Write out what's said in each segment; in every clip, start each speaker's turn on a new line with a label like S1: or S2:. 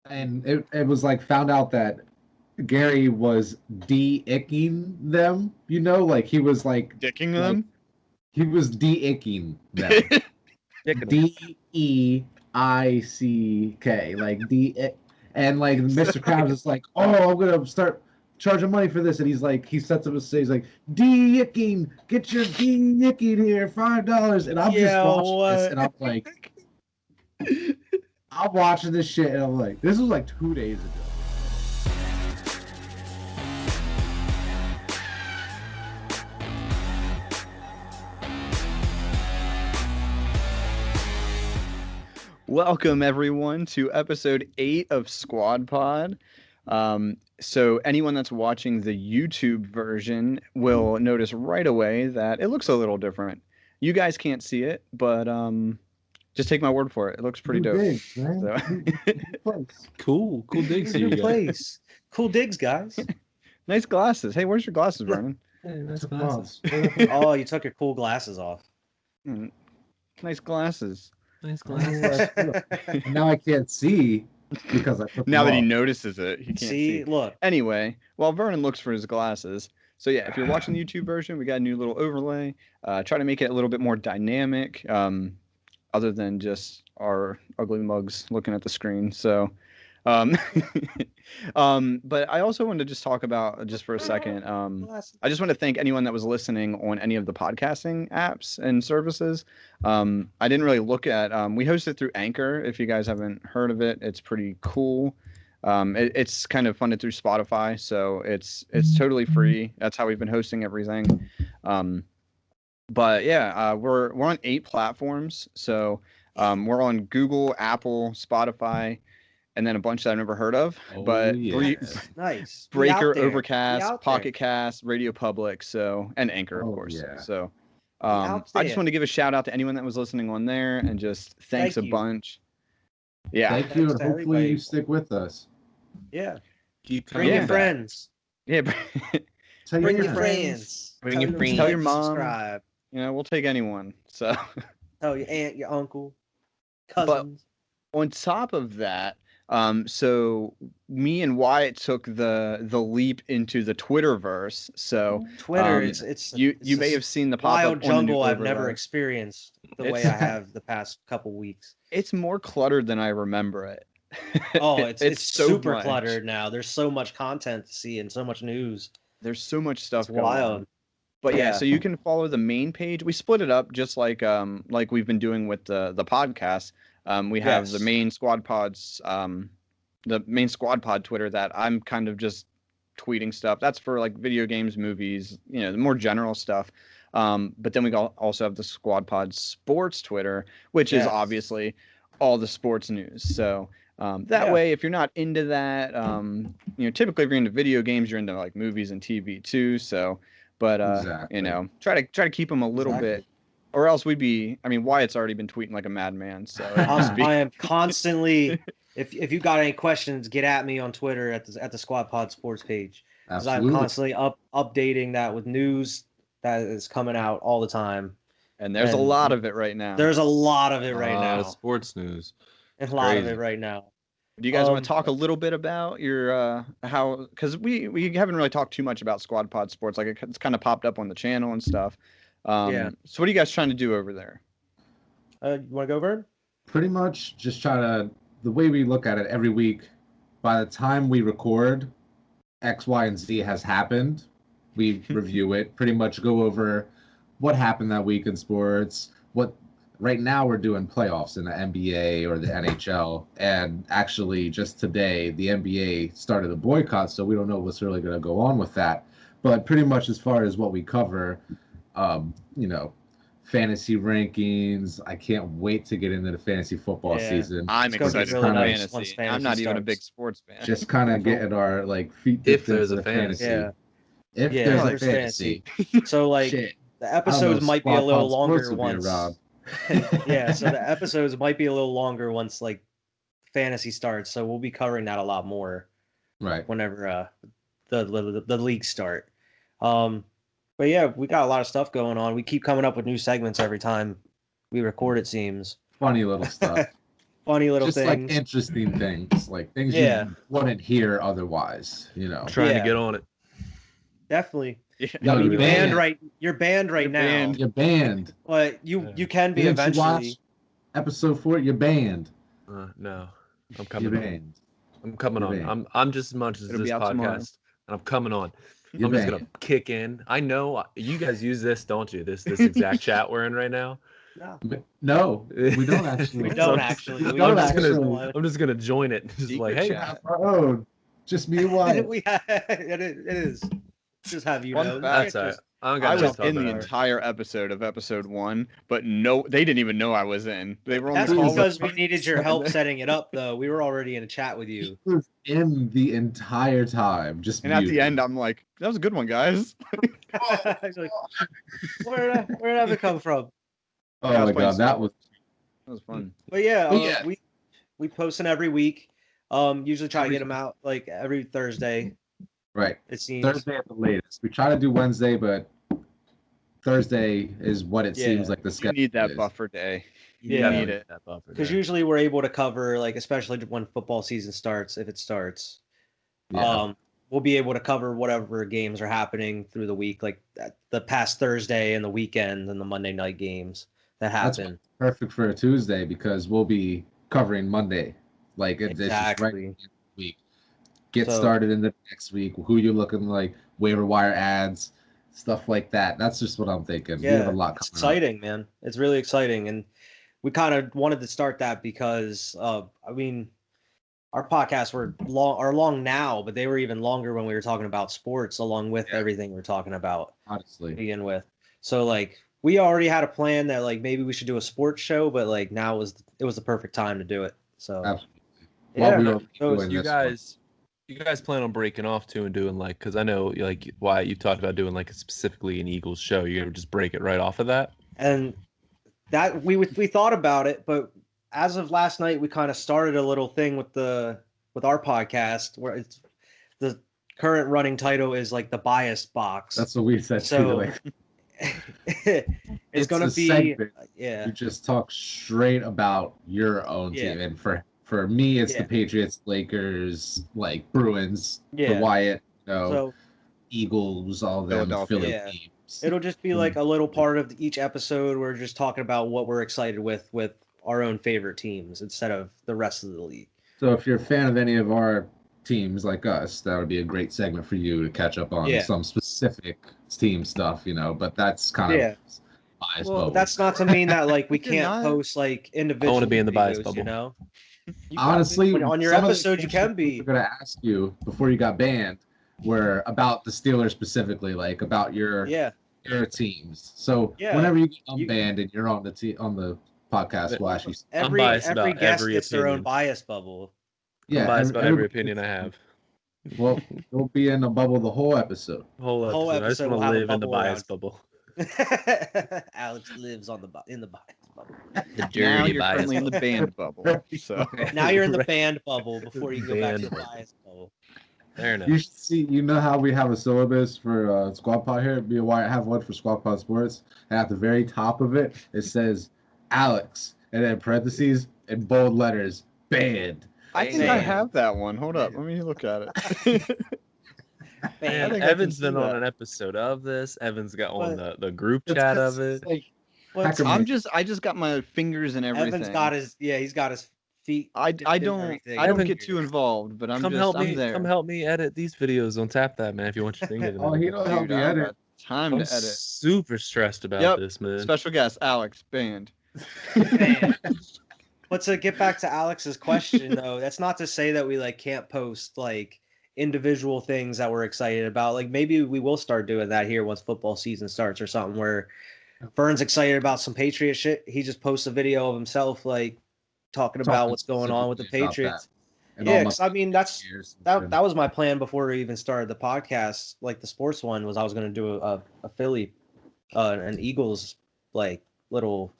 S1: and it was like found out that Gary was de-icking them. Like he was
S2: Dicking
S1: like
S2: them.
S1: he was de-icking them. D-E-I-C-K, like and like Mr. Krabs is like, oh, I'm gonna start charging money for this, and he sets up a stage like de-icking, get your de-icking here, $5, and I'm just watching this, and I'm like, I'm watching this shit, and I'm like, this was like 2 days ago.
S2: Welcome everyone to episode 8 of Squad Pod. So anyone that's watching the YouTube version will notice right away that it looks a little different. You guys can't see it, but just take my word for it. It looks pretty dope.
S1: Digs, man.
S2: So...
S3: Cool digs here, you
S4: guys. Cool digs, guys.
S2: Nice glasses. Hey, where's your glasses, Vernon?
S3: Hey, nice glasses.
S4: Oh, you took your cool glasses off.
S2: Nice glasses.
S3: Nice glasses.
S1: Now I can't see because I put
S2: now that he
S1: off.
S2: notices it, he can't see.
S4: Look.
S2: Anyway, while Vernon looks for his glasses, so yeah, if you're watching the YouTube version, we got a new little overlay. Try to make it a little bit more dynamic, other than just our ugly mugs looking at the screen. So, but I also wanted to just talk about just for a second. I just want to thank anyone that was listening on any of the podcasting apps and services. I didn't really look at. We host it through Anchor. If you guys haven't heard of it, it's pretty cool. It's kind of funded through Spotify, so it's totally free. That's how we've been hosting everything. But yeah, we're on 8 platforms. So we're on Google, Apple, Spotify, and then a bunch that I've never heard of.
S4: Nice.
S2: Breaker, Overcast, Pocket Cast, Radio Public, and Anchor, of course. Yeah. So I just want to give a shout out to anyone that was listening on there, and just thank a bunch. Yeah.
S1: Thank you, and hopefully you stick with us.
S4: Yeah.
S3: Bring
S4: your friends.
S2: Yeah.
S4: Bring your friends.
S2: Bring your friends. Tell your mom.
S4: Subscribe.
S2: We'll take anyone. So.
S4: Tell your aunt, your uncle, cousins.
S2: But on top of that, so me and Wyatt took the leap into the Twitterverse. So
S4: Twitter, it's
S2: you may have seen the pop-up
S4: wild jungle I've never experienced the way I have the past couple weeks.
S2: It's more cluttered than I remember it.
S4: Oh, it's
S2: so
S4: super
S2: much.
S4: cluttered now. There's so much content to see and so much news.
S2: There's so much stuff going
S4: wild.
S2: on. But yeah, so you can follow the main page. We split it up just like we've been doing with the podcast. We have the main Squad Pods, the main Squad Pod Twitter that I'm kind of just tweeting stuff. That's for like video games, movies, the more general stuff. But then we also have the Squad Pod Sports Twitter, which is obviously all the sports news. So that way, if you're not into that, typically if you're into video games, you're into like movies and TV too. So, but try to keep them a little bit. Or else Wyatt's already been tweeting like a madman. So
S4: I am constantly. If you got any questions, get at me on Twitter at the Squad Pod Sports page. Because I'm constantly updating that with news that is coming out all the time.
S2: And there's a lot of it right now.
S4: There's a lot of it right now.
S3: Sports news.
S4: And a lot of it right now.
S2: Do you guys want to talk a little bit about your how? Because we haven't really talked too much about Squad Pod Sports. Like it's kind of popped up on the channel and stuff. So what are you guys trying to do over there?
S4: You want to go, Vern?
S1: Pretty much just try to, the way we look at it every week, by the time we record, X, Y, and Z has happened. We review it, pretty much go over what happened that week in sports. Right now we're doing playoffs in the NBA or the NHL, and actually just today the NBA started a boycott, so we don't know what's really going to go on with that. But pretty much as far as what we cover, fantasy rankings. I can't wait to get into the fantasy football season.
S2: I'm excited for fantasy. I'm not even a big sports fan.
S1: Just kind of getting our feet
S3: if there's a fantasy.
S1: If there's a fantasy.
S4: So the episodes might be a little longer once. So the episodes might be a little longer once fantasy starts. So we'll be covering that a lot more.
S1: Right.
S4: Whenever the leagues start. But yeah, we got a lot of stuff going on. We keep coming up with new segments every time we record, it seems.
S1: Funny little stuff.
S4: funny little
S1: just
S4: things.
S1: like interesting things, like things
S4: Yeah.
S1: you wouldn't hear otherwise. You know,
S3: Trying to
S4: Yeah.
S3: get on it.
S4: Definitely.
S2: Yeah.
S1: Yo,
S4: I mean,
S1: you're
S4: you're banned
S1: banned.
S4: right
S2: You're
S4: now.
S2: banned.
S1: You're banned.
S4: But you can be
S1: Didn't you
S4: eventually.
S1: watch episode 4? You're banned.
S3: No, I'm
S1: You're
S3: coming on.
S1: banned.
S3: I'm coming
S1: You're
S3: on.
S1: banned.
S3: I'm just as much as
S2: It'll
S3: this
S2: be out tomorrow.
S3: podcast, and I'm coming on.
S1: You're
S3: I'm just
S1: banned.
S3: gonna kick in. I know you guys use this, don't you? This exact chat we're in right now.
S1: No, we don't actually.
S4: We
S3: So
S4: don't
S3: I'm just-
S4: actually.
S1: we
S4: We
S1: don't
S4: just
S1: actually.
S3: I'm just gonna join it. Just
S2: Secret
S3: like, hey,
S2: chat.
S1: Our own. Just me and Wyatt.
S4: it is. Just have you
S2: Fun
S4: know.
S2: fact,
S3: that's all right. I don't
S2: I
S3: got
S2: was
S3: to talk
S2: in the
S3: about it.
S2: entire episode of episode 1, but no, they didn't even know I was in. They were on
S4: That's
S2: the call
S4: because
S2: with
S4: we
S2: me.
S4: needed your help setting it up, though. We were already in a chat with you.
S1: He was in the entire time, just
S2: And at the
S1: muted.
S2: end, I'm like, that was a good one, guys.
S4: He's like, where did that come from?
S1: Oh
S2: I was
S1: my
S2: playing
S1: god, that
S2: Star
S1: was
S2: That was fun.
S4: But yeah,
S1: But yeah.
S4: we post them every week. Usually try to get them out like every Thursday.
S1: right.
S4: It seems.
S1: Thursday at the latest. We try to do Wednesday, but Thursday is what it seems
S4: Yeah.
S1: like the
S2: You
S1: schedule
S2: need that
S1: is.
S2: buffer day. You
S4: Yeah.
S2: need it.
S3: That buffer
S4: Because
S3: there.
S4: usually we're able to cover, like, especially when football season starts, if it starts.
S1: Yeah.
S4: We'll be able to cover whatever games are happening through the week, like the past Thursday and the weekend and the Monday night games that
S1: That's
S4: happen.
S1: perfect for a Tuesday because we'll be covering Monday. Like it's just right
S4: Exactly.
S1: in the week. Get
S4: So-
S1: started in the next week. Who you're looking like, waiver wire ads, stuff like that. That's just what I'm thinking. We have
S4: Yeah,
S1: a lot
S4: it's
S1: coming up.
S4: exciting, man. It's really exciting, and we kind of wanted to start that because, I mean, our podcasts are long now, but they were even longer when we were talking about sports, along with everything we're talking about to
S1: Honestly.
S4: begin with. So like, we already had a plan that like maybe we should do a sports show, but like now it was the perfect time to do it. So
S1: Absolutely.
S4: yeah,
S1: While we were
S4: so
S1: doing
S3: you
S1: this one.
S3: guys plan on breaking off too and doing like, because I know like Wyatt, you've talked about doing like specifically an Eagles show. You're gonna just break it right off of that.
S4: and that we thought about it, but as of last night, we kind of started a little thing with our podcast where it's the current running title is like the bias box.
S1: That's what we said
S4: So-
S1: too. Like,
S4: it's gonna
S1: a
S4: be
S1: segment.
S4: yeah.
S1: You just talk straight about your own
S4: Yeah.
S1: team. And for me, it's
S4: Yeah.
S1: the Patriots, Lakers, like Bruins,
S4: Yeah.
S1: for Wyatt,
S4: So
S1: Eagles, all them
S2: Philadelphia.
S1: Philly
S4: Yeah.
S1: teams.
S4: it'll just be like a little part of each episode. We're just talking about what we're excited with our own favorite teams instead of the rest of the league.
S1: So if you're a fan of any of our teams like us, that would be a great segment for you to catch up on
S4: Yeah.
S1: some specific team stuff, but that's kind
S4: Yeah.
S1: of bias
S2: Well,
S1: bubble.
S4: But that's not to mean that like we
S2: If you're
S4: can't
S2: not-
S4: post like individual.
S3: be in the bias
S4: videos,
S3: bubble.
S4: You know,
S1: Honestly,
S4: on your
S1: some of the
S4: episode, you can be.
S1: We're gonna ask you before you got banned were about the Steelers specifically, like about your teams. So
S4: Yeah.
S1: whenever you get
S4: You-
S1: unbanned and you're on the podcast, we'll actually
S3: I'm biased
S4: Every
S3: about
S4: guest
S3: every
S4: gets their own
S3: opinion.
S4: bias bubble.
S1: yeah,
S3: I'm biased about every
S1: everybody-
S3: opinion I have.
S1: Well, we'll be in a bubble the whole episode.
S3: Whole
S4: whole
S3: episode. I just
S4: episode
S3: want
S4: will
S3: to
S4: have a
S3: live in the
S4: bubble
S3: bias
S4: around-
S3: bubble.
S4: Alex lives in the bias bubble.
S3: The
S2: Now
S3: dirty
S2: you're
S3: bias
S2: currently in
S3: bubble.
S2: the band bubble. So
S4: Now you're in the
S3: Right.
S4: band bubble before you go back to the
S3: Band bubble.
S4: bias bubble.
S3: Fair enough.
S1: You should see. You know how we have a syllabus for Squad Pod here. Me and Wyatt have one for Squad Pod Sports, and at the very top of it, it says Alex, and then parentheses in bold letters, banned.
S2: I think I
S4: Band.
S2: have that one. Hold up, let me look at it.
S3: Man,
S2: think I
S3: Evan's
S2: can see
S3: been on
S2: that.
S3: an episode of this. Evan's got on
S4: But-
S3: the group
S1: It's
S3: chat
S1: just-
S3: of it.
S1: like,
S4: Well,
S1: Hacker
S2: I
S1: Man.
S2: just got my fingers in everything.
S4: Evan's got he's got his feet.
S2: I
S4: dipped in
S2: don't
S4: everything.
S2: get too involved, but I'm
S3: Come
S2: just
S3: help
S2: I'm
S3: me.
S2: there.
S3: Come help me edit these videos on Tap That, man. If you want your finger.
S1: Oh, he don't help
S2: Dude,
S1: me
S2: I don't
S1: edit.
S2: got time
S3: I'm
S2: to edit.
S3: super stressed about
S2: Yep.
S3: this, man.
S2: Special guest Alex banned.
S4: Banned. But to get back to Alex's question though, that's not to say that we like can't post like individual things that we're excited about. Like maybe we will start doing that here once football season starts or something where Vern's excited about some Patriot shit. He just posts a video of himself like talking about what's going on with the
S1: specifically about
S4: Patriots.
S1: that. And
S4: Yeah,
S1: all my
S4: 'cause I mean that's
S1: years and
S4: that
S1: shit.
S4: that was my plan before we even started the podcast. Like the sports one was I was going to do a Philly, an Eagles like little.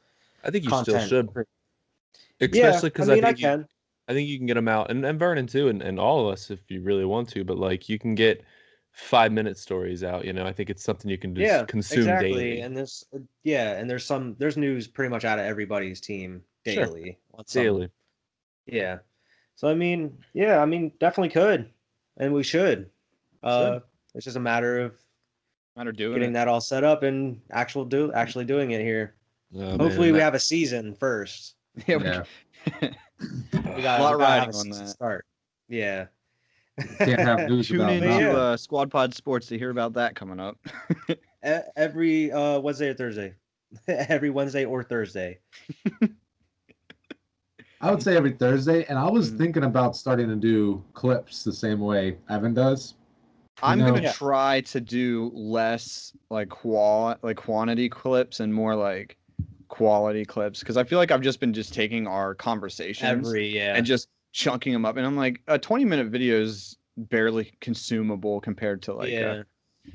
S3: I think you
S4: content.
S3: still should,
S4: Yeah,
S3: especially because
S4: I mean, I
S3: think
S4: can.
S3: I think you can get them out, and Vernon too, and all of us if you really want to. But like you can get 5-minute stories out. I think it's something you can just consume
S4: exactly.
S3: daily.
S4: And there's news pretty much out of everybody's team
S3: Sure.
S4: daily.
S3: Daily.
S4: Yeah. So I mean, definitely could, and we should. It's just a matter of getting that all set up and actually doing it here.
S3: Oh,
S4: Hopefully, we have a season first.
S2: Yeah.
S4: We gotta have a season start. Yeah.
S1: Can't have news
S2: Tune
S1: about
S2: into Squad Pod Sports to hear about that coming up.
S4: Every Wednesday or Thursday. Every Wednesday or Thursday.
S1: I would say every Thursday, and I was thinking about starting to do clips the same way Evan does.
S2: I'm gonna try to do less like quantity clips and more like quality clips, because I feel like I've just been taking our conversations and just chunking them up, and I'm like, a 20-minute video is barely consumable compared to like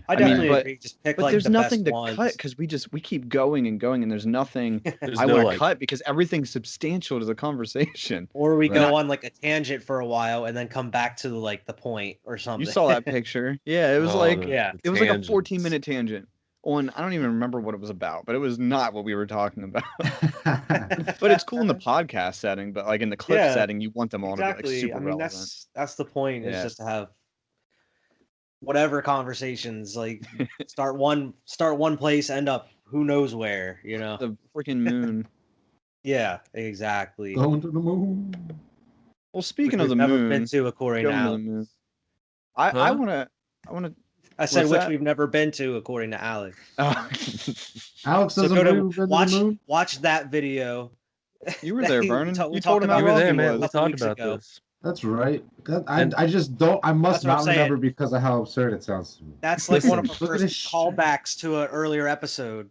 S4: I definitely agree. Just pick,
S2: but
S4: like,
S2: there's
S4: the
S2: nothing
S4: best
S2: to
S4: ones.
S2: cut because we keep going and going, and there's nothing
S3: There's
S2: I
S3: no,
S2: want to
S3: like,
S2: cut because everything's substantial to the conversation.
S4: Or we go on like a tangent for a while and then come back to like the point or something.
S2: You saw that picture? Yeah, it was it was like a 14-minute tangent on, I don't even remember what it was about, but it was not what we were talking about. But it's cool in the podcast setting, but like in the clip setting, you want them all to be like super relevant.
S4: That's the point. Is just to have whatever conversations, like start one place, end up who knows where, you know.
S2: The freaking moon.
S4: Yeah, exactly.
S1: Going to the moon.
S2: Well, speaking of the
S4: never
S2: moon,
S4: been to, according to Alex.
S2: I wanna.
S4: I said which we've never been to, according to Alex.
S1: Alex doesn't believe we've been to the moon.
S4: Watch that video.
S2: You were there, Vernon.
S4: You talked about
S3: you were there, man. We talked about this.
S1: That's right. I just don't. I must not remember because of how absurd it sounds to me.
S4: That's like one of our first callbacks to an earlier episode.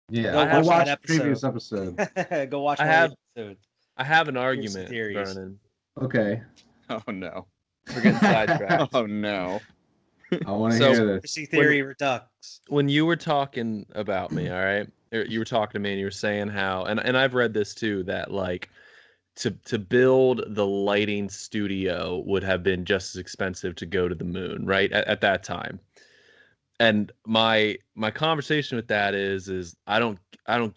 S1: Yeah, go watch the previous episode.
S4: Go watch episode.
S3: I have an argument, Vernon.
S1: Okay.
S2: Oh no.
S3: We're getting sidetracked.
S2: Oh no.
S1: I want to hear this.
S4: Conspiracy theory redux.
S3: When you were talking about me, all right, you were talking to me and you were saying how, and I've read this too, that like to build the lighting studio would have been just as expensive to go to the moon, right? At that time. And my conversation with that is I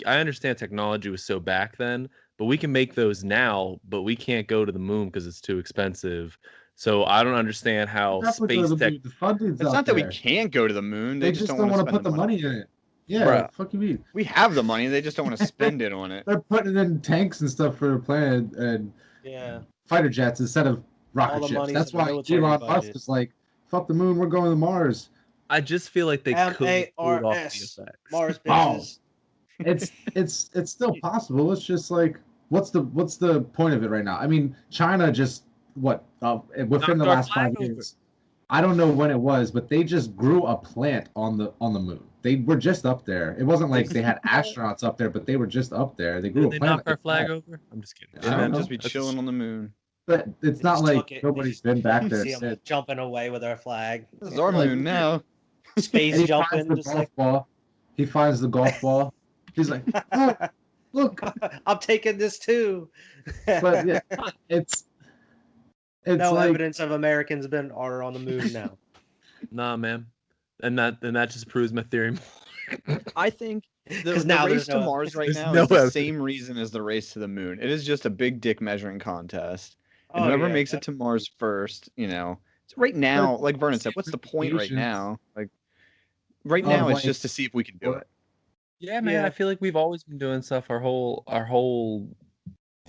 S3: understand technology was so back then, but we can make those now, but we can't go to the moon because it's too expensive. So I don't understand how space tech.
S2: It's not that we can't go to the moon.
S1: They just don't want to put the money in it. Yeah, fuck you mean.
S2: We have the money. They just don't want to spend it on it.
S1: They're putting it in tanks and stuff for the planet and fighter jets instead of rocket ships. That's why Elon Musk is like, fuck the moon, we're going to Mars.
S3: I just feel like they could pull off the effects.
S4: Mars bitches.
S1: It's still possible. It's just like, what's the point of it right now? I mean, China just within the last 5 years. I don't know when it was, but they just grew a plant on the moon. They were just up there. It wasn't like they had astronauts up there, but they were just up there. They grew a plant.
S3: They knock our flag over? I'm just kidding.
S2: They'd just be chilling on the moon.
S1: But it's not like nobody's been back there since.
S4: Jumping away with our flag.
S2: This is our moon now.
S4: Space jumping. Just like
S1: he finds the golf ball. He's like, oh, look,
S4: I'm taking this too.
S1: But yeah, it's
S4: no evidence of Americans are on the moon now.
S3: Nah, man, and that just proves my theory more.
S2: I think the race to Mars right now is the same reason as the race to the moon. It is just a big dick measuring contest. And whoever makes it to Mars first, you know. So right now, like Vernon said, what's the point right now? Like right now, it's just to see if we can do it.
S3: Yeah, man. I feel like we've always been doing stuff our whole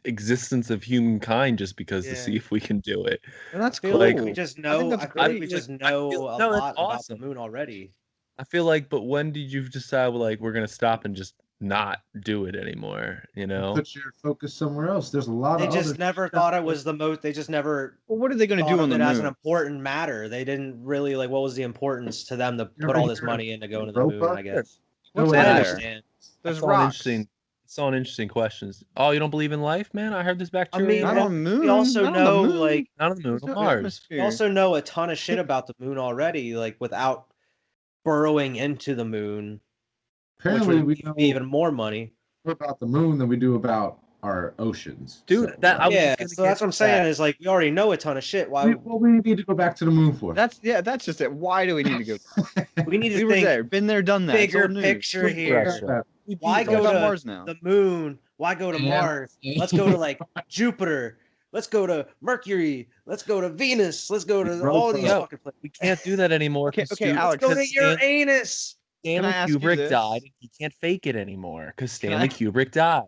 S3: existence of humankind just because to see if we can do it.
S2: And that's cool.
S4: Like we just know. I feel like we just know a lot about the moon already.
S3: I feel like, but when did you decide like we're gonna stop and just not do it anymore? You know,
S1: put your focus somewhere else. There's a lot.
S4: They just never thought it was the most. They just never.
S2: Well, what are they going to do on the moon?
S4: As an important matter, they didn't really like. What was the importance to them to put all this money into going to the moon? I guess.
S2: What's there? There's rocks.
S3: It's all interesting questions. Oh, you don't believe in life, man? I heard this bacteria.
S4: I mean,
S2: not on the moon.
S4: We also know, like,
S3: not on the moon, on Mars.
S4: We also know a ton of shit about the moon already, like without burrowing into the moon.
S1: Apparently, we know
S4: even more money
S1: about the moon than we do about our oceans,
S3: dude.
S1: So,
S4: so that's what I'm saying. Is like we already know a ton of shit. Why?
S1: We need to go back to the moon for?
S2: That's just it. Why do we need to go?
S4: We need to
S2: we
S4: think
S2: were there, been there, done that.
S4: Bigger picture here. Why go to Mars now? The moon? Why go to Mars? Let's go to like Jupiter. let's go to Mercury, let's go to Venus, let's go to all these fucking places.
S3: We can't do that anymore.
S2: Okay, Alex,
S4: let's go to Uranus.
S3: Stanley Kubrick died, and he can't fake it anymore because Stanley Kubrick died.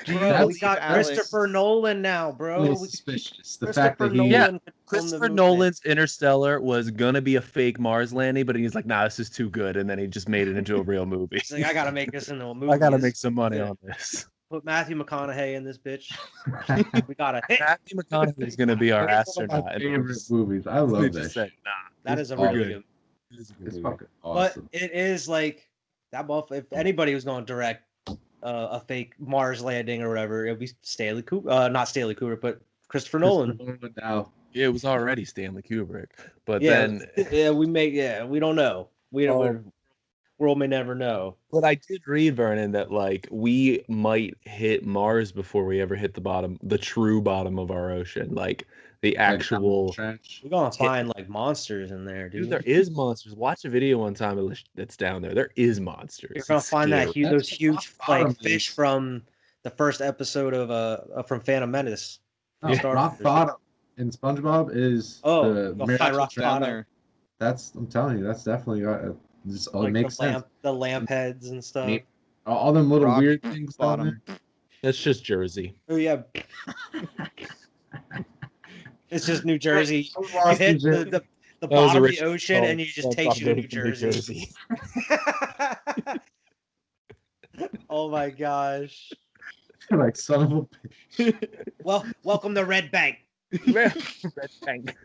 S4: Bro, we got Christopher Nolan now, bro.
S1: Suspicious. The fact that
S3: Christopher Nolan's Interstellar was gonna be a fake Mars landing, but he's like, nah, this is too good, and then he just made it into a real movie.
S4: He's like, I gotta make this into a movie.
S3: I gotta make some money on this.
S4: Put Matthew McConaughey in this bitch. We gotta hit.
S3: Matthew McConaughey is gonna be our astronaut.
S1: My favorite movies. I love that.
S3: Said, nah,
S4: that is a really good.
S1: It's fucking awesome.
S4: But it is like that. If anybody was going to direct a fake Mars landing or whatever, it would be Stanley Kubrick. Not Stanley Kubrick, but Christopher Nolan.
S1: Now.
S3: Yeah, it was already Stanley Kubrick, but
S4: we don't know. World may never know.
S3: But I did read, Vernon, that like we might hit Mars before we ever hit the true bottom of our ocean, like the actual.
S4: We're gonna find like monsters in there, dude.
S3: There is monsters. Watch a video one time that's down there. There is monsters.
S4: You're gonna find those huge like fish from the first episode of from Phantom Menace.
S1: Rock bottom in SpongeBob is
S4: rock bottom.
S1: I'm telling you, that's definitely it makes sense.
S4: The lamp heads and stuff.
S1: All them little weird things down there.
S3: That's just Jersey.
S4: Oh yeah. It's just New Jersey. You hit the bottom of the ocean and you just takes you to New Jersey. Oh my gosh.
S1: Like son of a bitch.
S4: Well, welcome to Red Bank.
S3: Red Bank.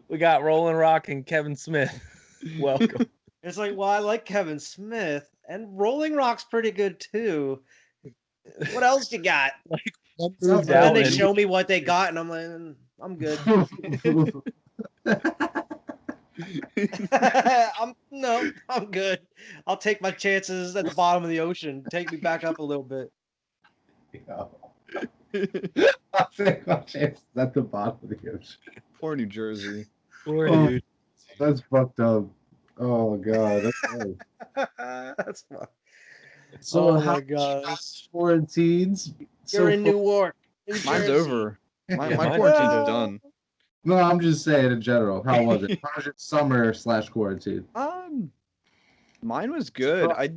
S3: We got Rolling Rock and Kevin Smith. Welcome.
S4: It's like, well, I like Kevin Smith and Rolling Rock's pretty good too. What else you got?
S3: Like,
S4: and then they show me what they got, and I'm like, I'm good. I'm good. I'll take my chances at the bottom of the ocean. Take me back up a little bit.
S1: I'll take my chances at the bottom of the ocean.
S2: Poor New Jersey.
S3: Poor dude.
S1: That's fucked up. Oh god, that's funny.
S4: That's fucked.
S1: So
S4: my god,
S1: quarantines.
S4: You're in New York.
S2: Mine's over. My quarantine is done.
S1: No, I'm just saying in general. How was it? How was your summer/quarantine?
S2: Mine was good. I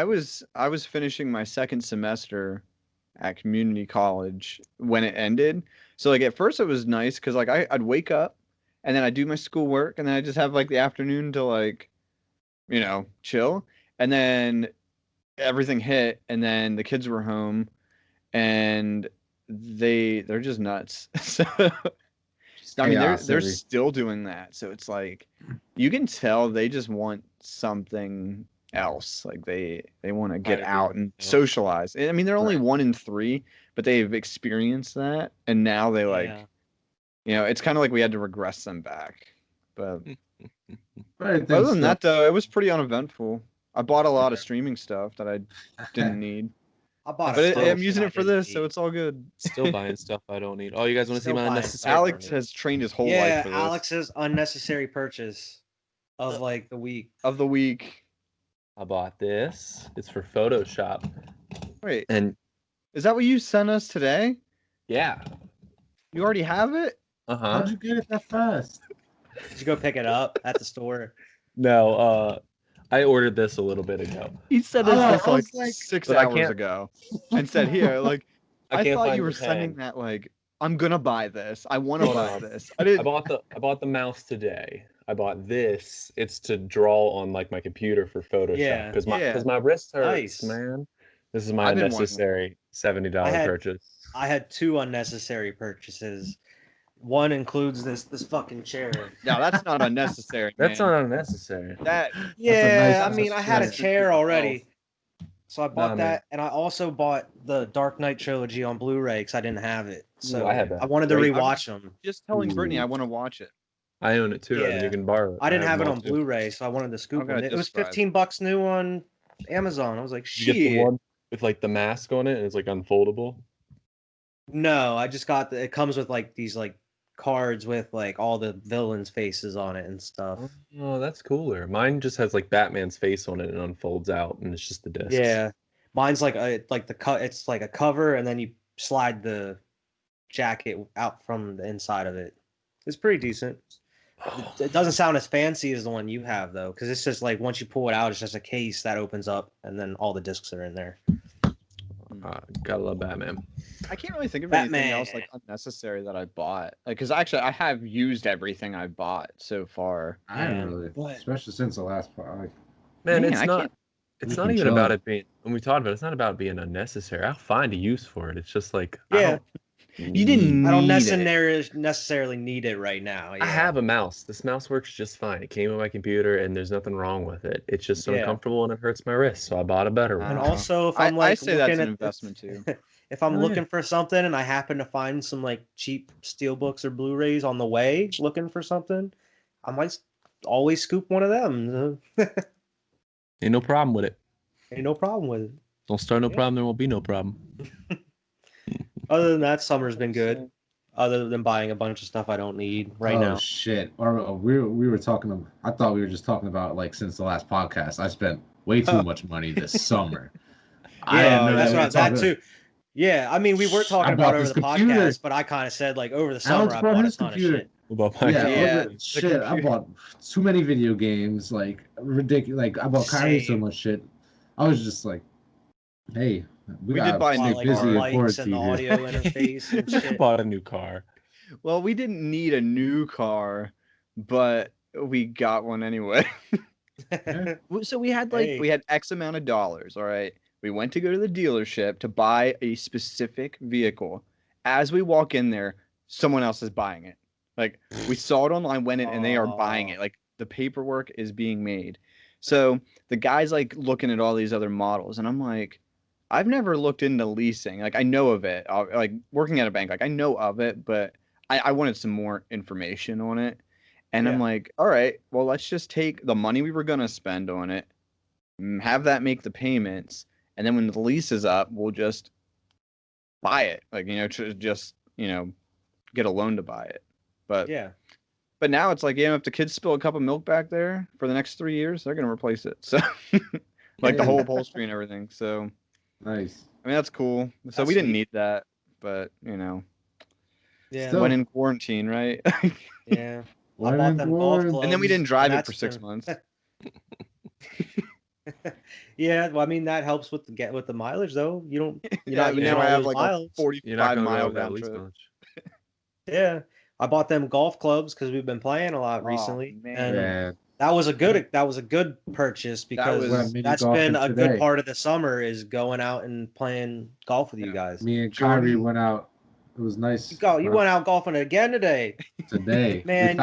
S2: was finishing my second semester at community college when it ended. So like at first it was nice because like I'd wake up and then I'd do my schoolwork and then I just have like the afternoon to like, chill. And then everything hit and then the kids were home and they're just nuts. So I mean they're still doing that. So it's like you can tell they just want something else. Like they want to get out and socialize. I mean they're only 1 in 3, but they've experienced that and now they it's kind of like we had to regress them back. But other than that though, it was pretty uneventful. I bought a lot of streaming stuff that I didn't need. I'm using it for this, so it's all good.
S3: Still buying stuff I don't need. Oh, you guys want to see my unnecessary?
S2: Alex has trained his whole life for this.
S4: Alex's unnecessary purchase of like the week.
S2: Of the week.
S3: I bought this. It's for Photoshop.
S2: Wait, and is that what you sent us today?
S3: Yeah.
S2: You already have it?
S1: How'd you get it that fast?
S4: Did you go pick it up at the store?
S3: No, I ordered this a little bit ago.
S2: He said this like 6 hours ago and said, here, like, I thought you were sending that, like, I'm going to buy this. I want to buy this. I
S3: bought the mouse today. I bought this. It's to draw on, like, my computer for Photoshop. Because my wrist hurts, man. This is my unnecessary $70 purchase.
S4: I had 2 unnecessary purchases. One includes this fucking chair.
S2: No, that's not unnecessary.
S3: That's not unnecessary.
S4: I had a chair already, so I bought that, and I also bought the Dark Knight trilogy on Blu-ray because I didn't have it. So I wanted to rewatch them.
S2: Just telling Brittany I want to watch it.
S3: I own it too. I mean, you can borrow it.
S4: I didn't have it on Blu-ray, so I wanted to scoop it. It was $15 new on Amazon. I was like, shit.
S3: You get the one with like the mask on it, and it's like unfoldable.
S4: No, I just got it comes with like these like cards with like all the villains' faces on it and stuff.
S3: Oh, that's cooler. Mine just has like Batman's face on it and unfolds out, and it's just the discs.
S4: Yeah, mine's like it's like a cover, and then you slide the jacket out from the inside of it. It's pretty decent. It doesn't sound as fancy as the one you have though, because it's just like once you pull it out, it's just a case that opens up, and then all the discs are in there.
S3: Gotta love Batman.
S2: I can't really think of
S4: Batman.
S2: anything else like unnecessary that I bought. Like, because actually, I have used everything I bought so far.
S1: I haven't really, especially since the last part. Like,
S3: Man,
S2: Man,
S3: it's
S2: I
S3: not.
S2: can't-
S3: It's
S1: You
S3: not
S1: can
S3: even
S1: chill
S3: about
S1: it.
S3: it being. When we talked about it, it's not about it being unnecessary. I'll find a use for it. It's just like
S4: Yeah.
S2: You didn't
S4: I don't
S2: need it.
S4: necessarily need it right now. Yeah.
S3: I have a mouse. This mouse works just fine. It came with my computer, and there's nothing wrong with it. It's just
S4: Yeah.
S3: uncomfortable and it hurts my wrist, so I bought a better one.
S4: And also, if I'm
S2: I
S4: like
S2: say that's
S4: looking
S2: an
S4: at
S2: investment too.
S4: if I'm
S3: Oh, yeah.
S4: looking for something and I happen to find some like cheap steelbooks or Blu-rays on the way, looking for something, I might always scoop one of them.
S3: Ain't no problem with it.
S4: Ain't no problem with it.
S3: Don't start no
S4: Yeah.
S3: problem, there won't be no problem.
S4: Other than that, summer's been good. Other than buying a bunch of stuff I don't need right now.
S1: Shit! Or we were talking. I thought we were just talking about like since the last podcast. I spent way too much money this summer. I didn't know
S4: that's
S1: we were
S4: right. That
S1: talking-
S4: too. Yeah, I mean, we were talking
S1: I
S4: about
S1: bought
S4: over
S1: this
S4: the
S1: computer.
S4: podcast, but I kind of said like over the summer
S1: Alex
S4: I
S1: bought
S4: bought a
S1: his
S4: ton
S1: computer.
S4: of shit.
S3: What about my
S2: Yeah. the
S1: Shit! I
S2: computer.
S1: bought too many video games. Like ridiculous. Like I bought Kyrie so
S4: Same.
S1: much shit. I was just like, hey,
S2: We
S1: gotta
S2: did buy a
S1: stay
S2: new
S4: Like
S1: busy
S2: car.
S1: in
S4: mics and the
S1: quarantine here.
S4: audio interface and shit.
S3: bought a new car.
S2: Well, we didn't need a new car, but we got one anyway. So we had
S4: Hey.
S2: we had X amount of dollars, all right? We went to go to the dealership to buy a specific vehicle. As we walk in there, someone else is buying it. Like we saw it online, went in, and they are buying it. Like the paperwork is being made. So the guy's like looking at all these other models, and I'm like, I've never looked into leasing. Like I know of it. Like working at a bank, like I know of it, but I wanted some more information on it. And I'm
S4: Yeah.
S2: like, all right, well, let's just take the money we were gonna spend on it, have that make the payments, and then when the lease is up, we'll just buy it. Like, just get a loan to buy it. But
S4: Yeah.
S2: but now it's like, if the kids spill a cup of milk back there for the next 3 years, they're gonna replace it. So like the whole upholstery and everything. So
S1: Nice.
S2: I mean that's cool. So
S4: That's
S2: we didn't
S4: sweet.
S2: need that, but
S4: Yeah.
S1: Still-
S2: when in quarantine, right?
S4: Yeah.
S1: When
S4: I bought
S1: in
S4: them golf
S1: quarantine-
S4: clubs.
S2: And then we didn't drive
S4: and
S2: it for
S4: that's
S2: 6
S4: been-
S2: months.
S4: Yeah, well, I mean that helps with the mileage though. You're
S2: Yeah,
S4: not
S2: but
S4: using
S2: now
S4: all
S2: I have
S4: those
S2: like
S4: miles.
S2: a
S3: You're not
S2: 45
S3: gonna
S2: mile
S3: go that
S2: round
S3: least
S2: trip.
S3: much.
S4: Yeah, I bought them golf clubs because we've been playing a lot
S2: Oh,
S4: recently,
S2: man.
S4: and
S1: Yeah.
S4: that was a good purchase because
S2: was-
S1: mini
S4: that's
S1: golfing
S4: been a
S1: today.
S4: good part of the summer is going out and playing golf with you
S2: Yeah.
S4: guys.
S1: Me and
S2: Jordan-
S1: Kyrie went out. It was nice.
S4: You went out golfing again today,
S1: today.
S4: man.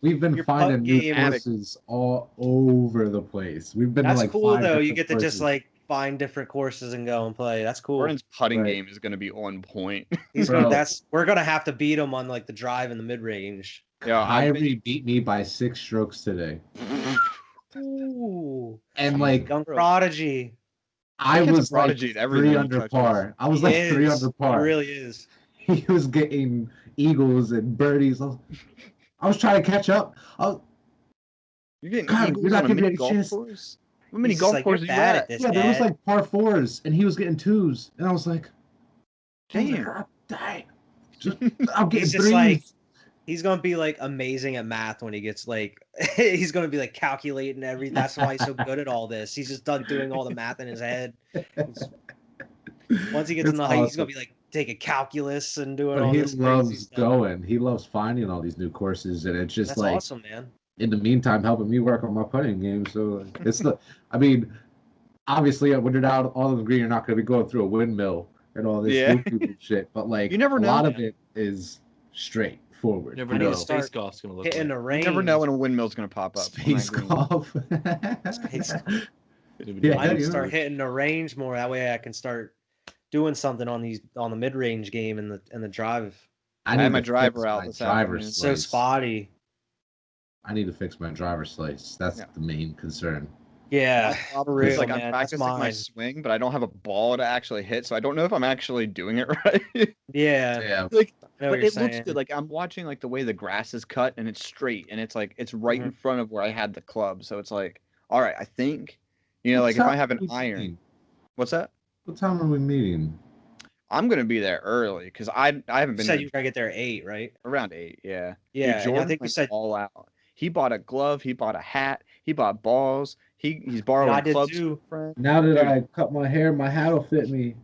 S1: We've been
S4: your
S1: finding
S4: putt
S1: new
S4: game-
S1: courses all over the place. We've been to
S4: that's
S1: like
S4: cool
S1: 5
S4: though. You
S1: different
S4: get to just
S1: courses.
S4: like find different courses and go and play. That's cool.
S2: Jordan's putting
S1: Right.
S2: game is going to be on point.
S1: Bro.
S4: We're gonna have to beat him on like the drive and the mid range.
S2: Yeah,
S1: Kyrie beat me by 6 strokes today,
S4: Ooh,
S1: and like
S4: young
S2: Bro.
S4: prodigy.
S1: I
S2: That kid's a
S1: was like
S2: prodigy at everything
S1: 3
S2: he
S1: under
S2: touches.
S1: par. I was
S4: He
S1: like 3
S4: is.
S1: under par.
S4: He really is.
S1: He was getting eagles and birdies. I was trying to catch up.
S2: You're getting
S1: God,
S2: eagles
S1: you're not
S2: on a
S1: giving
S2: mini
S1: me a
S2: golf
S1: chance.
S2: course? What mini
S4: He's just
S2: golf
S4: like,
S2: course
S4: "You're
S2: are you
S4: bad
S2: at?
S4: at this,
S1: Yeah, there was
S4: Dad."
S1: like par 4s, and he was getting 2s, and I was like,
S2: Damn.
S1: God, dang. I'm getting
S4: He's just
S1: 3s.
S4: like he's gonna be like amazing at math when he gets like he's gonna be like calculating everything. That's why he's so good at all this. He's just done doing all the math in his head. Once he gets in
S1: It's
S4: the height, he's gonna
S1: awesome.
S4: be like taking calculus and doing
S1: But
S4: all
S1: he
S4: this crazy
S1: loves
S4: stuff.
S1: going. He loves finding all these new courses, and it's just
S4: That's
S1: like
S4: awesome, man.
S1: in the meantime helping me work on my putting game. So it's the. I mean, obviously when you're out on the green, you're not going to be going through a windmill and all this
S2: Yeah.
S1: stupid shit. But like
S2: You never
S1: a
S2: know,
S1: lot of
S2: man.
S1: it is straightforward.
S3: Never
S4: I
S3: know
S4: need
S3: what
S4: to
S3: space
S4: start
S3: golf's gonna look
S4: Hitting
S3: like.
S4: the
S2: You
S4: range.
S2: never know when a windmill's going to pop up. on that
S1: Space
S2: green.
S1: golf.
S4: Space
S1: Yeah,
S4: I need to
S1: you
S4: start
S1: know.
S4: hitting the range more. That way I can start doing something on the mid range game and the drive.
S2: I
S1: need
S2: had my
S1: to
S2: driver
S1: fix
S2: out
S1: my
S2: this
S1: driver's
S2: afternoon.
S4: So
S1: slice.
S4: spotty.
S1: I need to fix my driver's slice. That's
S2: Yeah.
S1: the main concern.
S4: Yeah.
S2: My problem
S4: for
S2: is
S4: real,
S2: like
S4: man.
S2: I'm
S4: That's
S2: practicing my
S4: mine.
S2: swing, but I don't have a ball to actually hit, so I don't know if I'm actually doing it right.
S4: Yeah.
S1: Yeah.
S2: like,
S4: I know
S2: but
S4: what you're
S2: it looks
S4: saying.
S2: good. Like I'm watching like the way the grass is cut and it's straight and it's like it's right in front of where I had the club. So it's like, all right, I think, like if I have an iron. What's that?
S1: What time are we meeting?
S2: I'm gonna be there early because I haven't
S4: You
S2: been.
S4: said you gotta get there at 8, right?
S2: Around 8, yeah.
S4: Yeah,
S2: Dude,
S4: and I
S2: Jordan
S4: think you
S2: went
S4: said
S2: all out. He bought a glove. He bought a hat. He bought balls. He's
S4: I
S2: borrowing
S4: did
S2: clubs
S4: too.
S2: from friends.
S1: Now that
S2: Dude.
S1: I cut my hair, my hat'll fit me.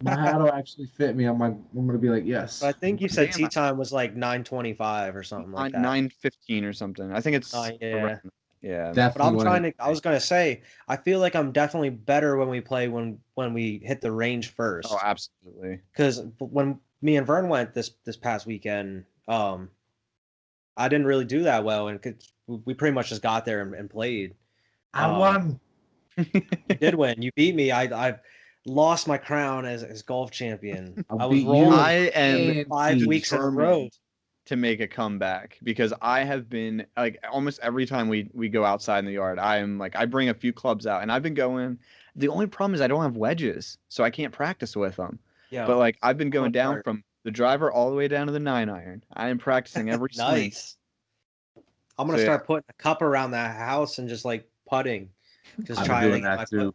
S1: My hat'll actually fit me. I'm gonna be like, yes.
S4: But I think you said
S2: Damn,
S4: tea time was like 9:25 or something like that.
S2: 9:15 or something. I think it's
S4: Yeah.
S2: around, yeah.
S4: But
S1: Definitely.
S4: I was gonna say, I feel like I'm definitely better when we play when we hit the range
S2: Oh,
S4: first.
S2: absolutely.
S4: Because when me and Vern went this past weekend, I didn't really do that well, and we pretty much just got there and played.
S1: I won.
S4: You did win. You beat me. I lost my crown as golf champion.
S1: I
S4: I was
S1: beat you.
S4: rolling
S2: I am
S4: 5 weeks in a row.
S2: determined to make a comeback because I have been like almost every time we go outside in the yard, I am like I bring a few clubs out and I've been going. The only problem is I don't have wedges, so I can't practice with them.
S4: Yeah,
S2: But like I've been going down
S4: hard.
S2: from the driver all the way down to the 9-iron. I am practicing every swing.
S4: Nice. I'm gonna
S2: So, yeah.
S4: start putting a cup around that house and just like putting, just
S1: I've been
S4: trying to
S1: doing
S4: get my
S1: that too.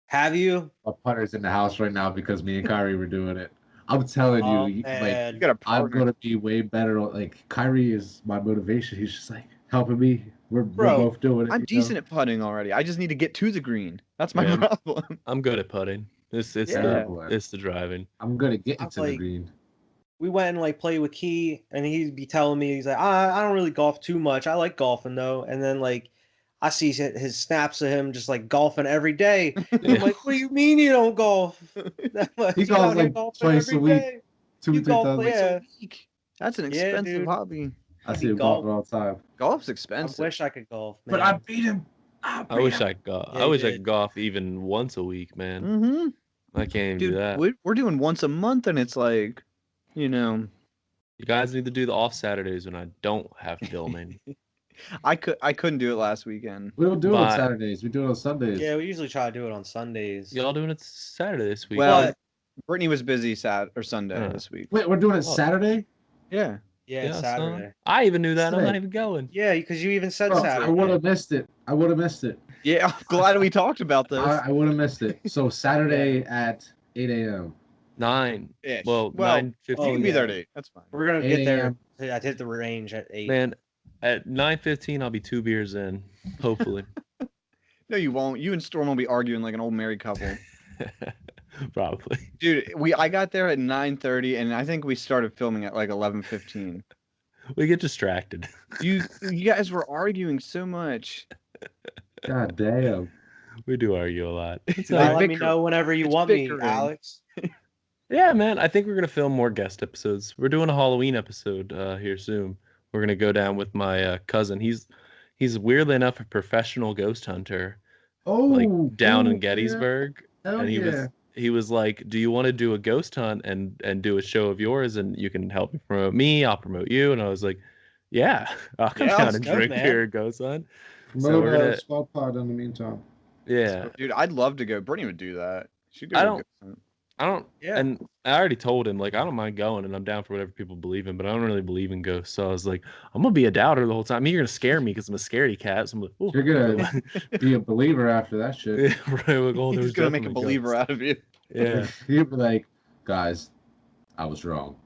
S4: Have you?
S1: My putter's in the house right now because me and Kyrie were doing it. I'm telling
S4: Oh,
S1: you, like
S4: man.
S2: You got a
S1: I'm
S2: partner.
S1: gonna be way better. Like Kyrie is my motivation. He's just like helping me. We're
S4: Bro,
S1: both doing it.
S2: I'm
S1: you
S2: decent
S1: know?
S2: at putting already. I just need to get to the green. That's my
S3: Man.
S2: problem.
S3: I'm good at putting. It's
S2: Yeah.
S3: it's the driving.
S1: I'm gonna get
S4: I'm
S1: into the
S4: like-
S1: green.
S4: we went and like played with Key, and he'd be telling me, he's like, I don't really golf too much. I like golfing though. And then like I see his snaps of him just like golfing every day.
S3: Yeah.
S4: I'm like, what do you mean you don't golf?
S1: He
S4: He's
S1: golfs
S4: out here
S1: like
S4: golfing
S1: twice a
S4: every
S1: week,
S4: day.
S1: 2
S4: You
S1: 3
S4: golf,
S1: times.
S4: yeah.
S2: Week. That's an
S4: Yeah,
S2: expensive
S4: dude.
S2: hobby.
S1: I
S4: He
S1: see him
S4: golf.
S1: golfing all the time.
S2: Golf's
S4: I
S2: expensive.
S4: wish I could golf, man.
S1: But I beat him.
S3: I wish I golf.
S4: Yeah,
S3: I
S4: you
S3: wish I
S4: did.
S3: could golf even once a week, man.
S2: Mm-hmm.
S3: I can't even do
S2: Dude,
S3: that.
S2: we're doing once a month, and it's like, you know,
S3: You guys need to do the off Saturdays when I don't have filming.
S2: I couldn't do it last weekend.
S1: We don't do it on
S3: But-
S1: Saturdays. We do it on Sundays.
S4: Yeah, we usually try to do it on Sundays.
S3: Y'all doing it Saturday this week?
S2: Well,
S4: But-
S2: Brittany was busy Sunday
S3: Oh.
S2: this week.
S1: Wait, we're doing it
S3: Oh.
S1: Saturday?
S2: Yeah.
S4: Yeah, it's
S3: son.
S4: Saturday.
S3: I even knew that. I'm
S1: Sick.
S3: not even going.
S4: Yeah, because you even said
S1: Oh,
S4: Saturday.
S1: I would have missed it. I would have missed it.
S2: Yeah, I'm glad we talked about this.
S1: I would have missed it. So Saturday at 8 a.m.
S3: 9.
S2: Ish.
S3: Well,
S2: Well,
S3: 9:15.
S2: you can be
S4: yeah.
S2: there at 8. That's fine.
S4: We're gonna
S1: 8
S4: get there.
S1: a.m.
S4: I hit the range at 8.
S3: Man, at 9:15 I'll be 2 beers in. Hopefully.
S2: No, you won't. You and Storm will be arguing like an old married couple.
S3: Probably.
S2: Dude, I got there at 9:30, and I think we started filming at like 11:15.
S3: We get distracted.
S2: You guys were arguing so much.
S1: God damn.
S3: We do argue a lot. It's
S4: Well,
S3: all right.
S4: let me
S2: bickering.
S4: know whenever you
S2: It's
S4: want
S2: bickering.
S4: me, Alex.
S3: Yeah, man. I think we're gonna film more guest episodes. We're doing a Halloween episode here soon. We're gonna go down with my cousin. He's weirdly enough a professional ghost hunter,
S1: Oh,
S3: like down
S1: cool,
S3: in Gettysburg.
S1: Yeah. Hell
S3: And
S1: yeah.
S3: he was like, "Do you want to do a ghost hunt and do a show of yours, and you can help me promote me? I'll promote you." And I was like, "Yeah, I'll come
S4: Yeah,
S3: down
S4: let's
S3: and
S4: go,
S3: drink
S4: man.
S3: your ghost hunt."
S1: Promote
S3: we're gonna-
S1: Squad Pod in the meantime.
S3: Yeah,
S2: Dude, I'd love to go. Brittany would do that. She'd go.
S3: I
S2: to a
S3: don't-
S2: ghost hunt.
S3: I don't.
S4: Yeah.
S3: And I already told him like I don't mind going, and I'm down for whatever people believe in, but I don't really believe in ghosts. So I was like, I'm gonna be a doubter the whole time. I mean, you're gonna scare me because I'm a scaredy cat. So I'm like, "Ooh."
S1: You're gonna be a believer after that shit.
S3: Yeah, right. Like, oh,
S2: He's
S3: there's
S2: gonna make a
S3: definitely
S2: believer
S3: ghosts.
S2: out of you.
S3: Yeah.
S1: You'd be like, guys, I was wrong.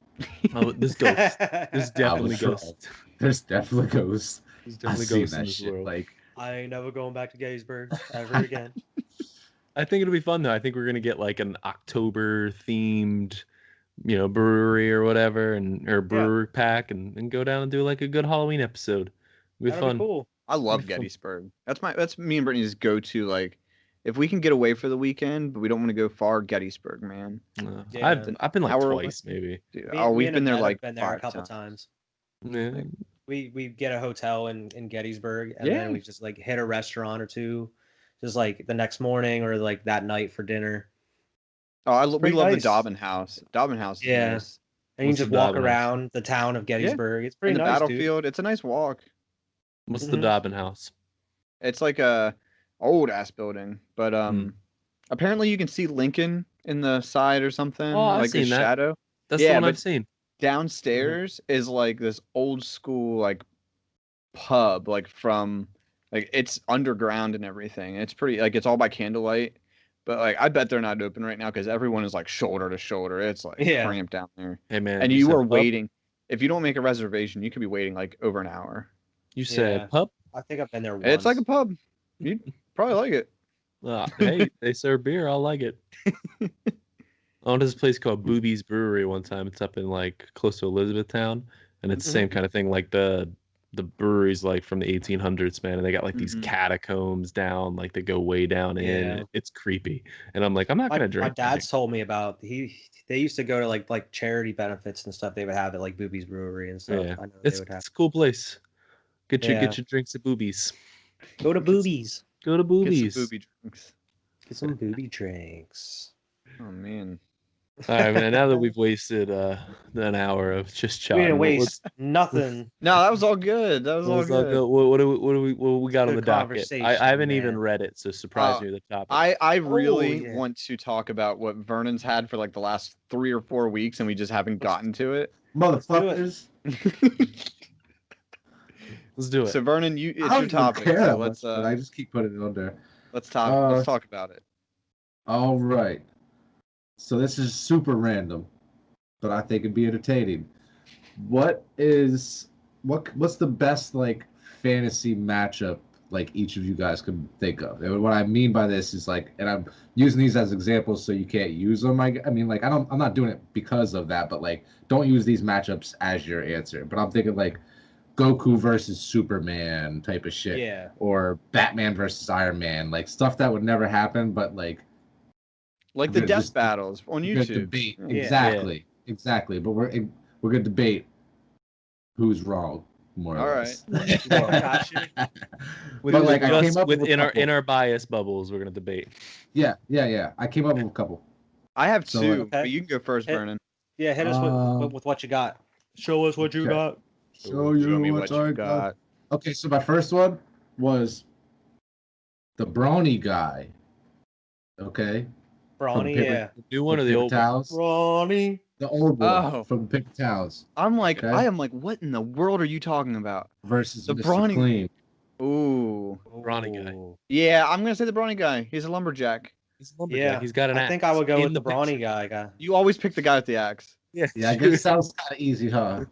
S3: Oh, this ghost. This definitely
S1: was wrong.
S3: ghosts.
S1: There's definitely ghosts.
S3: There's
S1: I've
S3: definitely
S1: seen
S3: ghosts in
S1: that
S3: this
S1: shit.
S3: world.
S1: Like,
S4: I ain't never going back to Gettysburg ever again.
S3: I think it'll be fun though. I think we're gonna get like an October themed, brewery or whatever, or brewer pack, and go down and do like a good Halloween episode. It'll be
S4: That'd
S3: fun.
S4: be cool.
S2: I love
S3: Wonderful.
S2: Gettysburg. That's me and Brittany's go-to. Like, if we can get away for the weekend, but we don't want to go far, Gettysburg, man.
S4: Yeah.
S3: I've been like
S2: Hour away.
S3: twice maybe.
S2: Dude,
S4: Me-
S2: oh,
S4: me
S2: we've
S4: and
S2: been there
S4: Annette
S2: like
S4: have been there a
S2: 5
S4: couple
S2: times.
S3: Yeah.
S4: We get a hotel in Gettysburg, and
S2: Yeah.
S4: then we just like hit a restaurant or two, just like the next morning or like that night for dinner.
S2: Oh, we
S4: pretty
S2: love
S4: nice.
S2: the Dobbin House. Dobbin House is
S4: Yeah.
S2: nice.
S4: And you
S3: What's
S4: can just
S3: the
S4: walk
S3: Dobbin House?
S4: around the town of Gettysburg. It's pretty
S2: In the
S4: nice, dude.
S2: battlefield, it's a nice walk.
S3: What's the
S4: Mhm.
S3: Dobbin House?
S2: It's like a old ass building, but
S3: Hmm.
S2: apparently you can see Lincoln in the side or something,
S3: Oh, I've
S2: like a
S3: seen that.
S2: shadow.
S3: That's
S2: Yeah,
S3: the one
S2: but-
S3: I've seen.
S2: Downstairs is like this old school like pub, like from like it's underground and everything. It's pretty like it's all by candlelight, But like, I bet they're not open right now because everyone is like shoulder to shoulder. It's like cramped down there.
S3: Hey man,
S2: and you are waiting. If you don't make a reservation, you could be waiting like over an hour.
S3: You said pub?
S4: I think I've been there once.
S2: It's like a pub. You'd probably like it.
S3: Hey, they serve beer. I'll like it. I went to this place called Booby's Brewery one time. It's up in like close to Elizabethtown, and it's the same kind of thing. Like the brewery's like from the 1800s, man, and they got like these catacombs down, like they go way down in. It's creepy, and I'm like, I'm not gonna drink.
S4: My dad's told me about they used to go to like charity benefits and stuff. They would have at like Booby's Brewery and stuff.
S3: Yeah,
S4: I know
S3: it's a cool place. Get your drinks at Booby's.
S4: Go to Booby's.
S3: Go to Booby's.
S2: Get some booby drinks.
S4: Get some booby drinks.
S2: Oh man.
S3: All right, man. Now that we've wasted an hour of just chatting,
S4: we didn't waste nothing.
S2: No, that was all good. That was all good.
S3: What do we got on the docket? I haven't even read it, so surprise me with the topic.
S2: I really want to talk about what Vernon's had for like the last 3 or 4 weeks, and we just haven't gotten to it.
S1: Motherfuckers.
S3: Let's do it.
S2: So Vernon, it's your topic. So let's.
S1: I just keep putting it on there.
S2: Let's talk about it.
S1: All right. So this is super random, but I think it'd be entertaining. What's the best like fantasy matchup like each of you guys could think of? And what I mean by this is like, and I'm using these as examples so you can't use them. I mean, like I'm not doing it because of that, but like don't use these matchups as your answer. But I'm thinking like Goku versus Superman type of shit, or Batman versus Iron Man, like stuff that would never happen, but like
S2: the death battles on YouTube.
S1: Debate. Exactly. But we're gonna debate who's wrong more or less.
S2: Right.
S3: But like I came up with in our bias bubbles, we're gonna debate.
S1: Yeah. I came up with a couple.
S2: I have two, but you can go first, Vernon.
S4: Yeah, hit us with what you got. Show us what you got.
S1: Show me what you got. Okay, so my first one was the Brawny guy. Okay.
S4: Brawny, the
S3: new one or the old
S1: one?
S4: Brawny.
S1: The old one from Paper Towels.
S2: I'm like, I am like, what in the world are you talking about?
S1: Versus
S2: the
S1: Mr.
S2: Brawny.
S1: Clean.
S2: Ooh.
S3: Brawny guy.
S2: Yeah, I'm gonna say the Brawny guy. He's a lumberjack.
S4: Yeah,
S3: he's got an axe.
S4: I think I would go with the Brawny guy.
S2: You always pick the guy with the axe.
S1: Yeah, I guess it sounds kind of easy, huh?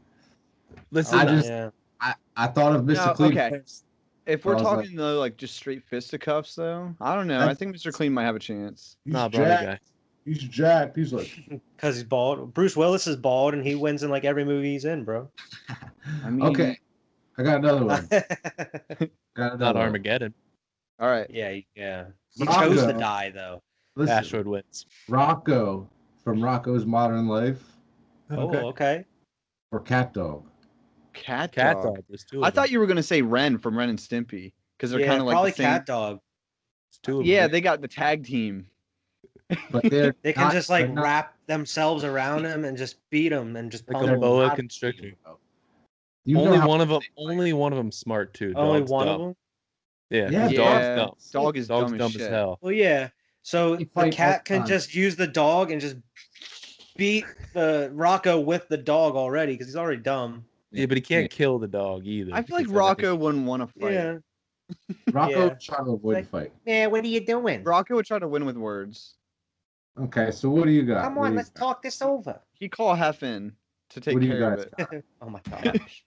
S3: Listen,
S1: I thought of Mr. Clean first.
S2: If we're talking though, like just straight fisticuffs, though, I don't know. I think Mr. Clean might have a chance.
S3: Brawny guy.
S1: He's jacked. He's like,
S4: because he's bald. Bruce Willis is bald, and he wins in like every movie he's in, bro.
S2: I mean,
S1: okay, I got another one.
S3: Not Armageddon.
S2: All right.
S4: Yeah. He chose to die though.
S1: Listen,
S3: Asteroid wins.
S1: Rocco from Rocco's Modern Life.
S4: Okay.
S1: Or Cat Dog.
S2: Cat Dog.
S3: There's two of
S2: I thought you were gonna say Ren from Ren and Stimpy because they're kind of like
S4: probably
S2: the same.
S4: Cat Dog.
S2: Yeah, they got the tag team.
S1: But
S4: they can just like wrap themselves around him and just beat him and just
S3: like a boa constrictor. Only one of them smart too.
S4: Only one of them.
S3: Yeah.
S2: Dog is dumb as
S3: hell.
S4: Well, yeah. So the cat can just use the dog and just beat the Rocco with the dog already because he's already dumb.
S3: Yeah, but he can't kill the dog either.
S2: I feel like Rocco wouldn't want to fight.
S4: Yeah.
S1: Rocco would try to avoid fight.
S4: Yeah, what are you doing?
S2: Rocco would try to win with words.
S1: Okay, so what do you got?
S4: Come on, let's talk this over.
S2: He call Heffen to take care of it.
S4: Oh my gosh.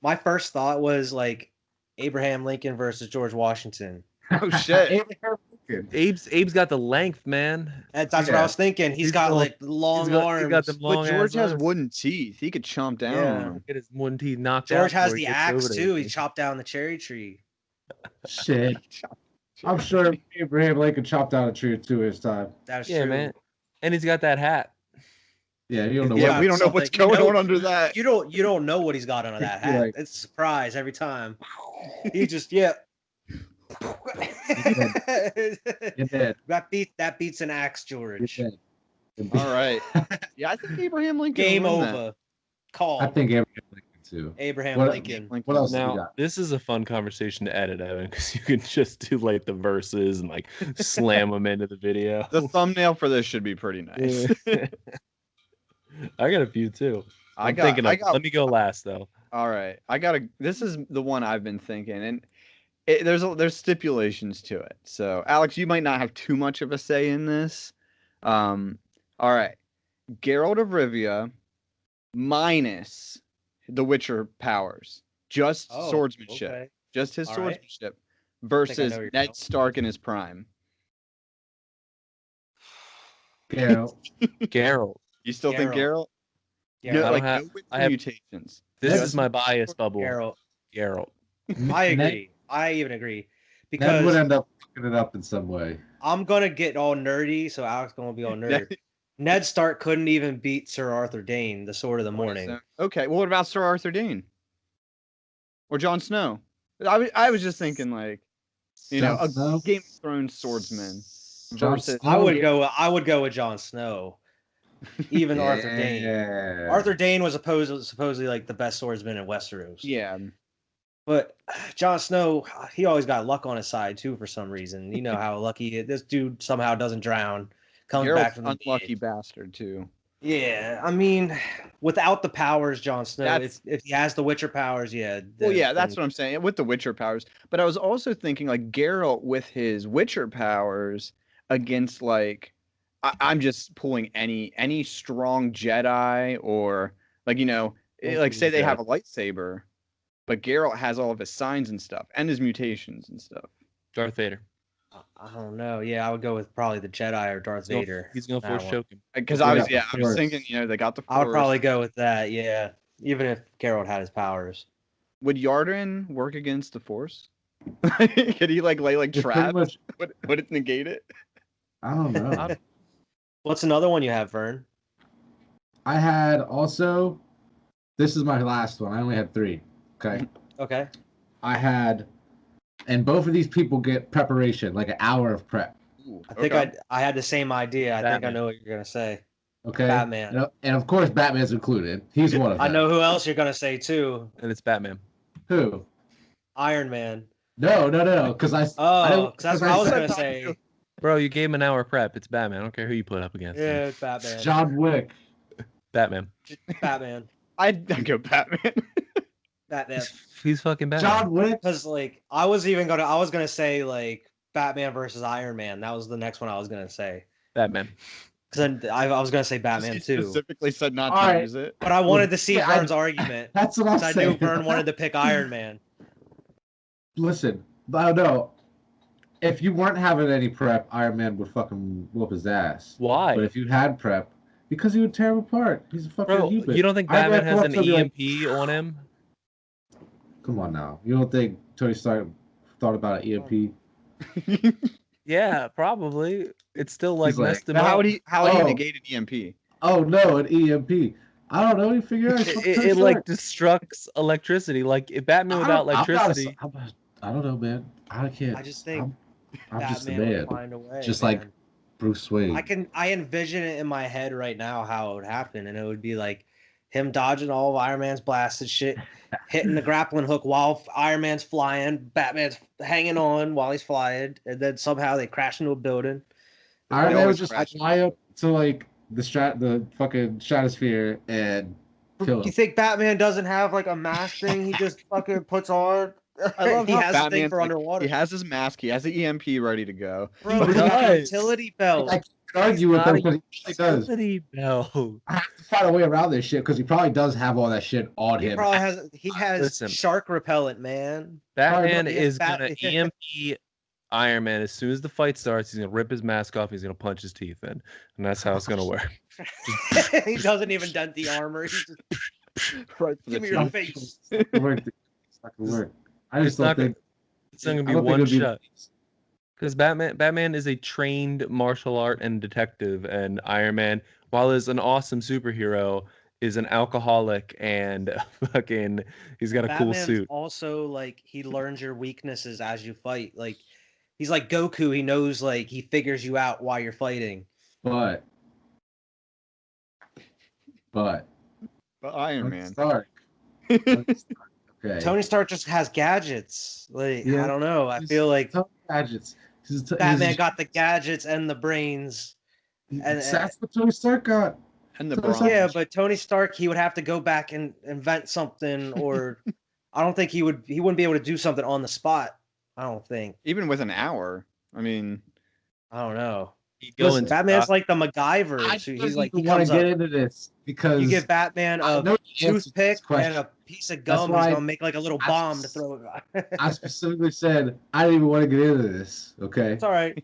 S4: My first thought was like Abraham Lincoln versus George Washington.
S2: Oh shit.
S3: Abe's got the length, man.
S4: That's what I was thinking. He's got like long arms.
S3: He's got them long
S2: but George has
S3: arms.
S2: wooden teeth. He could chomp down on him.
S3: Get his wooden teeth knocked out.
S4: George has the axe too. He chopped down the cherry tree.
S1: Shit. I'm sure Abraham Lincoln chopped down a tree or two his time.
S4: That's true,
S3: man. And he's got that hat.
S1: Yeah, you don't know.
S2: Yeah, we don't know what's going on under that.
S4: You don't know what he's got under that hat. It's a surprise every time. He just That beats an axe, George.
S2: All right. Yeah, I think Abraham Lincoln.
S4: Game over. Call.
S1: I think Abraham Lincoln too.
S4: Abraham Lincoln.
S1: What else?
S3: Now, this is a fun conversation to edit, Evan, because you can just do like the verses and like slam them into the video.
S2: The thumbnail for this should be pretty nice.
S3: I got a few too. Let me go last though.
S2: All right. This is the one I've been thinking, and there's stipulations to it. So Alex, you might not have too much of a say in this. All right, Geralt of Rivia minus the Witcher powers, just swordsmanship,
S4: okay.
S2: just his
S4: All right.
S2: swordsmanship versus
S4: where you're
S2: Ned
S4: going.
S2: Stark in his prime.
S3: Geralt.
S2: You still think Geralt?
S4: Geralt.
S2: No,
S3: I
S2: like
S3: don't have-
S2: no with
S3: I have-
S2: mutations.
S3: This
S2: Just
S3: is my bias bubble.
S4: Geralt.
S3: Geralt.
S4: I agree. I even agree.
S1: Ned would
S4: Because
S1: end up fucking it up in some way.
S4: I'm gonna get all nerdy, so Alex gonna be all nerd. Ned Stark couldn't even beat Sir Arthur Dane, the Sword of the Morning.
S2: Okay, well, what about Sir Arthur Dane or Jon Snow? I was just thinking like, you know, a Game of Thrones swordsman versus.
S4: I would go with Jon Snow. Even Arthur Dane. Arthur Dane was supposedly like the best swordsman in Westeros.
S2: Yeah.
S4: But Jon Snow, he always got luck on his side too for some reason. You know how lucky this dude somehow doesn't drown, comes back from the
S2: unlucky bastard too.
S4: Yeah, I mean, without the powers, Jon Snow, if he has the Witcher powers, yeah.
S2: Well, yeah, that's what I'm saying with the Witcher powers. But I was also thinking like Geralt with his Witcher powers against like I'm just pulling any strong Jedi or like like say they have a lightsaber. But Geralt has all of his signs and stuff, and his mutations and stuff.
S3: Darth Vader.
S4: I don't know. Yeah, I would go with probably the Jedi or Darth Vader.
S3: He's gonna force choke him.
S2: Because I was thinking, they got the Force.
S4: I would probably go with that. Yeah, even if Geralt had his powers.
S2: Would Yarden work against the Force? Could he like lay like traps? Would it negate it?
S1: I don't know.
S4: What's another one you have, Vern?
S1: I had also. This is my last one. I only had 3. Okay. I had, and both of these people get preparation, like an hour of prep.
S4: I think I had the same idea. I think I know what you're gonna say.
S1: Okay.
S4: Batman.
S1: And of course, Batman's included. He's one of them.
S4: I know who else you're gonna say too.
S3: And it's Batman.
S1: Who?
S4: Iron Man.
S1: No. Because that's
S4: what I was gonna say.
S3: Bro, you gave him an hour of prep. It's Batman. I don't care who you put up against.
S4: Yeah, it's Batman.
S1: John Wick.
S3: Batman.
S4: Batman.
S2: I'd go Batman.
S4: Batman.
S3: He's fucking Batman.
S1: John Wick.
S4: Because like I was gonna say like Batman versus Iron Man. That was the next one I was gonna say.
S3: Batman.
S4: Because I was gonna say Batman too.
S2: Specifically said not to use it.
S4: But I wanted to see Vern's argument.
S1: That's what I'm saying.
S4: I knew Vern wanted to pick Iron Man.
S1: Listen, I don't know. If you weren't having any prep, Iron Man would fucking whoop his ass.
S3: Why?
S1: But if you had prep, because he would tear him apart. He's a fucking human.
S3: You don't think Batman has an EMP on him?
S1: Come on now. You don't think Tony Stark thought about an EMP?
S3: Yeah, probably. It's still like messed him up.
S2: How would he negate an EMP?
S1: Oh no, an EMP. I don't know. You figure out
S3: it like destructs electricity. Like if Batman without electricity.
S1: I don't know, man. I can't.
S4: I just think
S1: I'm just a
S4: Batman
S1: man.
S4: would find a way.
S1: Just
S4: man.
S1: like Bruce Wayne.
S4: I envision it in my head right now how it would happen, and it would be like him dodging all of Iron Man's blasted shit, hitting the grappling hook while Iron Man's flying, Batman's hanging on while he's flying, and then somehow they crash into a building.
S1: Iron Man would just fly up to like the fucking stratosphere and kill him.
S4: You think Batman doesn't have like a mask thing he just fucking puts on?
S2: I love
S4: he
S2: how
S4: has
S2: Batman,
S4: a thing for underwater.
S2: He has his mask. He has the EMP ready to go.
S4: Bro, he's got a utility belt.
S1: I can argue with him because he does.
S3: Utility belt.
S1: I have to find a way around this shit because he probably does have all that shit on him.
S4: He has shark repellent, man.
S3: Batman is gonna EMP Iron Man as soon as the fight starts. He's gonna rip his mask off. He's gonna punch his teeth in, and that's how it's gonna work.
S4: He doesn't even dent the armor. He just
S2: right.
S4: Give me your face.
S1: It's not gonna work. I just don't think
S3: it's not gonna be one shot. Because Batman is a trained martial art and detective, and Iron Man, while is an awesome superhero, is an alcoholic and fucking he's got a cool suit.
S4: Also, like he learns your weaknesses as you fight. Like he's like Goku. He knows, like he figures you out while you're fighting.
S1: But
S2: Iron Man.
S1: Stark. Okay.
S4: Tony Stark just has gadgets. Like I don't know. I feel like
S1: gadgets.
S4: Batman got the gadgets and the brains.
S1: And that's what Tony Stark got.
S2: And the brawn.
S4: Yeah, but Tony Stark, he would have to go back and invent something, or I don't think he wouldn't be able to do something on the spot. I don't think.
S2: Even with an hour, I mean,
S4: I don't know.
S3: Listen,
S4: Batman's like the MacGyver.
S1: I
S4: So
S1: don't
S4: he's like,
S1: even
S4: he
S1: want to
S4: comes
S1: get
S4: up.
S1: into this because
S4: You give Batman
S1: I
S4: a
S1: know the answer to
S4: toothpick
S1: this question.
S4: and a piece of
S1: That's
S4: gum. He's
S1: why
S4: gonna make like a little bomb to throw it.
S1: I specifically said I didn't even want to get into this. Okay.
S4: It's all right.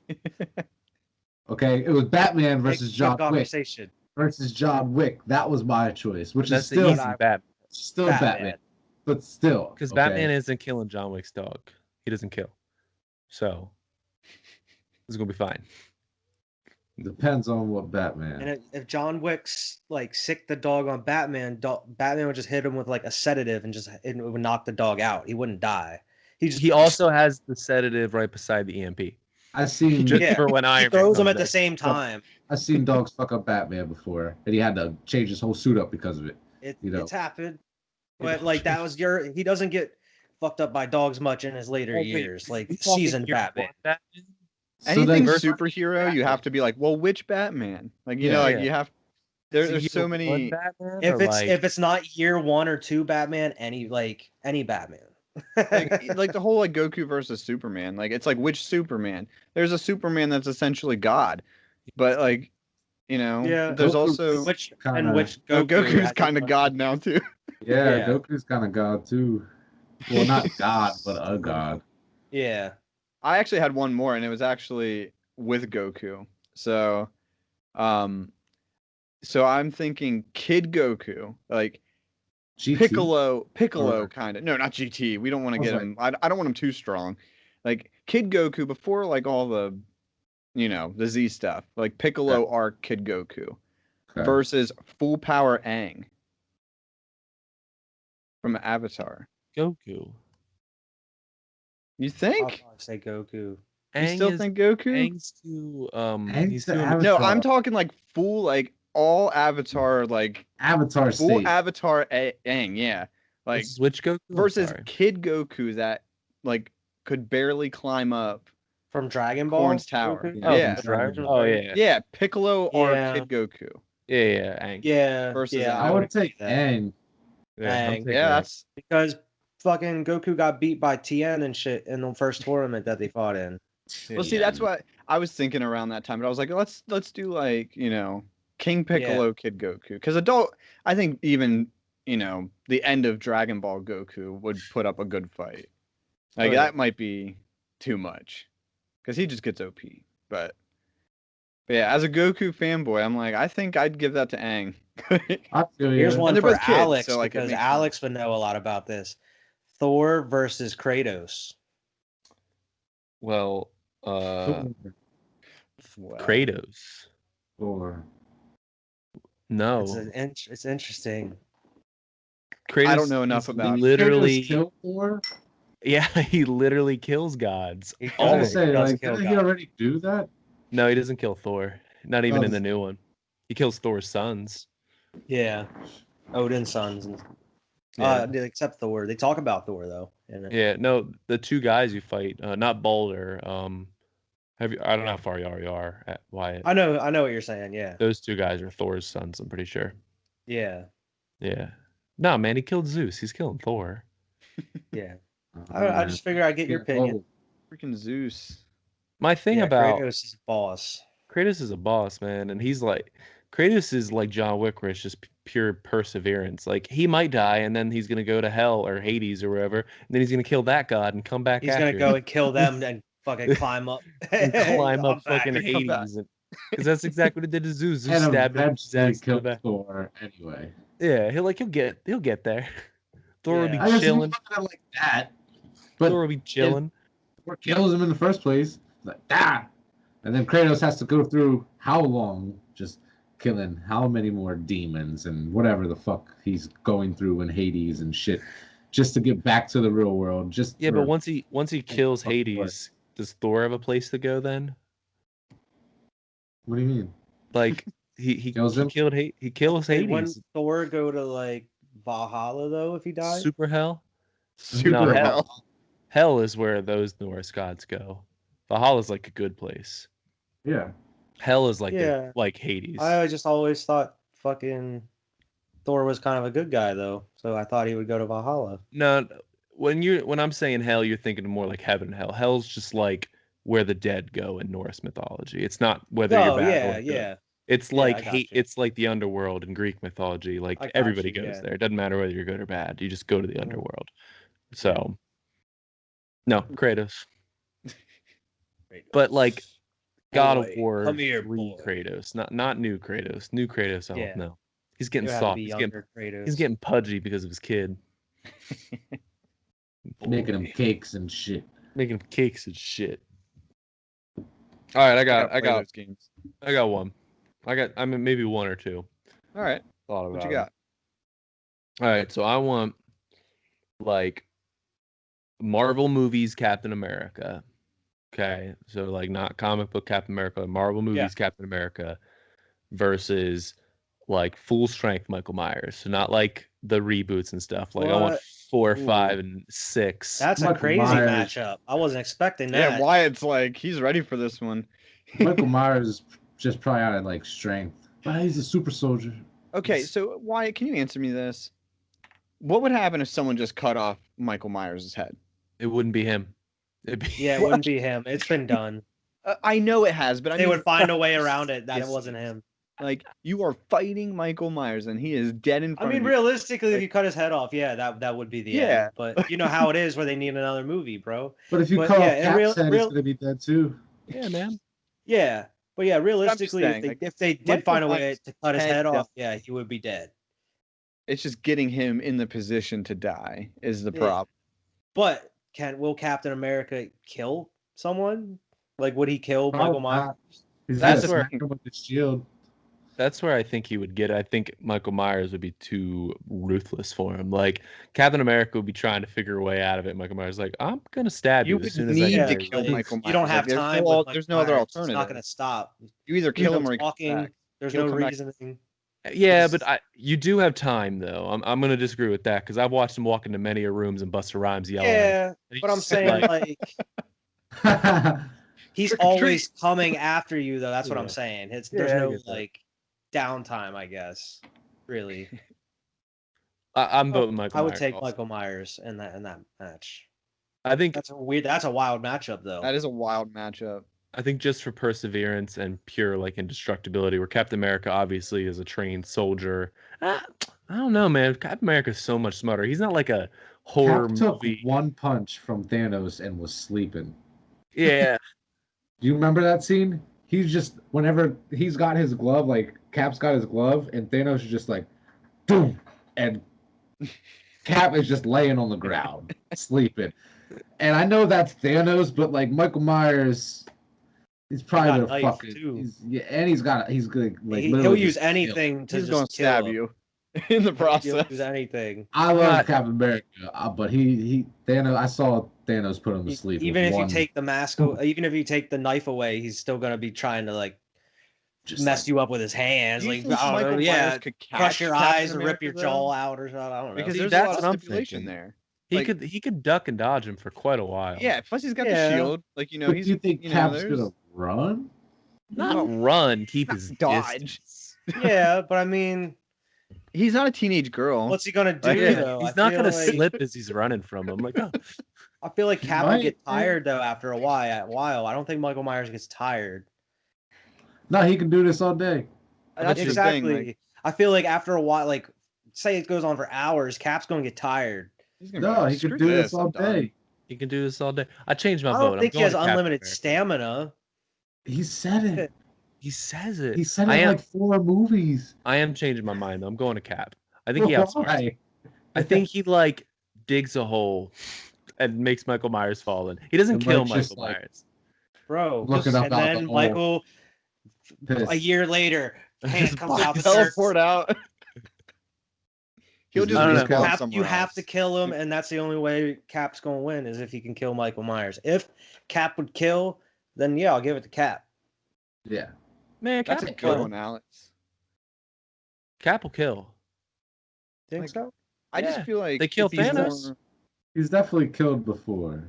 S1: Okay. It was Batman versus
S4: Good
S1: John Wick
S4: conversation.
S1: versus John Wick. That was my choice, which
S3: That's
S1: is
S3: the
S1: still
S3: easy Batman.
S1: Batman. But still.
S3: Because
S1: okay?
S3: Batman isn't killing John Wick's dog. He doesn't kill. So it's gonna be fine.
S1: Depends on what Batman.
S4: And if John Wick's like sick the dog on Batman, Batman would just hit him with like a sedative and it would knock the dog out. He wouldn't die.
S3: He also has the sedative right beside the EMP.
S1: I've seen
S3: Just for when
S4: he
S3: Iron
S4: throws
S3: Man
S4: them at the
S3: comes
S4: same time.
S1: I've seen dogs fuck up Batman before, and he had to change his whole suit up because of it.
S4: It's happened, but like that was he doesn't get fucked up by dogs much in his later years, like seasoned Batman.
S2: Anything superhero, you have to be like, well, which Batman? Like you know, like you have. There's so many.
S4: If it's not year 1 or 2 Batman, any Batman.
S2: like the whole like Goku versus Superman, like it's like which Superman? There's a Superman that's essentially God, but like, you know, there's also Goku's kind of God now too.
S1: Yeah, Goku's kind of God too. Well, not God, but a god.
S4: Yeah.
S2: I actually had one more, and it was actually with Goku. So, so I'm thinking Kid Goku, like GT? Piccolo kind of. No, not GT. We don't want to get him. I don't want him too strong. Like Kid Goku before like all the, you know, the Z stuff. Like Piccolo arc Kid Goku versus Full Power Aang from Avatar.
S3: Goku.
S2: You think?
S4: I'll probably say Goku.
S2: You still think Goku?
S3: Aang's too
S1: He's
S2: no, I'm talking like full like all Avatar like
S1: Avatar
S2: full
S1: state.
S2: Avatar Aang, yeah. Like
S3: which Goku
S2: versus Kid Goku that like could barely climb up
S4: from Dragon Ball
S2: Korn's Tower.
S4: Yeah.
S2: Yeah, Piccolo or Kid Goku.
S3: Yeah, Aang.
S4: Yeah.
S2: Versus
S1: I would take Aang.
S4: Aang.
S2: Yeah, that's
S4: because fucking Goku got beat by Tien and shit in the first tournament that they fought in.
S2: Well, see, that's what I was thinking around that time, but I was like, let's do like, you know, King Piccolo, Kid Goku, because I think even, you know, the end of Dragon Ball Goku would put up a good fight. Like that might be too much, because he just gets OP. But yeah, as a Goku fanboy, I'm like, I think I'd give that to Aang.
S4: Here's one for Alex,
S2: so, like,
S4: because Alex would know a lot about this. Thor versus Kratos.
S3: Well, Kratos.
S1: Thor.
S3: No.
S4: It's interesting.
S3: Kratos
S2: I don't know enough about
S3: literally
S1: kill Thor?
S3: Yeah, he literally kills gods.
S1: Didn't he already do that?
S3: No, he doesn't kill Thor. Not even in the new one. He kills Thor's sons.
S4: Yeah. Odin's sons. Except Thor. They talk about Thor though.
S3: Yeah, no, the two guys you fight, not Balder. I don't know how far you are at Wyatt.
S4: I know what you're saying. Yeah.
S3: Those two guys are Thor's sons. I'm pretty sure.
S4: Yeah.
S3: Yeah. No, man, he killed Zeus. He's killing Thor.
S4: Yeah. I just figured I'd get your opinion.
S2: Freaking Zeus.
S3: My thing about
S4: Kratos is boss.
S3: Kratos is a boss, man, and he's like Kratos is like John Wick, where it's just pure perseverance. Like he might die, and then he's gonna go to hell or Hades or wherever, and then he's gonna kill that god and come back.
S4: He's gonna go and kill them and fucking climb up
S3: and climb up fucking Hades, because that's exactly what it did to Zeus. Zeus stabbed him.
S1: Killed Thor anyway.
S3: Yeah, he'll get there. Thor will be
S1: chilling.
S3: Chilling.
S1: Like that, but
S3: Thor will be chilling.
S1: Thor kills him in the first place. Like and then Kratos has to go through how long just killing how many more demons and whatever the fuck he's going through in Hades and shit, just to get back to the real world.
S3: But once he kills Hades, does Thor have a place to go then?
S1: What do you mean?
S3: Like he kills Hades.
S4: Wouldn't Thor go to like Valhalla though if he died?
S3: Super hell.
S2: Hell.
S3: Hell is where those Norse gods go. Valhalla is like a good place.
S1: Yeah.
S3: Hell is like like Hades.
S4: I just always thought fucking Thor was kind of a good guy though, so I thought he would go to Valhalla.
S3: No, when I'm saying hell, you're thinking more like heaven and hell. Hell's just like where the dead go in Norse mythology. It's not whether you're bad or good. It's like hate. It's like the underworld in Greek mythology. Like everybody goes there. It doesn't matter whether you're good or bad. You just go to the underworld. So, no, Kratos. But like God of War 3 Kratos, not new Kratos. New Kratos, I don't know. He's getting soft. He's getting pudgy because of his kid.
S1: Making him cakes and shit.
S3: Making him cakes and shit. All right, I got those games. I got one. I mean maybe one or two.
S2: All right. What you got?
S3: All right, so I want like Marvel movies Captain America. Okay, so like not comic book Captain America, Marvel movies Captain America versus like full strength Michael Myers. So not like the reboots and stuff. Like I want 4, 5, and 6.
S4: That's a crazy matchup. I wasn't expecting that.
S2: Yeah, Wyatt's like he's ready for this one.
S1: Michael Myers is just probably out of like strength. But he's a super soldier.
S2: Okay, so Wyatt, can you answer me this? What would happen if someone just cut off Michael Myers' head?
S3: It wouldn't be him.
S4: It wouldn't be him. It's been done.
S2: I know it has, but
S4: they would find a way around it that it wasn't him.
S2: Like you are fighting Michael Myers and he is dead in front of you.
S4: Realistically, if you cut his head off, that would be the end. But you know how it is where they need another movie, bro.
S1: But if you cut off Cap's head, it's gonna be dead too.
S2: Yeah, man.
S4: Yeah, but realistically, if they did find a way to cut his head off, he would be dead.
S2: It's just getting him in the position to die is the problem.
S4: But will Captain America kill someone? Like, would he kill Michael Myers?
S1: That's where with the shield.
S3: That's where I think he would get it. I think Michael Myers would be too ruthless for him. Like Captain America would be trying to figure a way out of it. Michael Myers is like, I'm gonna stab you as soon as I
S2: need to kill Michael Myers.
S4: You don't have time.
S2: There's no other alternative.
S4: It's not gonna stop.
S2: You either kill him or
S4: talking. There's no reason.
S3: Yeah, but you do have time though. I'm gonna disagree with that because I've watched him walk into many rooms and Busta Rhymes yelling.
S4: Yeah, but I'm saying like he's always coming after you though. That's what I'm saying. There's no like downtime, I guess. Really.
S3: I'm voting Michael Myers.
S4: I would take Michael Myers in that match.
S3: I think
S4: that's a wild matchup though.
S2: That is a wild matchup.
S3: I think just for perseverance and pure like indestructibility, where Captain America obviously is a trained soldier. I don't know, man. Captain America is so much smarter. He's not like a horror movie.
S1: Took one punch from Thanos and was sleeping.
S3: Yeah.
S1: Do you remember that scene? He's just whenever he's got his glove, like Cap's got his glove, and Thanos is just like, boom, and Cap is just laying on the ground sleeping. And I know that's Thanos, but like Michael Myers. He's probably gonna fucking. He's good. Like
S4: he'll use anything to just
S2: stab you in the process.
S4: He'll use anything.
S1: I love Captain America, but Thanos. I saw Thanos put him to sleep.
S4: Even if you take the mask, even if you take the knife away, he's still gonna be trying to like just mess you up with you hands. Like crush your eyes and rip your jaw out or something. I don't know.
S2: Because there's a lot of stipulation there.
S3: He could duck and dodge him for quite a while.
S2: Yeah, plus he's got the shield. Like
S1: do you think Cap's gonna run?
S3: Not run, keep his
S2: dodge.
S4: Yeah, but I mean,
S2: he's not a teenage girl.
S4: What's he gonna do though?
S3: He's not gonna slip as he's running from him. Like,
S4: I feel like Cap would get tired though after a while. I don't think Michael Myers gets tired.
S1: No, he can do this all day.
S4: That's exactly. I feel like after a while, like say it goes on for hours, Cap's gonna get tired.
S1: No, he can do this all day.
S3: He can do this all day. I changed my vote.
S4: I don't think he has unlimited stamina.
S1: He said it.
S3: He says it.
S1: He said it in like 4 movies.
S3: I am changing my mind though. I'm going to Cap. I think he outsmarts. I think he like digs a hole and makes Michael Myers fall in. He doesn't kill Michael Myers.
S4: Bro, and then Michael a year later, hand comes out,
S2: teleport out.
S4: He'll just you have to kill him, and that's the only way Cap's gonna win is if he can kill Michael Myers. If Cap would kill, then yeah, I'll give it to Cap.
S1: Yeah,
S2: man, that's a good one, Alex.
S3: Cap will kill.
S4: Think so?
S2: I just feel like
S3: they kill Thanos.
S1: He's definitely killed before.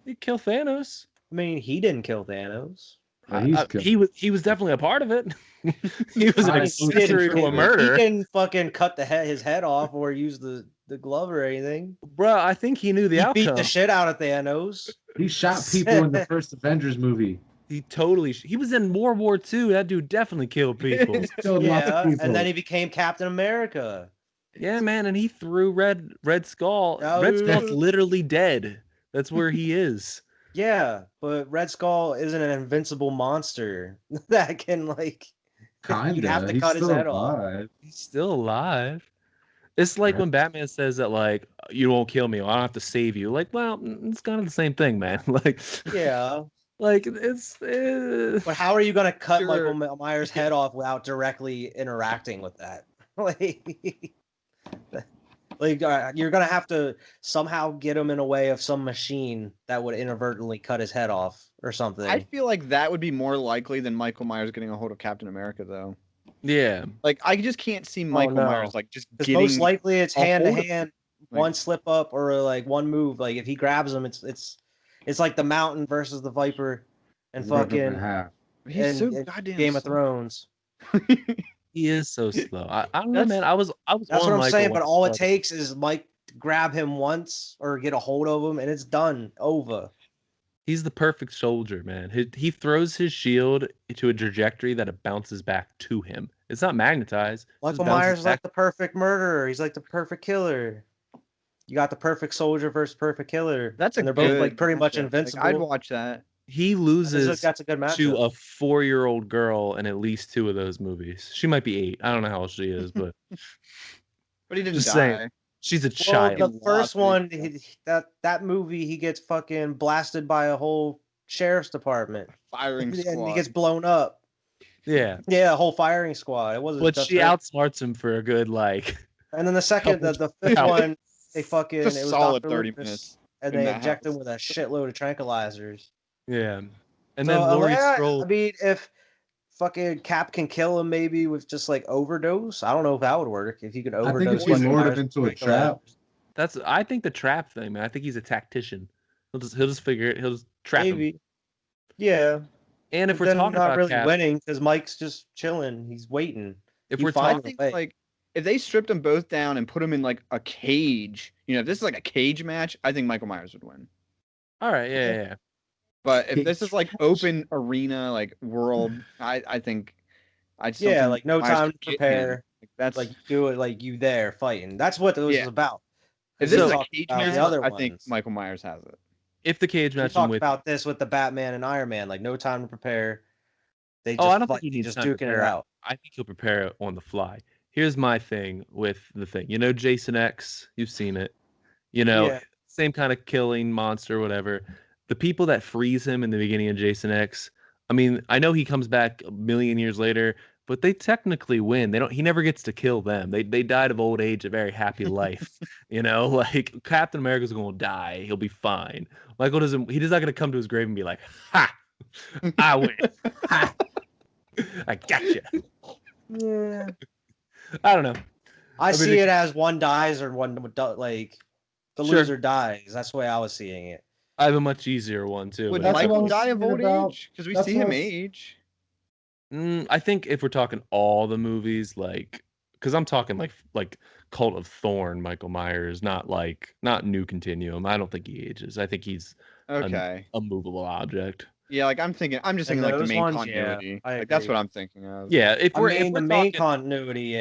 S3: He killed Thanos.
S4: I mean, he didn't kill Thanos.
S3: He was definitely a part of it. He was an accessory to a murder.
S4: He can fucking cut his head off or use the the glove or anything.
S3: Bro, I think he knew the outcome.
S4: He beat the shit out of Thanos.
S1: He shot people in the first Avengers movie.
S3: He was in World War II. That dude definitely killed people.
S1: Killed lots of people.
S4: And then he became Captain America.
S3: Yeah, man, and he threw Red Skull. Red Skull's literally dead. That's where he is.
S4: Yeah, but Red Skull isn't an invincible monster that can like.
S1: Kinda.
S4: You'd have to cut his head off.
S3: He's still alive. It's like when Batman says that, like, you won't kill me, or I don't have to save you. Like, well, it's kind of the same thing, man. Like,
S4: yeah.
S3: Like, it's.
S4: But how are you gonna cut Michael Myers' head off without directly interacting with that? Like, you're gonna have to somehow get him in a way of some machine that would inadvertently cut his head off or something.
S2: I feel like that would be more likely than Michael Myers getting a hold of Captain America, though.
S3: Yeah.
S2: Like, I just can't see Michael Myers like just getting.
S4: Most likely, it's hand to hand, one slip up or like one move. Like if he grabs him, it's like the Mountain versus the Viper, and fucking.
S2: He's so goddamn
S4: Game of Thrones.
S3: He is so slow. I don't know, man. I was.
S4: That's what I'm saying. But all it takes is Mike grab him once or get a hold of him, and it's done. Over.
S3: He's the perfect soldier, man. He throws his shield into a trajectory that it bounces back to him. It's not magnetized.
S4: Michael Myers is like the perfect murderer. He's like the perfect killer. You got the perfect soldier versus perfect killer. And they're both like pretty much invincible.
S2: Like, I'd watch that.
S3: He loses
S4: that's a good matchup.
S3: to a 4-year-old girl in at least 2 of those movies. She might be 8. I don't know how old she is, but
S2: but he didn't
S3: just
S2: die.
S3: Saying, she's a child.
S4: The first one, that movie, he gets fucking blasted by a whole sheriff's department.
S2: Firing squad.
S4: And he gets blown up.
S3: Yeah.
S4: Yeah, a whole firing squad. It wasn't.
S3: But she outsmarts him for a good like.
S4: And then the second, the fifth one, they fucking
S2: just
S4: it was
S2: solid
S4: Dr.
S2: 30
S4: Lucas,
S2: minutes.
S4: And they inject him with a shitload of tranquilizers.
S3: Yeah. And then Laurie Strode.
S4: I mean, if fucking Cap can kill him, maybe with just like overdose. I don't know if that would work. If you could overdose.
S1: I think if he lured him into a trap.
S3: I think the trap thing, man. I think he's a tactician. He'll just figure it. He'll just trap him.
S4: Yeah.
S3: And if we're talking about
S4: really
S3: Cap,
S4: winning because Mike's just chilling, he's waiting.
S3: If we're talking,
S2: like, if they stripped them both down and put them in like a cage, if this is like a cage match, I think Michael Myers would win.
S3: All right, yeah.
S2: But if this is like open arena, like world, I think I'd still
S4: like no time to prepare.
S2: Like, that's
S4: like do it like you there fighting. That's what this is about.
S2: If this is a cage match, I think Michael Myers has it.
S3: If the cage match,
S4: we talked about this with the Batman and Iron Man, like no time to prepare. They just
S3: I don't think he needs
S4: just duking it out.
S3: I think he'll prepare it on the fly. Here's my thing with the thing. Jason X, you've seen it. Same kind of killing monster, whatever. The people that freeze him in the beginning of Jason X, I mean, I know he comes back a million years later, but they technically win. He never gets to kill them. They died of old age, a very happy life. Like Captain America's going to die. He'll be fine. Michael he's not going to come to his grave and be like, ha, I win. Ha, I gotcha.
S4: Yeah.
S3: I don't know.
S4: I see it as one dies or one, like, the loser dies. That's the way I was seeing it.
S3: I have a much easier one, too.
S2: Would Michael die of old age? Because we see him age.
S3: I think if we're talking all the movies, like, because I'm talking like Cult of Thorn, Michael Myers, not New Continuum. I don't think he ages. I think he's a movable object.
S2: Yeah, like I'm just thinking like the main continuity.
S4: Yeah,
S2: like that's what I'm thinking of.
S3: Yeah, if we're
S4: the main continuity,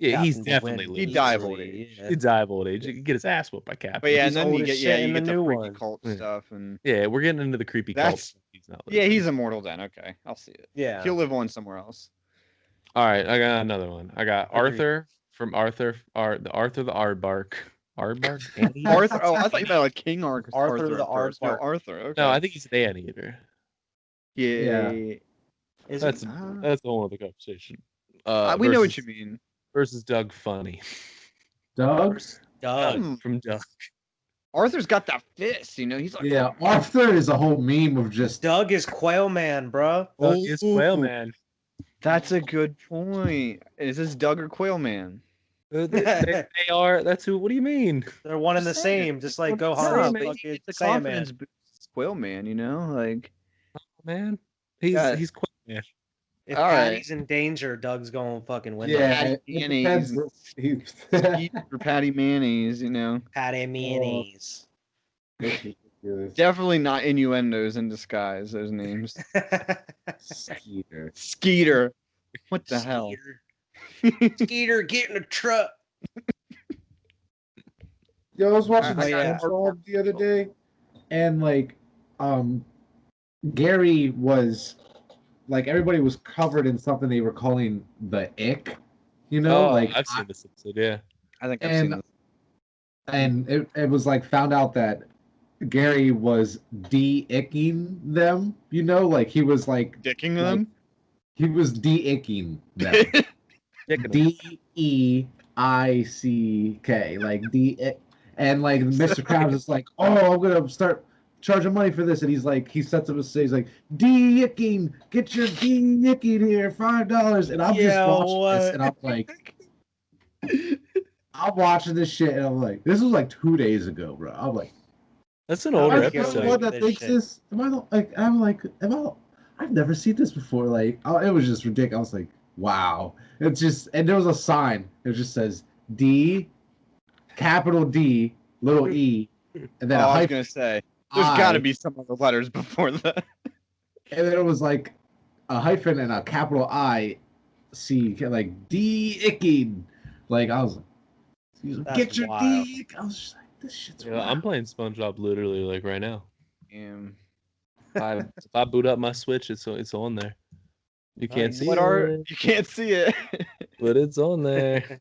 S3: he's definitely
S2: he'd die of old age.
S3: He'd die of old age. He'd get his ass whooped by Captain.
S2: But and then you get the freaky cult stuff and
S3: we're getting into the creepy cult.
S2: He's immortal then. Okay, I'll see it.
S4: Yeah,
S2: he'll live on somewhere else.
S3: All right, I got another one. I got Arthur from Arthur the Aardvark. Aardvark?
S2: Arthur. Oh, I thought you meant like King Arthur.
S4: Arthur the Aardvark.
S2: No, Arthur. Okay.
S3: No, I think he's an anteater.
S2: Yeah.
S3: That's a whole other conversation.
S2: We know what you mean.
S3: Versus Doug Funny.
S1: Doug
S3: from Doug.
S2: Arthur's got that fist, he's like
S1: Arthur is a whole meme of just
S4: Doug is Quail Man, bro.
S3: Doug is Quail Man.
S2: That's a good point. Is this Doug or Quail Man?
S3: They are. That's who. What do you mean?
S4: They're one and the same. Just like Gohan.
S2: The confidence boost Quail Man, like.
S3: Man, he's Quail Man.
S4: If
S2: All right.
S4: Patty's in danger, Doug's going to fucking win.
S1: Yeah,
S2: Patty
S1: it
S2: mayonnaise.
S1: depends.
S2: Skeeter for Patty mayonnaise, you know.
S4: Patty mayonnaise.
S2: Definitely not innuendos in disguise. Those names.
S1: Skeeter.
S2: Skeeter. What the hell?
S4: Skeeter, get in the truck.
S1: Yo, I was watching
S2: I
S4: got
S1: SpongeBob the other day, and like, Gary was like everybody was covered in something they were calling the ick, you know, like
S3: I've seen this episode, yeah.
S2: I think I've seen this.
S1: And it was like found out that Gary was de-icking them, you know, like he was like
S2: Dicking them?
S1: he was de-icking them. D-E-I-C-K, like and like Mr. Krabs is like, oh, I'm gonna start charging money for this, and he's like, he sets up a stage like, de-icking, get your de-icking here, $5, and I'm just watching this, and I'm like, I'm watching this shit, and I'm like, this was like 2 days ago, bro. I'm like,
S3: that's an older
S1: am I the only one
S3: episode.
S1: that thinks this? Am I like, I'm like, I've never seen this before. Like, it was just ridiculous. I was like, wow. It's just, and there was a sign. It just says D, capital D, little E, and then
S2: I was gonna say, there's got to be some other letters before that.
S1: And then it was like a hyphen and a capital I, C, like de-icking. Like I was like, get your D-ick. I was just like, this shit's wild.
S3: I'm playing SpongeBob literally like right now.
S2: Damn.
S3: If I boot up my Switch, it's on there. You can't see
S2: it. You can't see it.
S3: But it's on there.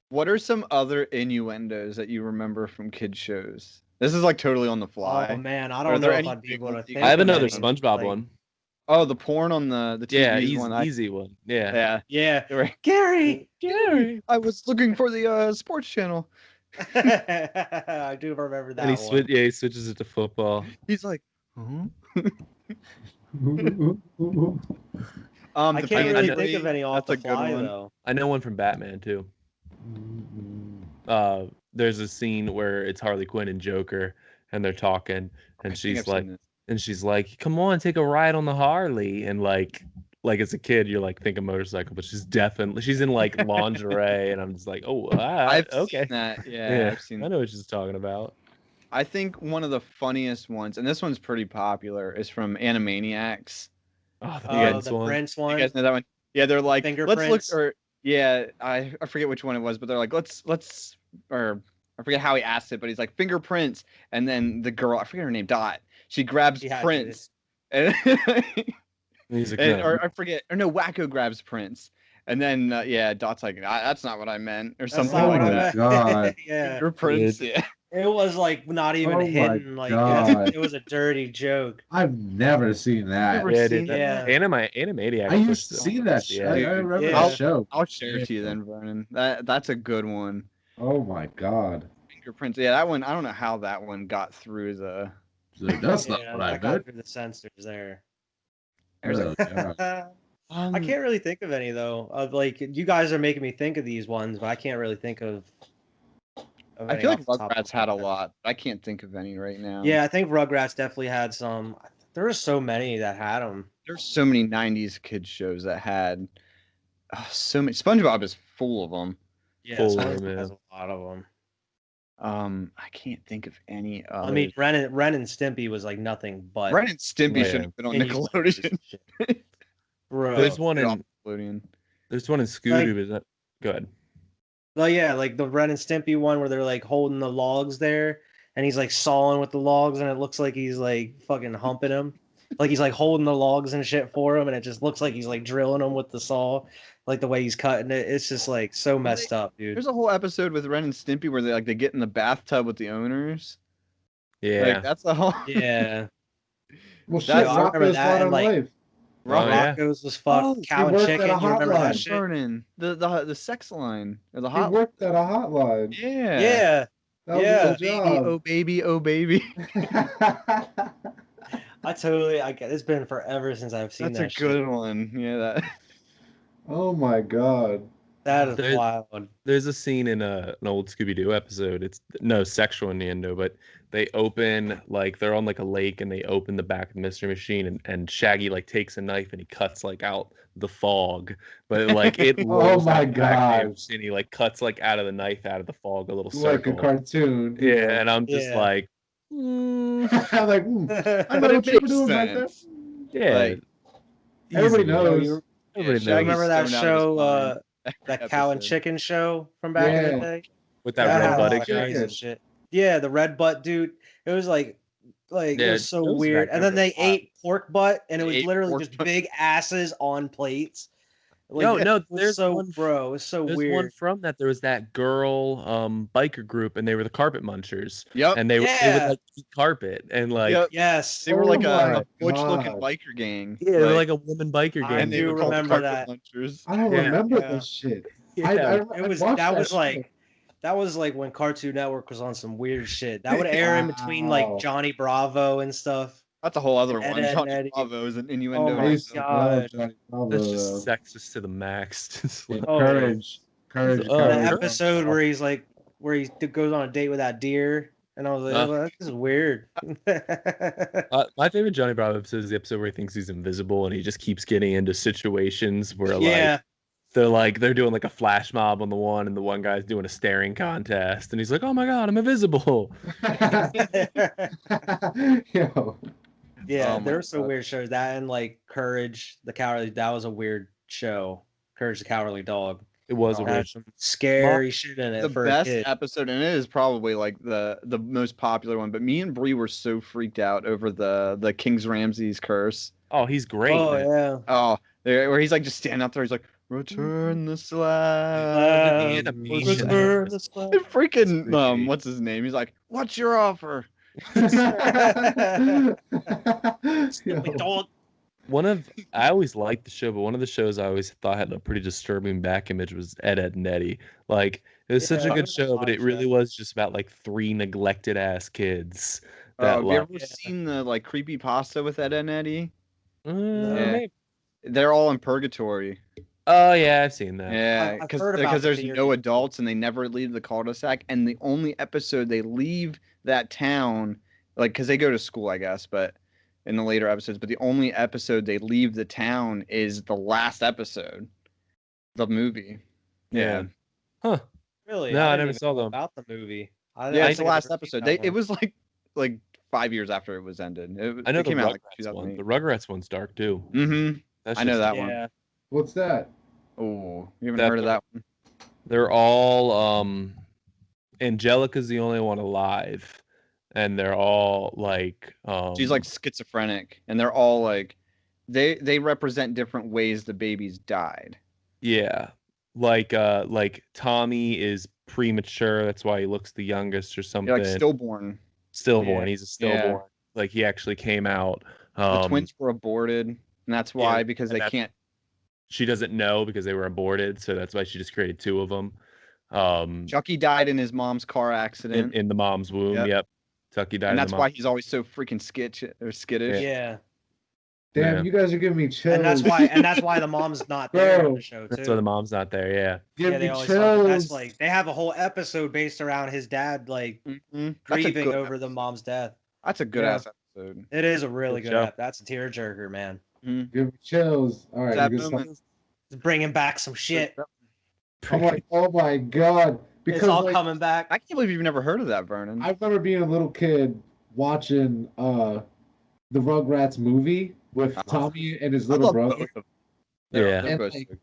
S2: What are some other innuendos that you remember from kid shows? This is like totally on the fly.
S4: Oh man, I don't know if I'd be able to think.
S3: I have another
S4: of
S3: SpongeBob one.
S2: Oh, the porn on the TV one.
S3: Easy one. Yeah.
S2: Yeah.
S4: Gary.
S2: I was looking for the sports channel.
S4: I do remember that.
S3: And he switches it to football.
S2: He's like, huh?
S4: I can't really think of any off the fly though.
S3: I know one from Batman too. There's a scene where it's Harley Quinn and Joker, and they're talking, and she's like, "Come on, take a ride on the Harley," and like as a kid, you're like, think a motorcycle, but she's in like lingerie, and I'm just like, oh,
S2: I've
S3: okay.
S2: seen that. Yeah, I've seen.
S3: I know what she's talking about.
S2: I think one of the funniest ones, and this one's pretty popular, is from Animaniacs.
S4: Oh, the Prince one.
S2: You guys know that one? Yeah, they're like,
S4: Fingerprints.
S2: I forget which one it was, but they're like, or I forget how he asked it, but he's like, fingerprints, and then the girl, I forget her name, Dot, she grabs Prince, and or I forget, or no, Wacko grabs Prince, and then Dot's like, that's not what I meant, or something like that.
S1: God.
S4: Yeah,
S2: Your Prince, yeah.
S4: It was like not even hidden. Like it was a dirty joke.
S1: I've never seen that.
S3: Animaniacs.
S1: I used to see that shit. I remember that show.
S2: I'll share it to you then, Vernon. That's a good one.
S1: Oh my God.
S2: Fingerprints. Yeah, that one. I don't know how that one got through the.
S1: That's not what I
S4: got through the censors there.
S1: Oh,
S4: I can't really think of any though. Of like, you guys are making me think of these ones, but I can't really think of.
S2: I feel like Rugrats had a lot. I can't think of any right now.
S4: Yeah, I think Rugrats definitely had some. There were so many that had them.
S2: There's so many '90s kids shows that had so many. SpongeBob is full of them.
S4: Yeah, SpongeBob has a lot of them.
S2: I can't think of any.
S4: I mean, Ren and Stimpy was like nothing but.
S2: Ren and Stimpy should have been on Nickelodeon.
S4: Bro,
S3: there's one in Nickelodeon. There's one in Scooby. Is that good?
S4: Oh yeah, like the Ren and Stimpy one where they're like holding the logs there, and he's like sawing with the logs, and it looks like he's like fucking humping them, like he's like holding the logs and shit for him, and it just looks like he's like drilling them with the saw, like the way he's cutting it. It's just like so messed up, dude.
S2: There's a whole episode with Ren and Stimpy where they get in the bathtub with the owners.
S3: Yeah,
S2: like, that's the whole.
S4: Yeah.
S1: Well, shit, I remember that, and like.
S4: Rocco's was fucked. Cow and Chicken. You remember that shit?
S2: The sex line or the hotline.
S1: He worked at a hotline.
S2: Yeah.
S1: Yeah.
S2: Baby, oh baby.
S4: I get. It's been forever since I've seen that.
S2: That's a good one. Yeah. That.
S1: Oh my God.
S4: That is wild.
S3: There's a scene in an old Scooby-Doo episode. It's no sexual innuendo, but they open like they're on like a lake and they open the back of the Mystery Machine and Shaggy like takes a knife and he cuts like out the fog, but like it rolls
S1: my
S3: out
S1: gosh.
S3: and he like cuts like out of the knife out of the fog a little
S1: Like
S3: circle.
S1: a cartoon.
S3: Yeah, and I'm just like,
S1: I'm like, I
S2: But
S1: know
S2: it
S1: what you were
S2: makes
S1: doing back there.
S2: sense.
S3: yeah.
S2: Like,
S1: Everybody
S3: easy.
S1: knows.
S3: Everybody
S2: Shaggy's
S3: knows.
S4: Remember that
S2: stoned out of his
S4: show,
S2: mind.
S4: that cow and
S2: Episode.
S4: chicken show from back in the
S1: Yeah.
S4: day?
S3: With that
S4: That
S3: red
S4: had a
S3: butted
S4: lot of
S3: guy.
S4: crazy shit. Yeah, the red butt dude. It was like it
S3: Yeah,
S4: was so
S3: those
S4: weird.
S3: back
S4: And
S3: then
S4: then
S3: were
S4: they
S3: wild.
S4: ate pork butt, and it
S2: They
S4: was
S2: ate
S4: literally
S2: pork
S4: just
S2: butt.
S4: big asses on plates. Like,
S3: No,
S4: it was
S3: there's
S4: so
S3: one.
S4: bro. It was so
S3: There's one
S4: weird.
S3: from that. There was that girl biker group, and they were the carpet munchers.
S2: Yep.
S3: And they would
S4: Yeah.
S3: like eat carpet and like
S2: Yep.
S4: Yes.
S2: They were like
S1: Oh
S2: a butch-looking
S1: my
S2: biker gang.
S3: yeah, they were like a woman biker
S4: I
S3: gang.
S2: and they
S4: do
S2: were called
S4: remember
S2: carpet
S4: that.
S2: munchers.
S1: I don't
S3: Yeah.
S1: remember
S2: Yeah.
S1: this shit.
S3: Yeah.
S4: It was
S1: watched
S4: that was
S1: show.
S4: like that was like when Cartoon Network was on some weird shit. That would air in between like
S1: Wow.
S4: Johnny Bravo and stuff.
S2: That's a whole other
S4: Ed,
S2: one.
S4: Ed,
S2: Johnny
S4: Eddie.
S2: Bravo is an innuendo.
S4: Oh
S1: I
S4: my
S1: used to love Johnny Bravo,
S3: That's
S1: though.
S3: just sexist to the max. Just
S1: Yeah,
S3: like-
S4: Oh.
S1: courage.
S3: Oh,
S4: The
S3: Courage.
S4: episode where he's like where he goes on a date with that deer, and I was like, well, this is weird.
S3: my favorite Johnny Bravo episode is the episode where he thinks he's invisible and he just keeps getting into situations where
S4: Yeah.
S3: they're doing like a flash mob on the one and the one guy's doing a staring contest and he's like, oh my god, I'm invisible.
S1: Yo.
S4: Yeah,
S2: Oh my
S4: there were so
S2: God.
S4: weird shows. That and like Courage the Cowardly, that was a weird show. Courage the Cowardly Dog.
S3: It was a
S2: Oh,
S3: weird
S4: Had some scary shit in it
S2: The
S4: for
S2: best
S4: a kid.
S2: episode, and it is probably like the most popular one. But me and Bree were so freaked out over the King's Ramses curse.
S3: Oh, he's great.
S4: Oh
S3: man.
S4: yeah.
S2: Oh, where he's like just standing out there. He's like, "Return the slab."
S3: The animation.
S4: Return the slab.
S2: And freaking
S3: creepy.
S2: what's his name? He's like, "What's your offer?"
S1: Yo.
S4: Dog.
S3: I always liked the show, but one of the shows I always thought had a pretty disturbing back image was Ed, Ed and Eddie. Like it was such a
S4: Yeah,
S3: good
S4: I
S3: show, but it
S4: watched
S3: really
S4: that.
S3: was just about like three neglected ass kids. That
S2: Have you
S3: like,
S2: ever seen the like creepypasta with Ed and Eddie?
S3: Yeah.
S2: maybe. They're all in purgatory.
S3: Oh yeah, I've seen that.
S2: Yeah,
S4: I've
S2: because
S4: heard about the
S2: there's
S4: theory.
S2: no adults and they never leave the cul-de-sac. And the only episode they leave that town, like, because they go to school, I guess, but in the later episodes, but the only episode they leave the town is the last episode, the movie. Yeah,
S3: Huh.
S4: Really?
S3: No, I
S4: didn't
S3: never
S4: even
S3: saw
S4: know
S3: them.
S4: about the movie.
S2: yeah, it's the
S4: think I
S2: last
S4: never seen
S2: episode.
S4: that
S2: It
S4: one.
S2: was like 5 years after it was ended.
S3: I know
S2: it
S3: the
S2: came out like
S3: Rugrats one.
S2: 2008.
S3: The Rugrats one's dark too.
S2: Mm-hmm.
S3: That's
S2: I know
S3: just-
S2: that one.
S4: Yeah.
S1: What's that?
S2: Oh, you haven't
S3: That
S2: heard of that one?
S3: They're all Angelica's the only one alive. And they're all like
S2: She's like schizophrenic, and they're all like, they represent different ways the babies died.
S3: yeah. Like Tommy is premature, that's why he looks the youngest or something.
S2: They're like stillborn.
S3: Stillborn.
S4: Yeah.
S3: He's a stillborn. Like he actually came out.
S2: The twins were aborted, and that's why
S3: yeah,
S2: because
S3: and
S2: they
S3: that's-
S2: can't.
S3: She doesn't know because they were aborted, so that's why she just created two of them.
S2: Chucky died in his mom's car accident,
S3: in the mom's womb.
S2: Yep.
S3: Yep. Tucky died.
S2: and
S3: in
S2: that's
S3: the
S2: why
S3: mom's
S2: he's always so freaking skittish.
S4: Yeah.
S1: Damn,
S3: Yeah.
S1: you guys are giving me chills.
S4: And that's why the mom's not there in
S1: Bro.
S4: the show too.
S3: That's why the mom's not there. Yeah.
S1: Give
S4: Yeah, they
S1: me
S4: always
S1: chills.
S4: that's like they have a whole episode based around his dad like
S2: Mhm.
S4: grieving over the mom's death.
S2: That's a good
S1: Yeah.
S2: ass episode.
S4: It is a really
S3: Good
S4: good
S3: show.
S4: app. That's a tearjerker, man.
S1: Give me chills. All right.
S2: That
S1: you can
S2: moment.
S4: It's bringing back some shit.
S1: I'm like, oh my god. Because
S4: It's all
S1: like,
S4: coming back.
S2: I can't believe you've never heard of that, Vernon.
S1: I remember being a little kid watching the Rugrats movie with Tommy and his
S2: I
S1: little
S2: love
S1: brother.
S2: both of them.
S3: Yeah.
S2: They're
S1: And,
S2: both
S1: like,
S2: good.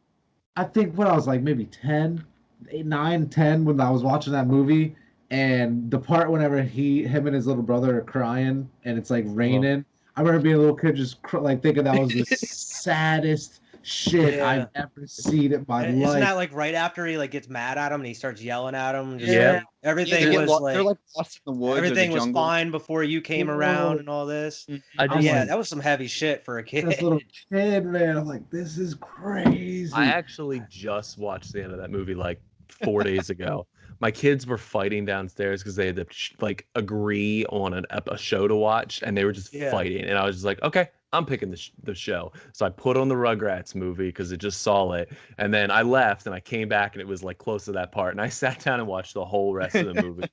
S1: I think when I was like maybe 10, 8, 9, 10, when I was watching that movie, and the part whenever him and his little brother are crying and it's like raining, I remember being a little kid just like thinking that was the saddest shit
S4: Yeah.
S1: I've ever seen in my
S4: Isn't
S1: life.
S4: that like right after he like gets mad at him and he starts yelling at him? Just,
S3: Yeah.
S4: like, everything
S2: They get
S4: was
S2: they're like lost in the woods. or the
S4: everything was
S2: jungle.
S4: fine before you came around and all this.
S3: I just
S4: Yeah, that was some heavy shit for a kid.
S1: This little kid, man, I'm like, this is crazy.
S3: I actually just watched the end of that movie like 4 days ago. My kids were fighting downstairs because they had to like agree on a show to watch, and they were just
S4: Yeah.
S3: fighting. And I was just like, okay, I'm picking the show. So I put on the Rugrats movie because it just saw it. And then I left and I came back and it was like close to that part. And I sat down and watched the whole rest of the movie.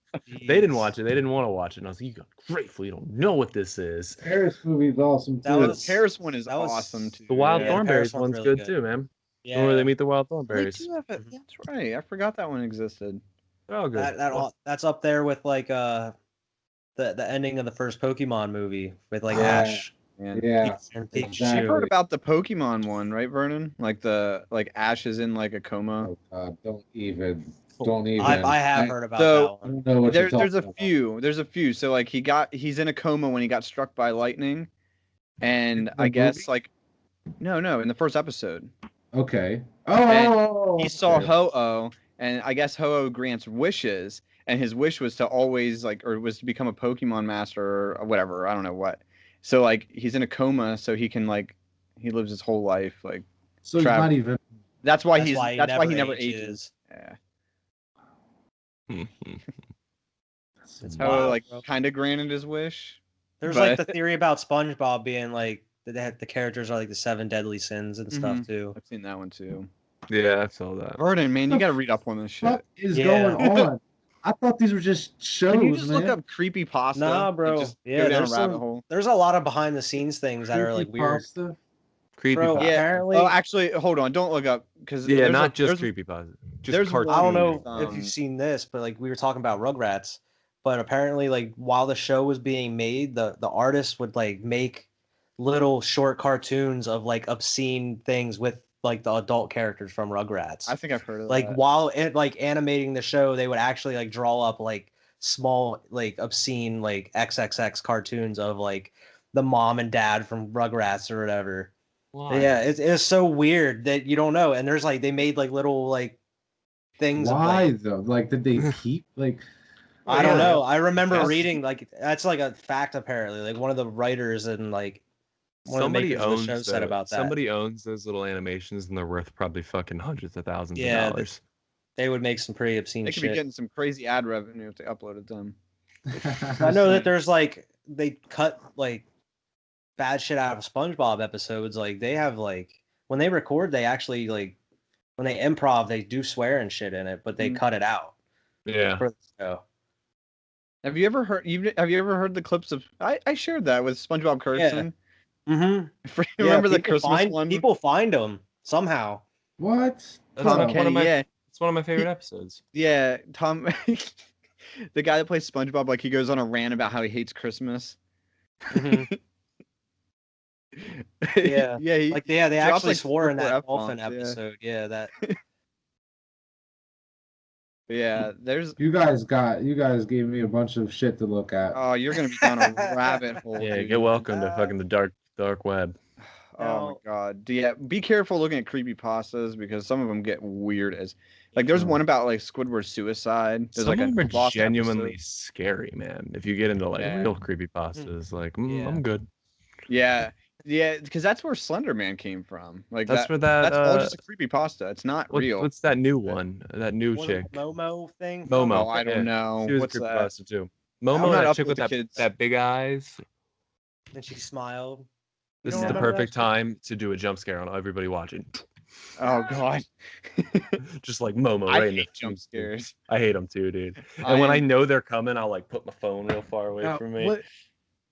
S3: They didn't watch it. They didn't want to watch it. And I was like, you got grateful. You don't know what this is.
S1: Paris movie's awesome too.
S2: The Paris one is awesome too.
S3: The Wild
S4: Yeah, the
S3: Thornberries
S4: Paris
S3: one's
S4: one's
S3: good
S4: really
S3: too, man.
S4: Yeah,
S3: Where they meet the Wild
S2: They
S3: Thornberries.
S2: do have it. That's right. I forgot that one existed.
S3: They're all good.
S4: that's up there with like the ending of the first Pokemon movie with like
S1: Yeah.
S4: Ash.
S2: Man.
S1: Yeah.
S4: And
S1: Exactly.
S4: Pikachu.
S2: You've heard about the Pokemon one, right, Vernon? Like Ash is in like a coma.
S1: Oh God, don't even. I
S4: I have heard about
S2: So-
S4: that one.
S1: don't know what you're
S2: There's a
S1: talking
S2: few. There's a few. So like he's in a coma when he got struck by lightning, and
S1: In the
S2: I guess
S1: movie?
S2: like no, in the first episode
S1: about. Okay.
S2: And
S1: Oh.
S2: he saw
S1: okay.
S2: Ho-Oh, and I guess Ho-Oh grants wishes, and his wish was to always was to become a Pokemon master or whatever. I don't know what. So like he's in a coma, so he can he lives his whole life like.
S1: So he's
S2: Trav-
S1: not even.
S2: That's why
S4: That's
S2: he's
S4: why he
S2: that's why he
S4: never
S2: never ages.
S4: ages.
S2: Yeah.
S4: It's
S2: Ho-Oh
S4: wild,
S2: like
S4: bro.
S2: kind of granted his wish.
S4: There's
S2: but-
S4: like the theory about SpongeBob being like the characters are like the 7 deadly sins and stuff
S2: Mhm.
S4: too.
S2: I've seen that one too.
S3: Yeah, I saw that.
S2: Vernon, man, you got to read up on this shit.
S1: What is
S4: Yeah.
S1: going on? I thought these were just shows,
S2: Can you just
S1: man.
S2: look up creepypasta?
S4: Nah,
S2: and
S4: bro.
S2: just
S4: Yeah,
S2: go down a
S4: there's
S2: rabbit
S4: some-
S2: hole.
S4: There's a lot of behind the scenes things that are like weird.
S1: Creepypasta?
S3: Creepy.
S4: Bro,
S2: Yeah.
S4: apparently
S2: Oh, actually, hold on. Don't look up because
S3: Yeah, not just creepypasta. Just
S2: there's
S3: cartoon.
S4: I don't know if
S2: Um,
S4: you've seen this, but like we were talking about Rugrats, but apparently like while the show was being made, the artist would like make little short cartoons of like obscene things with like the adult characters from Rugrats.
S2: I think I've heard of
S4: Like
S2: that.
S4: while like animating the show, they would actually like draw up like small like obscene like XXX cartoons of like the mom and dad from Rugrats or whatever.
S3: Why?
S4: Yeah, it's so weird that you don't know. And there's like they made like little like things of
S1: Why
S4: like
S1: though? Like, did they keep like?
S4: I don't
S3: Yeah.
S4: know. I remember
S3: That's-
S4: reading like that's like a fact apparently. Like one of the writers and like one of the
S3: Somebody
S4: makers of the
S3: owns
S4: show said about that.
S3: Somebody owns those little animations, and they're worth probably fucking hundreds of thousands
S4: Yeah,
S3: of dollars.
S4: They would make some pretty obscene
S2: They could be
S4: shit.
S2: getting some crazy ad revenue if they uploaded them.
S4: I know that there's like they cut like bad shit out of SpongeBob episodes. Like they have like when they record, they actually like when they improv, they do swear and shit in it, but they
S2: Mhm.
S4: cut it out
S3: Yeah.
S4: for the show.
S2: Have you ever heard the clips of? I shared that with SpongeBob Carson.
S4: Mm-hmm.
S2: Remember the Christmas one?
S4: People find them somehow.
S1: What?
S3: That's
S2: Tom
S3: one of
S2: Kenny,
S3: my.
S2: yeah,
S3: It's one of my favorite episodes.
S2: yeah. Tom, the guy that plays SpongeBob, like he goes on a rant about how he hates Christmas.
S4: Mhm. Yeah.
S2: yeah. He,
S4: Like they
S2: drops,
S4: actually
S2: like,
S4: swore in
S2: 4
S4: that
S2: F-bombs,
S4: dolphin
S2: yeah.
S4: episode. Yeah, that
S2: yeah. There's.
S1: You guys gave me a bunch of shit to look at.
S2: Oh, you're gonna be down a rabbit hole.
S3: Yeah,
S2: dude.
S3: get welcome to fucking the dark web.
S2: Oh my god. Yeah, be careful looking at creepypastas because some of them get weird as like there's one about like Squidward's suicide. There's
S3: Some
S2: like
S3: of them
S2: a
S3: are
S2: lost
S3: genuinely
S2: episode.
S3: scary, man. If you get into like
S2: Yeah.
S3: real creepypastas, like
S4: Yeah.
S3: I'm good.
S2: Yeah. Yeah, because that's where Slender Man came from. Like
S3: That's where
S2: that's all
S3: that.
S2: just a creepypasta. It's not real.
S3: What's that new one? That new
S4: was
S3: chick.
S4: it Momo thing.
S3: Momo.
S2: Oh, I don't know.
S3: She was
S2: What's
S3: a
S2: that?
S3: creepypasta too.
S2: I'm
S3: Momo,
S2: not
S3: that
S2: up
S3: chick
S2: with
S3: with
S2: the kids.
S3: that big eyes.
S4: And she smiled.
S3: This
S4: don't
S3: is the
S4: remember that
S3: perfect
S4: shit?
S3: time to do a jump scare on everybody watching.
S2: Oh god.
S3: Just like Momo
S2: I
S3: right in the
S2: hate jump
S3: face.
S2: scares.
S3: I hate them too, dude. And when I know they're coming, I'll like put my phone real far away
S2: Now,
S3: from me.
S2: what-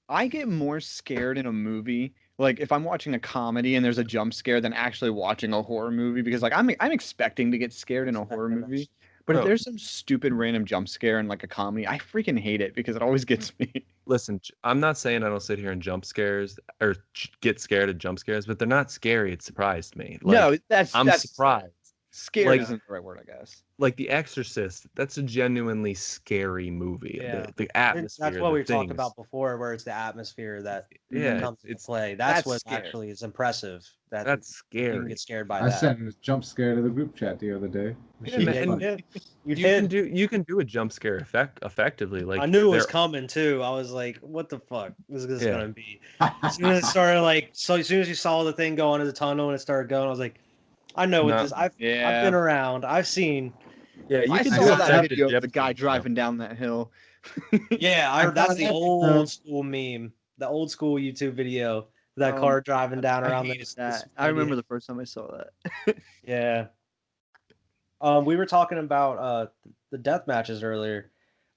S2: I get more scared in a movie, like if I'm watching a comedy and there's a jump scare, than actually watching a horror movie because like I'm expecting to get scared in a horror movie. But if
S3: Bro.
S2: there's some stupid random jump scare in like a comedy, I freaking hate it because it always gets me.
S3: Listen, I'm not saying I don't sit here and jump scares or get scared at jump scares, but they're not scary. It surprised me. Like,
S2: No,
S3: I'm
S2: that's
S3: surprised.
S2: Scared
S3: Like-
S2: isn't the right word, I guess.
S3: Like The Exorcist, that's a genuinely scary movie.
S4: Yeah.
S3: The atmosphere.
S4: That's what
S3: the
S4: we talked
S3: things.
S4: about before, where it's the atmosphere that
S3: Yeah,
S4: comes into
S3: it's
S4: play. That's
S2: that's
S4: what
S2: scary.
S4: actually is impressive. That
S3: that's
S4: you can
S3: scary.
S4: get scared by
S1: I
S4: that.
S1: sent a jump scare to the group chat the other day.
S3: Yeah,
S4: You
S3: man,
S4: did. You
S3: You
S4: did.
S3: you can do a jump scare effectively. Like
S4: I knew it was
S3: there-
S4: coming too. I was like, "What the fuck is this
S3: Yeah.
S4: gonna be?" As soon as it started, like, so as soon as you saw the thing go into the tunnel and it started going, I was like, "I know what
S3: No.
S4: this. I've
S2: Yeah.
S4: been around. I've seen."
S3: Yeah, you
S2: I
S3: can
S2: saw
S3: do
S2: that
S3: effective
S2: video of the
S3: jump
S2: guy
S3: scares,
S2: driving down that hill.
S4: Yeah,
S1: I
S4: that's
S1: got
S4: the
S1: it.
S4: old school meme, the old school YouTube video that car driving down
S2: I
S4: around
S2: hated
S4: this
S2: that. I remember the first time I saw that.
S4: Yeah. We were talking about the death matches earlier.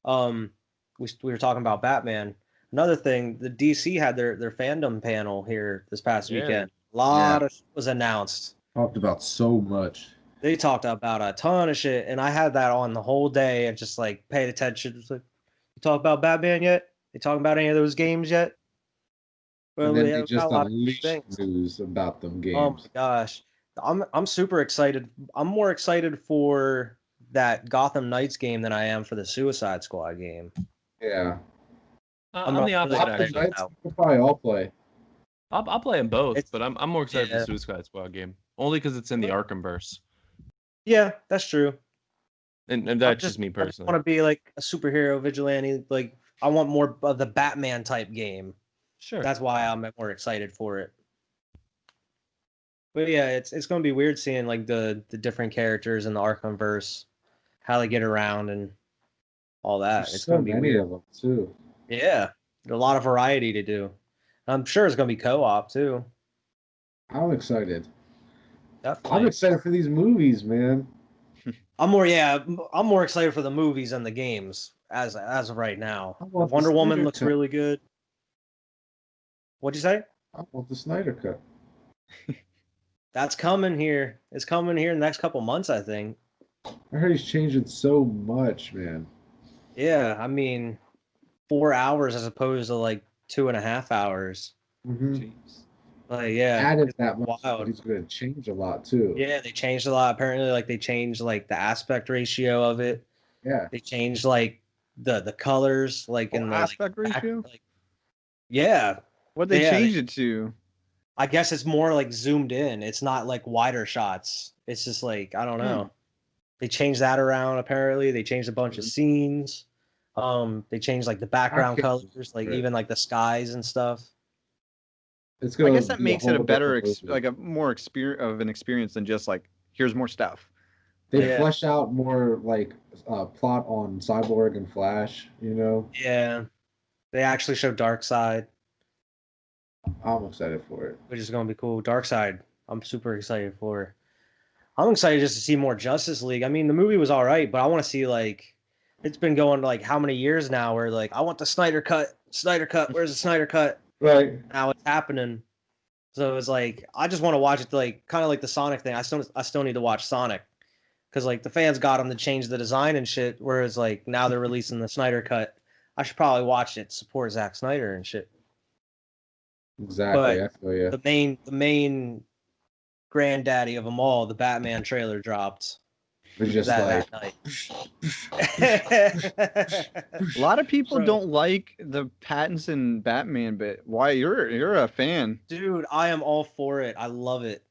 S4: We were talking about Batman. Another thing, the DC had their fandom panel here this past weekend. A lot of shit was announced.
S1: Talked about so much.
S4: They talked about a ton of shit, and I had that on the whole day and just like paid attention. Just like, you talk about Batman yet? They talking about any of those games yet? Well,
S1: And then
S4: we
S1: they
S4: got a
S1: just
S4: lot of
S1: unleashed
S4: things.
S1: news about them
S4: Oh my
S1: games.
S4: gosh. I'm super excited. I'm more excited for that Gotham Knights game than I am for the Suicide Squad game.
S1: Yeah.
S3: I'm
S4: not
S3: the opposite
S4: really
S1: Gotham
S3: actually.
S1: Knights, we'll probably all play.
S3: I'll play them both,
S4: It's-
S3: but I'm more excited for
S4: yeah.
S3: the Suicide Squad game only because it's in the Arkhamverse,
S4: Yeah, that's true.
S3: and that's just me
S4: I just
S3: personally.
S4: want to be like a superhero vigilante. Like I want more of the Batman type game.
S3: Sure.
S4: That's why I'm more excited for it. But yeah, it's gonna be weird seeing like the different characters in the Arkhamverse, how they get around and all that.
S1: There's
S4: It's
S1: so
S4: gonna be
S1: many
S4: weird.
S1: of them too.
S4: Yeah, a lot of variety to do. I'm sure it's gonna be co-op too.
S1: I'm excited.
S4: Definitely.
S1: I'm excited for these movies, man.
S4: I'm more excited for the movies than the games as of right now.
S1: I want the
S4: Wonder Woman
S1: Snyder
S4: looks
S1: Cut.
S4: really good. What'd you say?
S1: I want the Snyder Cut.
S4: That's coming here. It's coming here in the next couple months, I think.
S1: I heard he's changing so much, man.
S4: Yeah, I mean, 4 hours as opposed to like 2.5 hours.
S1: Mm-hmm.
S4: Like, yeah,
S1: Added
S4: it's
S1: that much, but
S4: wild.
S1: he's going to change a lot too.
S4: Yeah, they changed a lot. Apparently, like they changed like the aspect ratio of it.
S1: Yeah.
S4: They changed like the colors, like in the
S2: aspect
S4: like,
S2: ratio.
S4: Yeah,
S2: What they
S4: Yeah,
S2: changed it to?
S4: I guess it's more like zoomed in. It's not like wider shots. It's just like I don't know. They changed that around. Apparently, they changed a bunch of scenes. They changed like the background
S1: can't wait
S4: colors, like
S1: for it.
S4: even like the skies and stuff.
S1: It's
S2: I
S1: going
S2: guess
S1: to
S2: that
S1: be
S2: makes
S1: a
S2: it a
S1: whole
S2: better,
S1: different movie.
S2: like a more experience than just like here's more stuff.
S1: They
S4: Yeah.
S1: flesh out more like plot on Cyborg and Flash, you know?
S4: Yeah, they actually show Dark Side,
S1: I'm excited for it.
S4: which is gonna be cool. Dark Side, I'm super excited for. I'm excited just to see more Justice League. I mean, the movie was all right, but I want to see like it's been going like how many years now where like I want the Snyder cut. Snyder cut. Where's the Snyder cut?
S1: Right.
S4: Now it's happening. So it's like I just want to watch it like kind of like the Sonic thing. I still need to watch Sonic because like the fans got him to change the design and shit. Whereas like now they're releasing the Snyder cut. I should probably watch it, support Zack Snyder and shit.
S1: Exactly.
S4: But
S1: I feel you.
S4: the main granddaddy of them all, the Batman trailer dropped
S1: We're just
S4: that
S1: like,
S4: night.
S2: A lot of people
S4: Bro.
S2: don't like the Pattinson Batman bit. Why you're a fan?
S4: Dude, I am all for it. I love it.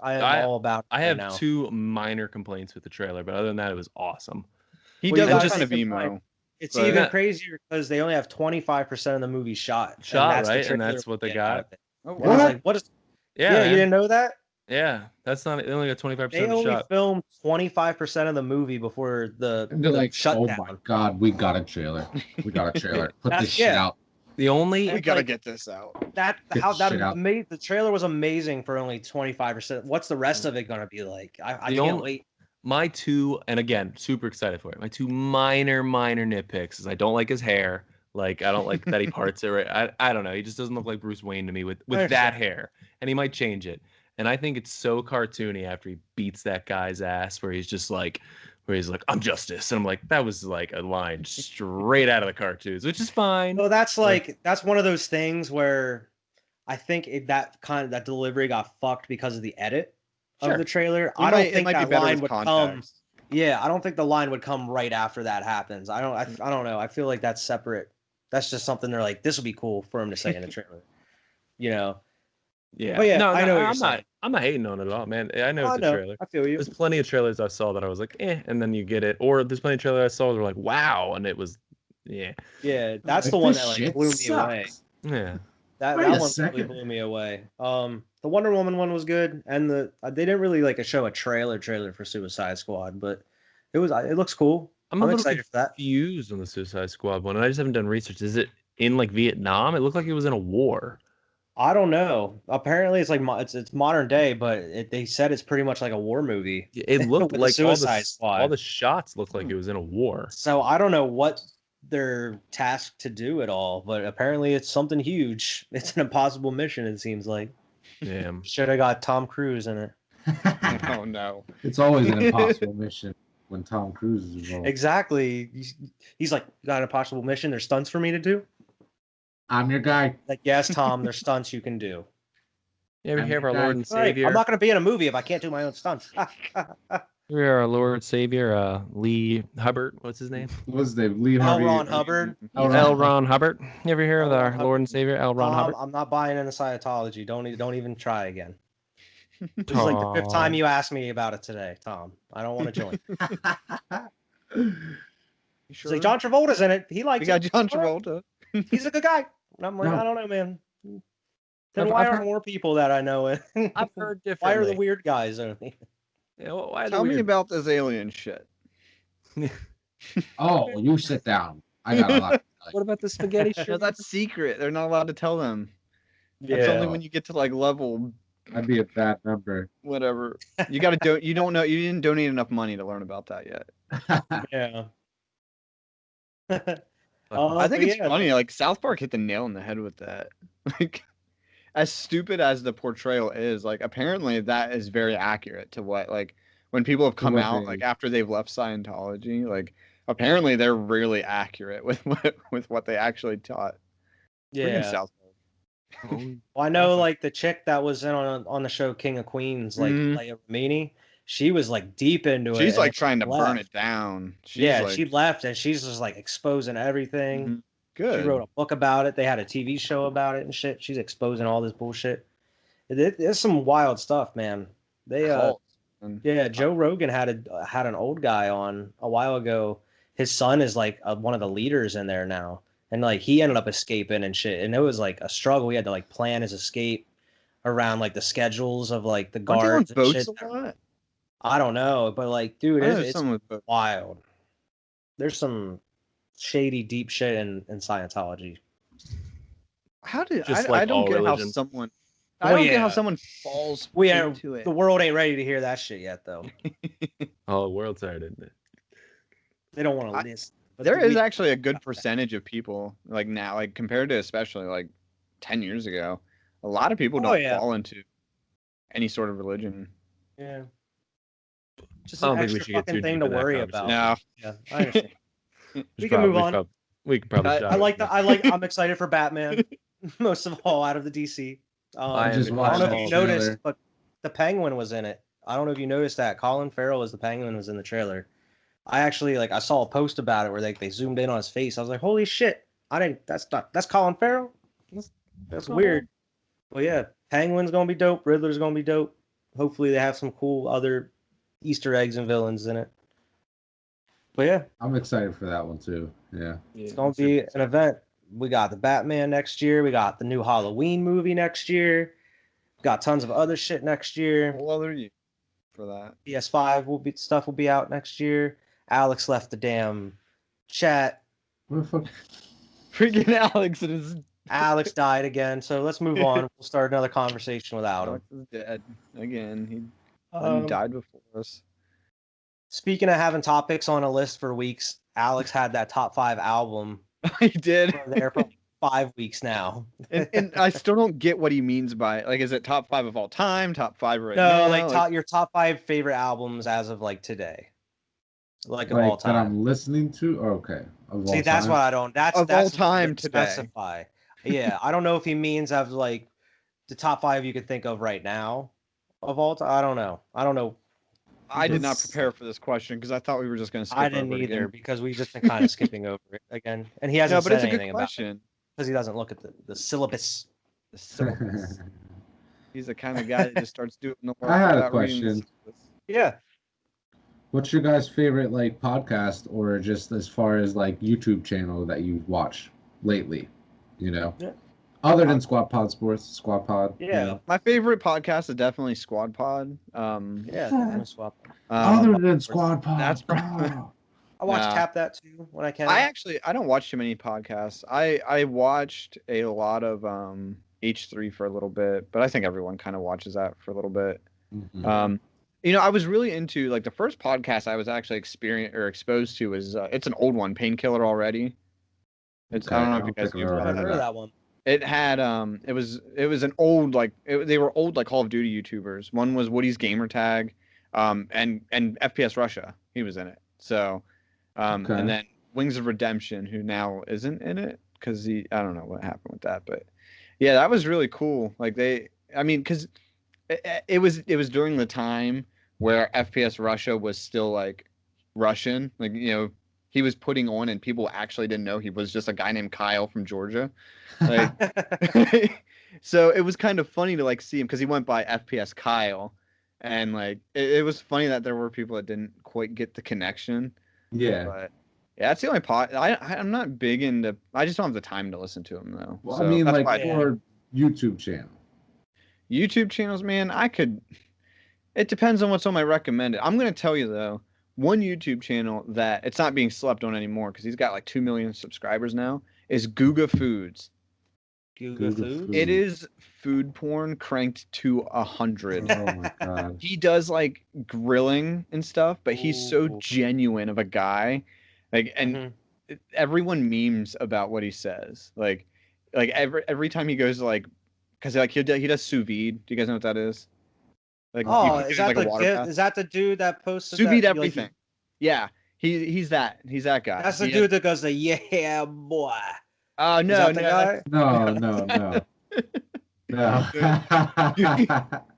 S4: I am all about it
S3: I
S4: right
S3: have
S4: now.
S3: 2 minor complaints with the trailer, but other than that, it was awesome.
S2: He
S4: Well, you
S2: does
S4: gotta
S2: look kind of
S4: keep in mind,
S2: emo.
S4: It's
S2: but-
S4: even crazier because they only have 25% of the movie shot. and that's the
S3: Right? And
S4: trailer
S3: that's what they
S4: we get out of
S3: got.
S4: it.
S2: Oh,
S4: And I was
S1: What?
S4: like, what is?
S3: Yeah,
S4: Yeah,
S3: man.
S4: you didn't know that?
S3: Yeah, that's not. They only got 25%
S4: They
S3: of the
S4: only
S3: shot.
S4: filmed 25% of the movie before the
S1: and they're like,
S4: shutdown.
S1: oh my God, we got a trailer. We got a trailer. Put
S4: That's-
S1: this shit
S4: yeah.
S1: out.
S3: The only
S2: We gotta
S4: like-
S2: get this out.
S4: That
S1: Get
S4: how
S1: the
S4: that
S1: shit out.
S4: the trailer was amazing for only 25%. What's the rest of it gonna be like? I
S3: The
S4: can't
S3: only-
S4: wait.
S3: my 2, and again, super excited for it. My 2 minor nitpicks is I don't like his hair. Like I don't like that he parts it right. I don't know. He just doesn't look like Bruce Wayne to me with
S4: Understand.
S3: that hair. And he might change it. And I think it's so cartoony after he beats that guy's ass where he's like, I'm justice. And I'm like, that was like a line straight out of the cartoons, which is fine.
S4: So that's one of those things where I think that delivery got fucked because of the edit
S3: Sure.
S4: of the trailer.
S2: It
S4: I don't
S2: might
S4: think
S2: be
S4: that
S2: better
S4: line
S2: with
S4: would come.
S2: context.
S4: Yeah, I don't think the line would come right after that happens. I don't know. I feel like that's separate. That's just something they're like, this would be cool for him to say in the trailer. You know.
S3: Yeah.
S4: But yeah,
S3: no,
S4: I know what you're
S3: I'm
S4: saying.
S3: not hating on it at all, man. I know
S4: I
S3: it's a
S4: know.
S3: trailer.
S4: I feel you.
S3: There's plenty of trailers I saw that I was like, and then you get it. Or there's plenty of trailers I saw that were like, wow, and it was, yeah.
S4: Yeah, that's
S1: Like,
S4: the one
S1: this
S4: that like
S1: shit
S4: blew me away.
S1: sucks.
S3: Yeah.
S4: That
S1: Wait
S4: one
S1: a
S4: really
S1: second.
S4: blew me away. The Wonder Woman one was good, and they didn't really like show a trailer for Suicide Squad, but it looks cool.
S3: I'm a little
S4: excited for that.
S3: confused on the Suicide Squad one, and I just haven't done research. Is it in like Vietnam? It looked like it was in a war.
S4: I don't know. Apparently, it's like it's modern day, but they said it's pretty much like a war movie.
S3: It looked
S4: with
S3: like
S4: the Suicide Squad.
S3: all the shots looked like it was in a war.
S4: So I don't know what they're tasked to do at all, but apparently it's something huge. It's an impossible mission. It seems like.
S3: Damn.
S4: Should have got Tom Cruise in it.
S2: Oh no!
S1: It's always an impossible mission when Tom Cruise is involved.
S4: Exactly. He's like, got an impossible mission. There's stunts for me to do.
S1: I'm your guy.
S4: Like, yes, Tom. There's stunts you can do.
S3: You ever hear of our
S1: guy.
S3: Lord and Savior?
S4: I'm not going to be in a movie if I can't do my own stunts.
S3: We're our Lord and Savior, Lee Hubbard. What's his name?
S1: What's his name? Lee
S4: L.
S1: Harvey.
S4: Ron Hubbard.
S3: L. Ron Hubbard. You ever hear of
S4: L.
S3: our
S4: Ron
S3: Lord and Savior, L. Ron Hubbard?
S4: I'm not buying into Scientology. Don't even try again. This is like the 5th time you asked me about it today, Tom. I don't want to join.
S2: Sure?
S4: Like, John Travolta's in it. He likes
S2: We got
S4: it.
S2: John Travolta.
S4: He's a good guy. And I'm like,
S1: No.
S4: I don't know, man. Then
S3: I've
S4: why
S3: heard-
S4: aren't more people that I know?
S3: I've heard differently.
S4: Why are the weird guys only?
S3: Yeah, why are
S2: Tell
S3: the
S2: me
S3: weird...
S2: about this alien shit.
S1: Oh, you sit down. I got a lot.
S3: What about the spaghetti
S2: No,
S3: shit?
S2: that's secret. They're not allowed to tell them. That's only when you get to like level
S1: I'd be a bad number.
S2: whatever. You got to you don't know. You didn't donate enough money to learn about that yet.
S4: Yeah.
S2: I think
S4: but
S2: it's
S4: yeah,
S2: funny. Like South Park hit the nail on the head with that. Like, as stupid as the portrayal is, like apparently that is very accurate to what like when people have come
S1: what
S2: out
S1: they-
S2: like after they've left Scientology. Like apparently they're really accurate with what they actually taught. Freaking
S4: Yeah.
S2: South Park.
S4: Well, I know like the chick that was in on the show King of Queens, like
S2: Mhm.
S4: Leia Remini, she was like deep into it.
S2: She's
S4: and
S2: like
S4: then
S2: trying to burn
S4: left.
S2: it down. She's
S4: Yeah,
S2: like,
S4: she left and she's just like exposing everything.
S2: Mhm. Good.
S4: She wrote a book about it. They had a TV show about it and shit. She's exposing all this bullshit. There's some wild stuff, man. They
S2: Cults, man.
S4: yeah, Joe Rogan had an old guy on a while ago. His son is like one of the leaders in there now, and like he ended up escaping and shit. And it was like a struggle. He had to like plan his escape around like the schedules of like the
S2: Aren't they on
S4: guards and
S2: boats
S4: shit.
S2: a lot?
S4: I don't know, but like, dude,
S2: I know there's
S4: it's
S2: some with boats.
S4: wild. There's some shady, deep shit in Scientology.
S2: How did
S3: Just
S2: I
S3: like
S2: don't
S3: all
S2: get how
S3: religions.
S2: someone
S4: Oh,
S2: I don't get how
S4: yeah.
S2: someone falls
S4: We are
S2: into it.
S4: the world ain't ready to hear that shit yet, though.
S3: Oh, the world's tired, isn't it?
S4: They don't want
S2: I-
S4: to listen. But
S2: There is
S4: we-
S2: actually a good percentage of people like now, like compared to especially like 10 years ago, a lot of people
S4: Oh,
S2: don't
S4: yeah.
S2: fall into any sort of religion.
S4: Yeah. Just
S3: I
S4: an
S3: don't think we
S4: extra
S3: should get
S4: fucking
S3: too
S4: thing
S3: deep
S4: to
S3: in that
S4: worry about.
S2: No.
S4: Yeah, I understand.
S3: Just
S4: We can move on.
S3: We could probably.
S2: I
S3: stop
S4: I
S3: it.
S4: like that. I'm excited for Batman, most of all out of the DC.
S3: I
S1: I just
S3: am
S4: I don't know if
S1: watched
S4: you
S1: the
S4: noticed,
S1: trailer.
S4: but the Penguin was in it. I don't know if you noticed that. Colin Farrell as the Penguin was in the trailer. I actually I saw a post about it where they zoomed in on his face. I was like, holy shit! That's Colin Farrell. That's weird. Well, yeah, Penguin's gonna be dope. Riddler's gonna be dope. Hopefully, they have some cool other Easter eggs and villains in it. But yeah,
S1: I'm excited for that one too. Yeah.
S4: it's gonna be an event. We got the Batman next year. We got the new Halloween movie next year. Got tons of other shit next year.
S2: What other you for that?
S4: PS5 will be out next year. Alex left the damn chat.
S1: What the fuck?
S2: Freaking Alex and his
S4: Alex died again. So let's move on. We'll start another conversation without him.
S2: Alex is dead again. He
S4: Um,
S2: died before us.
S4: Speaking of having topics on a list for weeks, Alex had that top 5 album
S2: He did.
S4: for there for 5 weeks now.
S2: And I still don't get what he means by like, is it top 5 of all time? Top 5 right
S4: No,
S2: now?
S4: like your top 5 favorite albums as of like today, like of all
S1: Like that
S4: time.
S1: I'm listening to? Oh, okay. Of all
S4: See, that's
S1: time?
S4: what I don't. That's
S2: Of
S4: that's
S2: all
S4: what
S2: time
S4: we didn't
S2: today.
S4: Specify. Yeah, I don't know if he means of like the top 5 you could think of right now of all time. I don't know.
S2: I did not
S1: Let's-
S2: prepare for this question because I thought we were just going to skip
S4: I didn't
S2: over it
S4: either
S2: again.
S4: because we've just been kind of skipping over it again, and he
S2: No,
S4: hasn't
S2: but
S4: said
S2: it's a
S4: anything
S2: good
S4: about it
S2: question.
S4: because he doesn't look at the syllabus.
S2: The syllabus. He's the kind of guy that just starts doing the work
S1: I had a
S2: without reading the
S1: question.
S2: syllabus.
S4: Yeah.
S1: What's your guys' favorite like podcast or just as far as like YouTube channel that you watch lately? You know?
S4: Yeah.
S1: Other than Squad Pod Sports, Squad Pod. you
S4: Yeah.
S1: know?
S2: My favorite podcast is definitely Squad Pod.
S4: Yeah, definitely swap.
S1: Other than Squad Pod.
S2: that's probably-
S1: oh.
S4: I watch
S2: Nah.
S4: Tap That too when I can.
S2: I don't watch too many podcasts. I watched a lot of H3 for a little bit, but I think everyone kind of watches that for a little bit.
S1: Mm-hmm.
S2: You know, I was really into like the first podcast I was actually exposed to was it's an old one, Painkiller Already. It's I don't know if you guys knew about
S4: Heard of that one.
S2: It had it was an old like they were old like Call of Duty YouTubers. One was Woody's Gamertag, and FPS Russia. He was in it. So, and then Wings of Redemption, who now isn't in it because I don't know what happened with that, but yeah, that was really cool. Like because it was during the time where FPS Russia was still like Russian, like he was putting on and people actually didn't know he was just a guy named Kyle from Georgia. Like, so it was kind of funny to like see him because he went by FPS Kyle, and like it was funny that there were people that didn't quite get the connection.
S1: Yeah.
S2: But yeah, that's the only part. I'm not big into. I just don't have the time to listen to him though.
S1: Well,
S2: so
S1: I mean,
S2: that's
S1: like for YouTube channel.
S2: YouTube channels, man, I could. It depends on what's on my recommended. I'm gonna tell you though, one YouTube channel that it's not being slept on anymore because he's got like 2 million subscribers now is Guga Foods.
S4: Guga Foods?
S2: It is food porn cranked to 100.
S1: Oh my god.
S2: He does like grilling and stuff, but he's so genuine of a guy. Like, and everyone memes about what he says. Like every time he goes to like, because like he does sous vide. Do you guys know what that is? Like,
S4: is that the dude that posted
S2: sous vide everything? Like, yeah, he's that guy.
S4: That's the dude that goes the yeah boy.
S2: Oh no,
S1: no.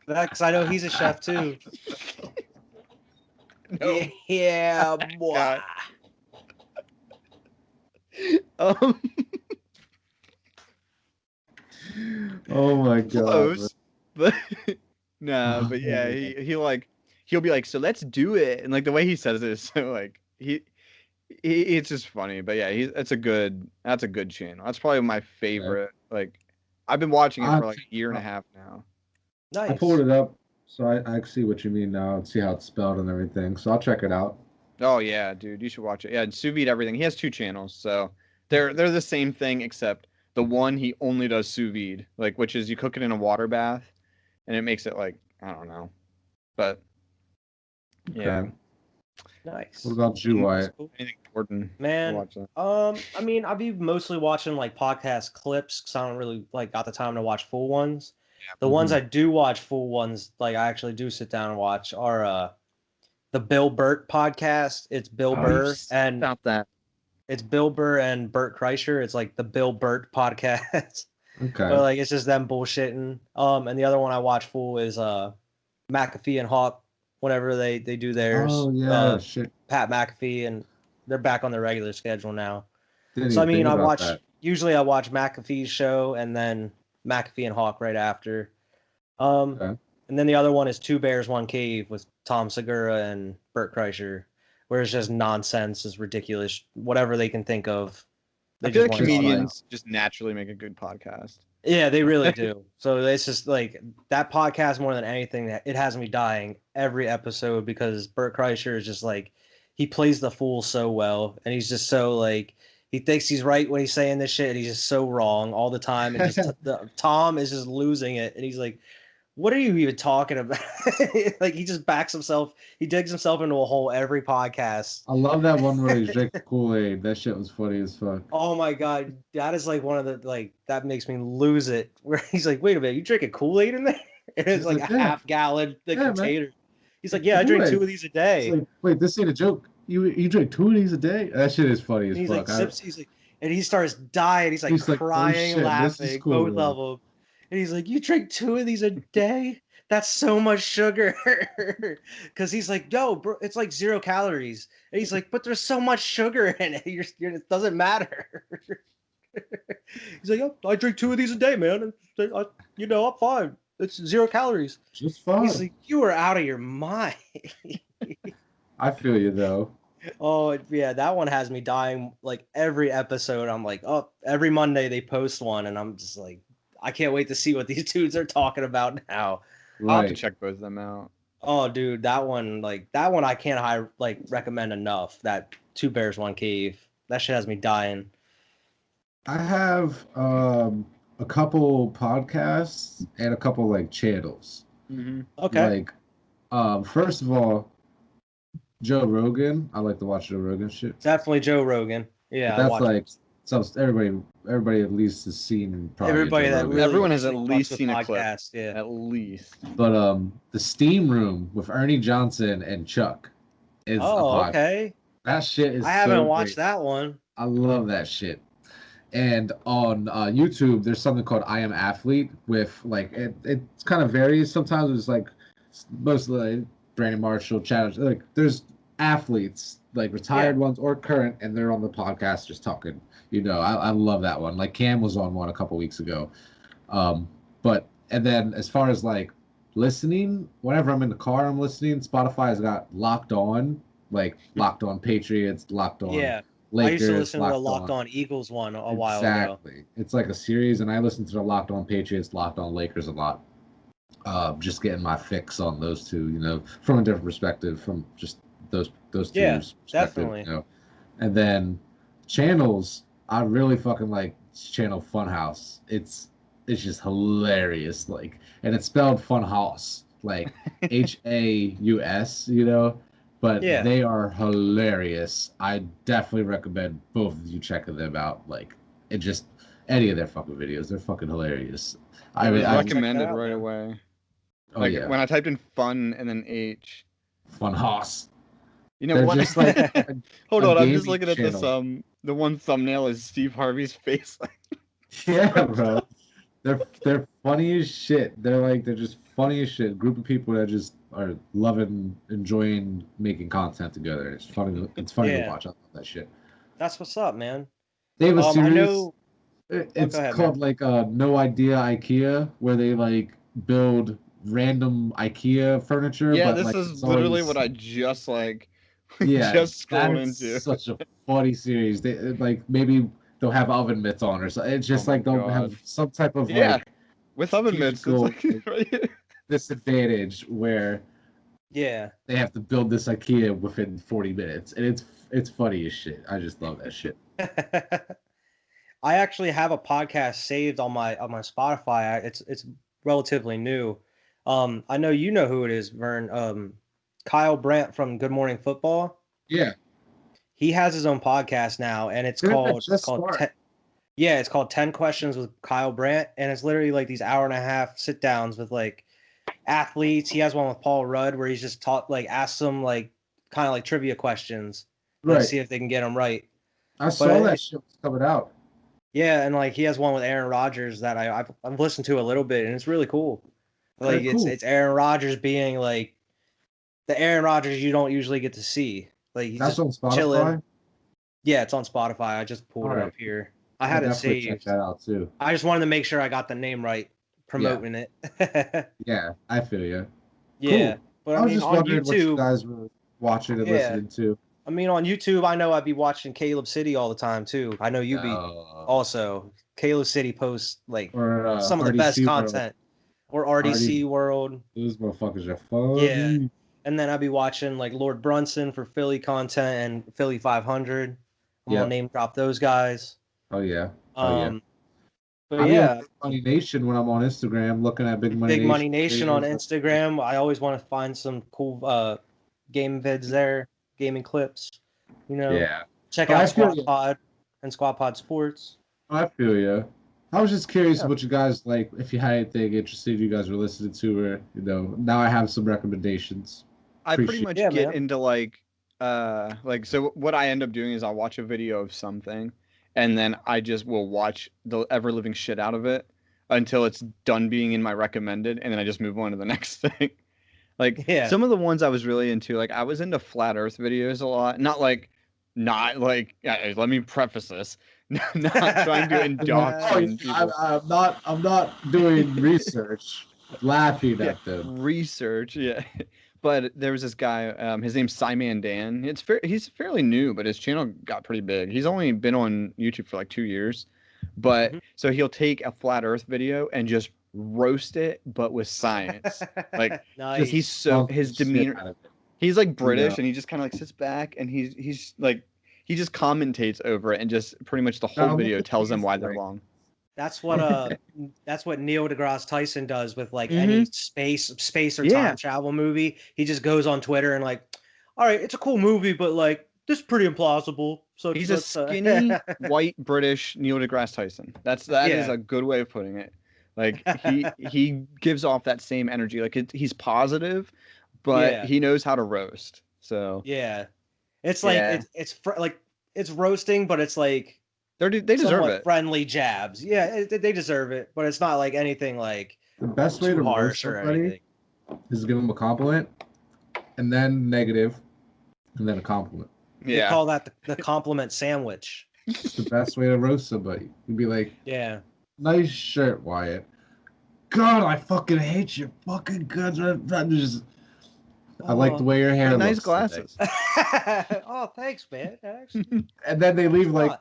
S4: Because I know he's a chef too. No. Yeah, boy.
S1: Oh my god.
S2: Close, but no, but yeah, he'll be like, so let's do it, and like the way he says it is so like it's just funny. But yeah, that's a good channel. That's probably my favorite. Yeah. Like I've been watching it for like a year and a half now.
S1: Nice. I pulled it up, so I see what you mean now and see how it's spelled and everything. So I'll check it out.
S2: Oh yeah, dude, you should watch it. Yeah, sous vide everything. He has 2 channels, so they're the same thing except the one he only does sous vide, like which is you cook it in a water bath, and it makes it like I don't know, but yeah.
S1: Okay.
S4: Nice.
S1: What about you, Wyatt?
S2: Anything important?
S4: Man, I mean, I'll be mostly watching like podcast clips because I don't really like got the time to watch full ones. Yeah. The ones I do watch full ones, like I actually do sit down and watch, are the Bill Burr podcast. It's Bill Burr and
S2: about that.
S4: It's Bill Burr and Bert Kreischer. It's like the Bill Burr podcast.
S1: Okay.
S4: But like it's just them bullshitting. And the other one I watch full is McAfee and Hawk. Whenever they do theirs.
S1: Oh yeah, shit.
S4: Pat McAfee, and they're back on their regular schedule now. So I mean, I watch McAfee's show and then McAfee and Hawk right after. And then the other one is Two Bears, One Cave with Tom Segura and Bert Kreischer, where it's just nonsense, is ridiculous, whatever they can think of.
S2: I feel like comedians just naturally make a good podcast.
S4: Yeah, they really do. So it's just like that podcast more than anything, that it has me dying every episode because Bert Kreischer is just like, he plays the fool so well, and he's just so like, he thinks he's right when he's saying this shit, and he's just so wrong all the time. And just Tom is just losing it, and he's like, what are you even talking about? Like he just backs himself, he digs himself into a hole every podcast.
S1: I love that one where he's drinking Kool-Aid. That shit was funny as fuck.
S4: Oh my god, that is like one of the like that makes me lose it. Where he's like, wait a minute, you drinking Kool-Aid in there? And it's like a half gallon container. Man. He's like, yeah, I drink 2 of these a day.
S1: Like, wait, this ain't a joke. You drink 2 of these a day? That shit is funny as fuck.
S4: Like, he's like, and he starts dying. He's like crying,
S1: oh,
S4: laughing,
S1: cool,
S4: both of them. And he's like, you drink 2 of these a day? That's so much sugar. Because he's like, yo, bro, it's like 0 calories. And he's like, but there's so much sugar in it. It doesn't matter. He's like, oh, I drink 2 of these a day, man. I'm fine. It's 0 calories.
S1: Just fine.
S4: He's like, you are out of your mind.
S1: I feel you, though.
S4: Oh, yeah, that one has me dying. Like, every episode, I'm like, oh, every Monday they post one, and I'm just like, I can't wait to see what these dudes are talking about now.
S2: Right. I'll have to check both of them out.
S4: Oh, dude, that one I can't recommend enough. That Two Bears, One Cave. That shit has me dying.
S1: I have a a couple podcasts and a couple like channels.
S2: Mm-hmm.
S4: Okay.
S1: Like, first of all, Joe Rogan. I like to watch Joe Rogan shit.
S4: Definitely Joe Rogan. Yeah,
S1: But that's like some everybody at least has seen probably
S4: everybody
S1: Joe
S4: that
S1: Rogan.
S4: really
S2: Everyone has at
S4: fucks
S2: least
S4: with
S2: seen a clip.
S4: podcasts, yeah.
S2: At least.
S1: But the Steam Room with Ernie Johnson and Chuck is a podcast.
S4: Okay.
S1: That shit is
S4: I haven't
S1: so
S4: watched
S1: great.
S4: that one.
S1: I love that shit. And on YouTube, there's something called I Am Athlete with like it kind of varies. Sometimes it's like mostly like Brandon Marshall, Chad. Like there's athletes, like retired ones or current, and they're on the podcast just talking. I love that one. Like Cam was on one a couple weeks ago. But and then as far as like listening, whenever I'm in the car, I'm listening. Spotify has got Locked On, like Locked On Patriots, Locked On
S4: Yeah.
S1: Lakers,
S4: I used to listen to the
S1: Locked
S4: Locked On Eagles one a while ago.
S1: Exactly. It's like a series, and I listen to the Locked On Patriots, Locked On Lakers a lot. Just getting my fix on those two, from a different perspective, from just those two perspectives,
S4: definitely.
S1: And then channels, I really fucking like channel Funhouse. It's just hilarious, like, and it's spelled Funhouse, like Haus, but they are hilarious. I definitely recommend both of you checking them out. Like, it just any of their fucking videos, they're fucking hilarious.
S2: I recommended right away.
S1: Oh,
S2: like
S1: yeah.
S2: when I typed in fun and then H.
S1: Funhouse.
S2: You know
S1: They're
S2: what?
S1: just like
S2: Hold on, I'm just
S1: gaming
S2: looking at this.
S1: channel.
S2: The one thumbnail is Steve Harvey's face.
S1: Yeah, bro. They're funny as shit. They're just funny as shit. Group of people that just are enjoying making content together. It's funny. It's funny to watch. I love that shit.
S4: That's what's up, man.
S1: They have a series.
S4: I know.
S1: It's
S4: ahead,
S1: called like No Idea IKEA, where they like build random IKEA furniture.
S2: Yeah,
S1: but
S2: this
S1: like,
S2: is literally what I just just scrolled into.
S1: Such a funny series. They like maybe they'll have oven mitts on or something. It's just like they'll have some type of like
S2: with oven mitts
S1: disadvantage where they have to build this IKEA within 40 minutes, and it's funny as shit. I just love that shit.
S4: I actually have a podcast saved on my Spotify. It's relatively new. I know you know who it is, Vern. Kyle Brandt from Good Morning Football.
S1: Yeah.
S4: He has his own podcast now, and it's called 10 Questions with Kyle Brandt, and it's literally like these hour-and-a-half sit-downs with like athletes. He has one with Paul Rudd where he's just asks them like kind of like trivia questions, right? See if they can get them right.
S1: I saw that shit was coming out.
S4: Yeah, and like he has one with Aaron Rodgers that I've listened to a little bit, and it's really cool. Like it's Aaron Rodgers being like the Aaron Rodgers you don't usually get to see. Like he's just on Spotify. Chilling. Yeah, it's on Spotify. I just pulled it up here. I had it saved.
S1: Check that out too.
S4: I just wanted to make sure I got the name right, promoting it.
S1: Yeah, I feel you.
S4: Yeah,
S1: cool.
S4: But
S1: I was just wondering what you guys were watching and listening to.
S4: I mean, on YouTube, I know I'd be watching Caleb City all the time too. I know you'd be also. Caleb City posts like some of the best content. Or RDC World.
S1: Those motherfuckers are fun.
S4: Yeah. And then I'd be watching like Lord Brunson for Philly content and Philly 500. I'm gonna name drop those guys.
S1: Oh yeah.
S4: But yeah,
S1: Big Money Nation when I'm on Instagram, looking at Big
S4: Money Nation on Instagram. I always want to find some cool game vids there, gaming clips.
S1: Yeah.
S4: Check out Squad Pod and Squad Pod Sports.
S1: I feel you. I was just curious what you guys like. If you had anything interesting you guys were listening to, or now I have some recommendations.
S2: I pretty much get into so what I end up doing is I'll watch a video of something, and then I just will watch the ever living shit out of it until it's done being in my recommended, and then I just move on to the next thing. Some of the ones I was really into, like I was into flat Earth videos a lot. Not like let me preface this. Not trying to indoctrinate people.
S1: I'm not doing research. Laughing at them.
S2: Research, yeah. But there was this guy. His name's Simon Dan. He's fairly new, but his channel got pretty big. He's only been on YouTube for like 2 years, but so he'll take a flat Earth video and just roast it, but with science. Like nice. His demeanor. He's like British, and he just kind of like sits back, and he's like. He just commentates over it and just pretty much the whole video tells them why they're wrong.
S4: That's what Neil deGrasse Tyson does with like any space or
S2: Yeah.
S4: time travel movie. He just goes on Twitter and like, all right, it's a cool movie, but like this is pretty implausible. So
S2: He's a skinny white British Neil deGrasse Tyson. That is
S4: Yeah.
S2: a good way of putting it. Like he gives off that same energy. Like he's positive, but
S4: Yeah.
S2: he knows how to roast. So
S4: yeah, it's like
S2: Yeah.
S4: it's roasting, but it's like
S2: they deserve
S4: somewhat
S2: it.
S4: friendly jabs. Yeah, they deserve it, but it's not like anything like
S1: The best way
S4: too
S1: to roast
S4: harsh or
S1: somebody
S4: anything.
S1: is give them a compliment, and then negative, and then a compliment.
S4: They
S2: Yeah.
S4: call that the compliment sandwich.
S1: It's the best way to roast somebody. You'd be like,
S4: Yeah.
S1: nice shirt, Wyatt. God, I fucking hate your fucking guts. I like the way your hair looks.
S2: Nice glasses.
S4: Oh, thanks, man.
S1: And then they leave like,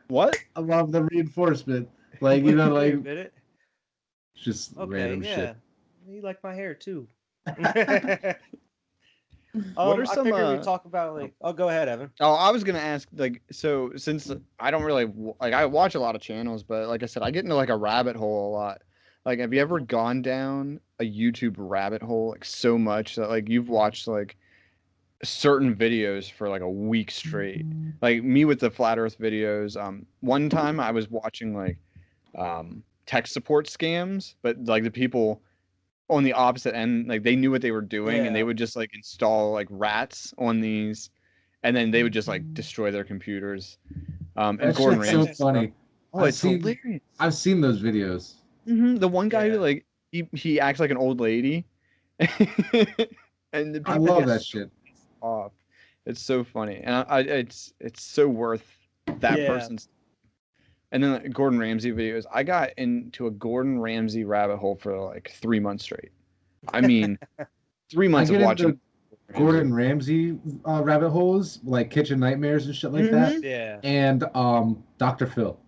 S2: What?
S1: I love the reinforcement. Like, you know,
S4: Wait a
S1: like,
S4: minute.
S1: just
S4: Okay,
S1: random
S4: yeah.
S1: shit.
S4: You like my hair too.
S2: What are some?
S4: I figured we'd talk about like. Oh, go ahead, Evan.
S2: Oh, I was gonna ask, like, so since I don't really like, I watch a lot of channels, but like I said, I get into like a rabbit hole a lot. Like, have you ever gone down a YouTube rabbit hole like so much that like you've watched like certain videos for like a week straight? Like me with the flat Earth videos. One time I was watching like tech support scams, but like the people on the opposite end, like they knew what they were doing, and they would just like install like rats on these, and then they would just like destroy their computers. And
S1: That
S2: Gordon
S1: shit's so
S2: Ramsay.
S1: funny.
S2: Oh, it's hilarious.
S1: I've seen those videos.
S2: The one guy who like he acts like an old lady, and the
S1: I
S2: people
S1: love
S2: get
S1: that
S2: so
S1: shit.
S2: off. It's so funny, and it's so worth that person's. And then like, Gordon Ramsay videos. I got into a Gordon Ramsay rabbit hole for like 3 months straight. I mean, 3 months of watching
S1: Gordon Ramsay rabbit holes, like Kitchen Nightmares and shit like that.
S4: Yeah.
S1: And Dr. Phil.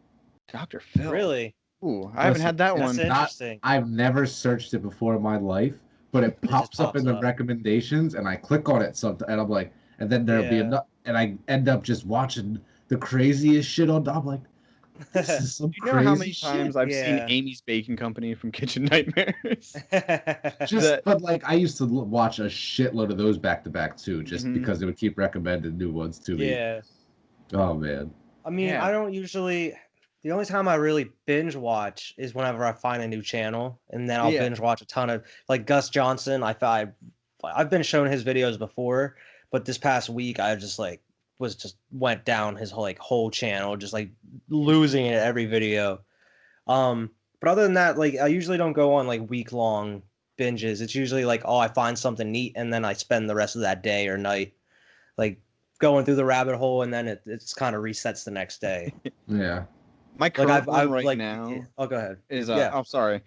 S2: Dr. Phil.
S4: Really?
S2: Ooh, I haven't had that
S4: That's
S2: one.
S4: interesting.
S1: I've never searched it before in my life, but it pops up in the recommendations, and I click on it sometimes, and I'm like, and then there'll be enough, and I end up just watching the craziest shit on. I'm like, this is some
S2: you know
S1: crazy
S2: how many
S1: shit.
S2: times I've seen Amy's Baking Company from Kitchen Nightmares?
S1: But like I used to watch a shitload of those back to back too, just because they would keep recommending new ones to me.
S4: Yeah.
S1: Oh man.
S4: I mean, I don't usually. The only time I really binge watch is whenever I find a new channel, and then I'll binge watch a ton of like Gus Johnson. I've been shown his videos before, but this past week I just like went down his whole channel, just like losing it every video. But other than that, like I usually don't go on like week-long binges. It's usually like, oh, I find something neat, and then I spend the rest of that day or night like going through the rabbit hole, and then it's kind of resets the next day.
S1: Yeah.
S2: My current one right now.
S4: Oh, go ahead.
S2: Is I'm sorry.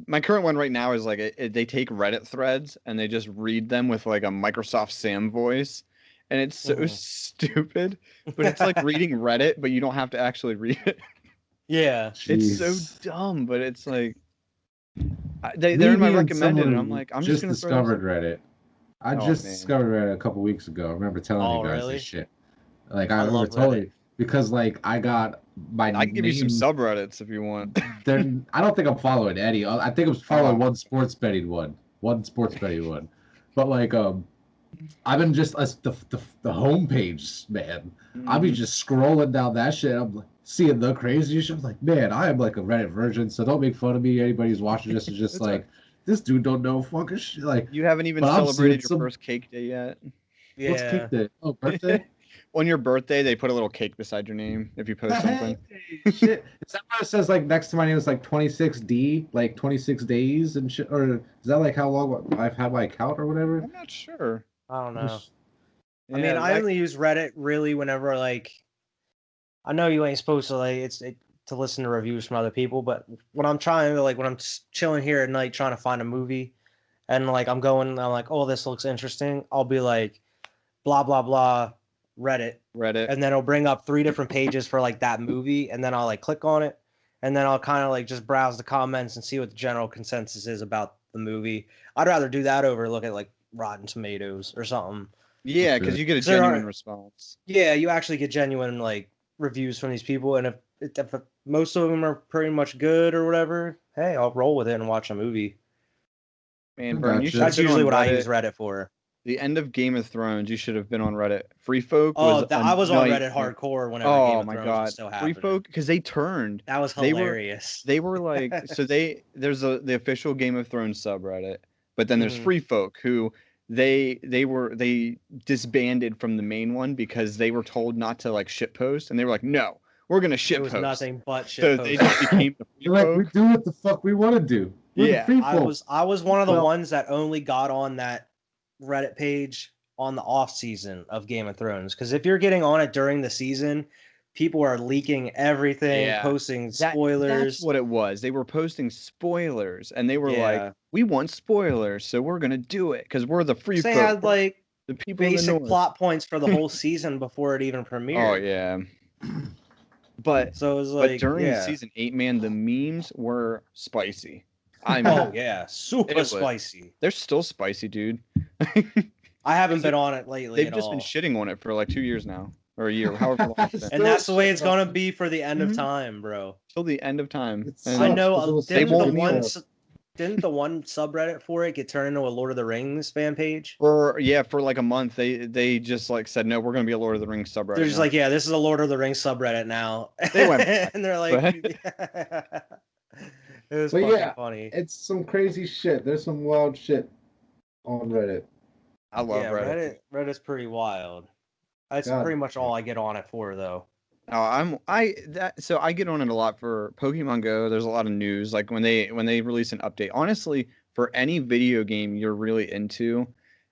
S2: My current one right now is like they take Reddit threads and they just read them with like a Microsoft Sam voice, and it's so stupid. But it's like reading Reddit, but you don't have to actually read it.
S4: Yeah,
S2: it's so dumb, but it's like they're in my recommended, and I'm like, I'm just gonna
S1: discovered Reddit. I just discovered Reddit a couple weeks ago. I remember telling you guys this shit. Like I remember totally because like I got my.
S2: I can give you some subreddits if you want.
S1: I don't think I'm following any. I think I'm following one sports betting one. But like I've been just the homepage, man. I'll be just scrolling down that shit. I'm like seeing the crazy shit. I'm like, man, I am like a Reddit virgin, so don't make fun of me. Anybody who's watching this is just like, this dude don't know fucking shit. Like,
S2: you haven't even celebrated your first cake day yet.
S4: Yeah.
S1: What's cake day? Oh, birthday.
S2: On your birthday, they put a little cake beside your name if you post something.
S1: Shit. Is that what it says? Like next to my name is like 26D, like 26 days and shit, or is that like how long I've had my account or whatever?
S2: I'm not sure.
S4: I don't know. I mean, I only use Reddit really whenever like I know you ain't supposed to like to listen to reviews from other people, but when I'm trying to when I'm chilling here at night trying to find a movie, and like I'm like, oh, this looks interesting, I'll be like, blah blah blah. Reddit, and then it'll bring up 3 different pages for like that movie, and then I'll like click on it, and then I'll kind of like just browse the comments and see what the general consensus is about the movie. I'd rather do that over look at like Rotten Tomatoes or something.
S2: Yeah, because you get a genuine response.
S4: Yeah, you actually get genuine like reviews from these people, and if most of them are pretty much good or whatever, hey, I'll roll with it and watch a movie.
S2: Man, Burn, you should
S4: That's
S2: have been
S4: usually
S2: on
S4: what
S2: Reddit.
S4: I use Reddit for.
S2: The end of Game of Thrones, you should have been on Reddit. Free Folk
S4: Oh,
S2: was
S4: I was on Reddit
S2: nightmare.
S4: hardcore whenever Game of
S2: my
S4: Thrones
S2: God.
S4: was still
S2: Free
S4: happening.
S2: Folk, because they turned.
S4: That was hilarious.
S2: They were like, so there's the official Game of Thrones subreddit, but then there's Free Folk who they disbanded from the main one because they were told not to like shitpost, and they were like, no, we're gonna shitpost. It was
S4: nothing but shitpost.
S2: So they just became the Free
S1: Like,
S2: Folk.
S1: we do what the fuck we want to do.
S2: Yeah,
S4: I was one of the ones that only got on that Reddit page on the off season of Game of Thrones, because if you're getting on it during the season, people are leaking everything, posting spoilers.
S2: That's what it was. They were posting spoilers, and they were like, "We want spoilers, so we're gonna do it because we're the Free Folk."
S4: They had like
S2: the people
S4: basic plot points for the whole season before it even premiered.
S2: Oh yeah. But
S4: so it was like,
S2: during season 8, man, the memes were spicy. I mean,
S4: oh yeah, super spicy.
S2: They're still spicy, dude.
S4: I haven't been on it lately.
S2: They've just been shitting on it for like 2 years now, or a year, however long it's been.
S4: And that's the way it's gonna be for the end of time, bro.
S2: Till the end of time.
S4: I know. Didn't the one subreddit for it get turned into a Lord of the Rings fan page?
S2: For like a month, they just like said, no, we're gonna be a Lord of the Rings subreddit.
S4: They're just like, yeah, this is a Lord of the Rings subreddit now.
S2: They went,
S4: and they're like, it was fucking funny.
S1: It's some crazy shit. There's some wild shit on Reddit.
S2: I love Reddit.
S4: Reddit's pretty wild. That's pretty much all I get on it for, though.
S2: Oh, so I get on it a lot for Pokemon Go. There's a lot of news, like when they release an update. Honestly, for any video game you're really into,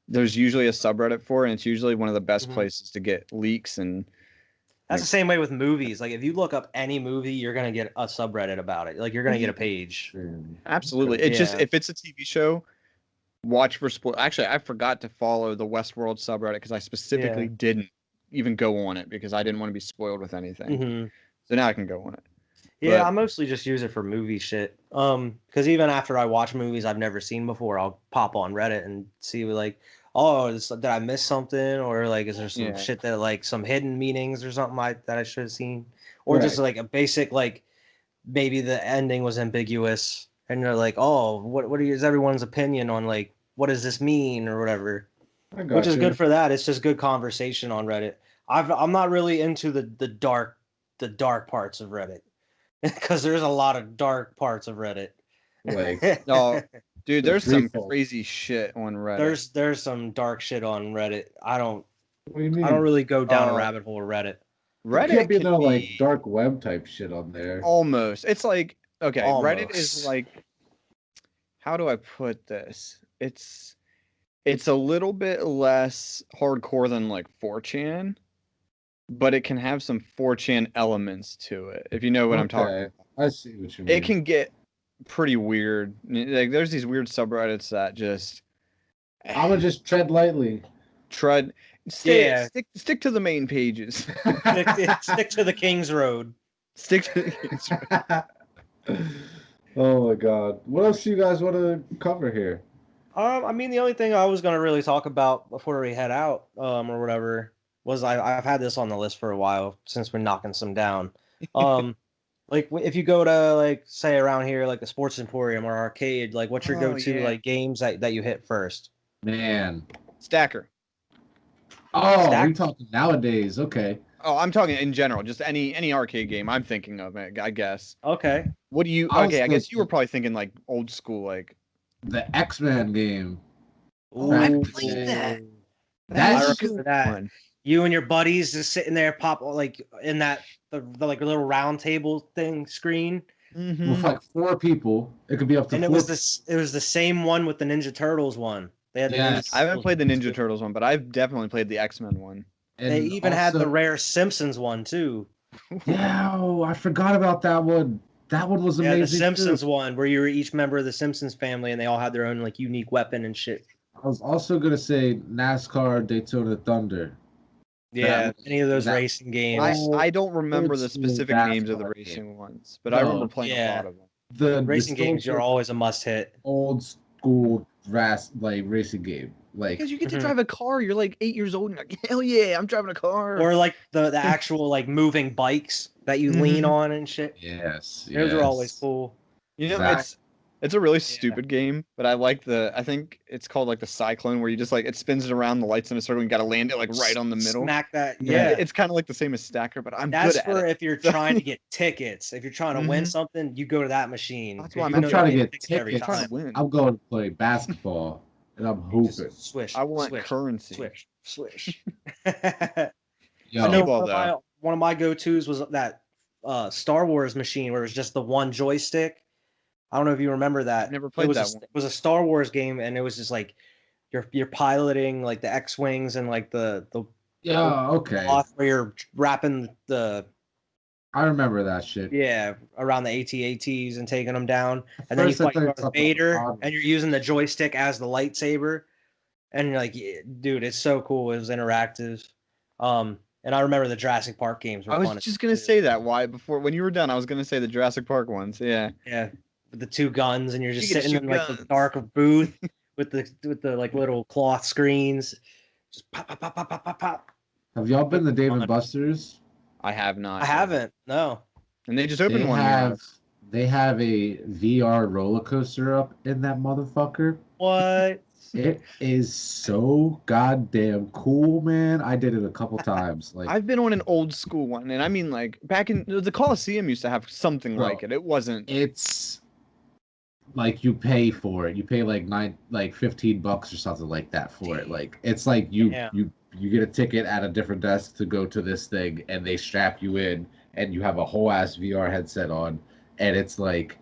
S2: there's usually a subreddit for it, and it's usually one of the best places to get leaks. And
S4: that's the same way with movies. Like if you look up any movie, you're gonna get a subreddit about it. Like you're gonna get a page.
S2: Absolutely. It's just if it's a TV show, watch for spoil. Actually, I forgot to follow the Westworld subreddit because I specifically didn't even go on it because I didn't want to be spoiled with anything. So now I can go on it.
S4: Yeah, I mostly just use it for movie shit. Because even after I watch movies I've never seen before, I'll pop on Reddit and see like, oh, did I miss something, or like, is there some shit that like some hidden meanings or something that I should have seen, or just like a basic like maybe the ending was ambiguous and you're like, oh, what is everyone's opinion on like what does this mean or whatever. Which is good for that. It's just good conversation on Reddit. I'm not really into the dark parts of Reddit because there's a lot of dark parts of Reddit.
S1: Like,
S2: no, dude, there's some crazy shit on Reddit.
S4: There's some dark shit on Reddit. I don't really go down a rabbit hole of Reddit.
S1: Reddit can't be no like dark web type shit on there.
S2: Almost. It's like Reddit is like, how do I put this? It's a little bit less hardcore than like 4chan, but it can have some 4chan elements to it, if you know what I'm talking about.
S1: I see what you mean.
S2: It can get pretty weird. Like there's these weird subreddits that just
S1: I'm gonna just tread lightly.
S2: Stick to the main pages.
S4: stick to the King's Road.
S2: Stick to the King's Road.
S1: Oh my God. What else do you guys want to cover here?
S4: I mean, the only thing I was gonna really talk about before we head out, or whatever, was I've had this on the list for a while since we're knocking some down. Like if you go to like say around here like the Sports Emporium or arcade, like what's your go-to like games that you hit first?
S1: Man,
S2: Stacker.
S1: Oh, you're talking nowadays? Okay.
S2: Oh, I'm talking in general, just any arcade game I'm thinking of, I guess.
S4: Okay.
S2: What do you? Okay, I guess you were probably thinking like old school, like
S1: the X-Men game.
S4: Ooh, I played that. That's a good one. You and your buddies just sitting there, pop like in that the like little round table thing screen.
S1: With like 4 people, it could be up to. And 4.
S4: It was the same one with the Ninja Turtles one. They had
S2: I haven't played the Ninja Turtles one, but I've definitely played the X-Men one.
S4: And they even had the rare Simpsons one too.
S1: Yeah, I forgot about that one. That one was amazing.
S4: Yeah, the Simpsons one where you were each member of the Simpsons family and they all had their own like unique weapon and shit.
S1: I was also gonna say NASCAR Daytona Thunder.
S4: Yeah, any of those racing games.
S2: I don't remember the specific names of the racing ones, but I remember playing a lot of them.
S4: The racing games are always a must hit.
S1: Old school racing game. Like,
S2: because you get to drive a car, you're like 8 years old and you're like, hell yeah, I'm driving a car.
S4: Or like the actual like moving bikes that you lean on and shit.
S1: Yes.
S4: Those are always cool.
S2: You know, it's a really stupid game, but I like I think it's called like the Cyclone, where you just like it spins it around, the lights in a circle, and you got to land it like right on the middle.
S4: Smack that, yeah.
S2: It's kind of like the same as Stacker, but I'm
S4: That's
S2: good at it.
S4: for if you're trying to get tickets. If you're trying to win something, you go to that machine.
S2: That's why
S1: I'm trying to get tickets.
S2: Trying to win.
S1: I'm going to play basketball, and I'm hooping.
S4: Swish.
S2: I want currency.
S4: Swish.
S1: Yo,
S4: I know one of my go-tos was that Star Wars machine where it was just the one joystick. I don't know if you remember that.
S2: I never played that one.
S4: It was a Star Wars game, and it was just like you're piloting like the X-wings and like the cloth where you're wrapping the.
S1: I remember that shit.
S4: Yeah, around the AT-ATs and taking them down, and then you fight Darth Vader, and you're using the joystick as the lightsaber, and you're like, yeah, dude, it's so cool. It was interactive. And I remember the Jurassic Park games were fun.
S2: I was just gonna say that. When you were done, I was gonna say the Jurassic Park ones. Yeah.
S4: Yeah. With the two guns, and you're just sitting in like the dark booth with the like little cloth screens. Just pop, pop, pop, pop, pop, pop, pop.
S1: Have y'all been to Dave and Buster's?
S2: I have not.
S4: I haven't. No.
S2: And they just opened one.
S1: They have a VR roller coaster up in that motherfucker.
S4: What?
S1: It is so goddamn cool, man. I did it a couple times. Like
S2: I've been on an old school one, and I mean, like back in the Coliseum used to have something like it. It wasn't.
S1: It's like you pay for it. You pay like $15 or something like that for it. Like it's like you get a ticket at a different desk to go to this thing, and they strap you in, and you have a whole ass VR headset on, and it's like.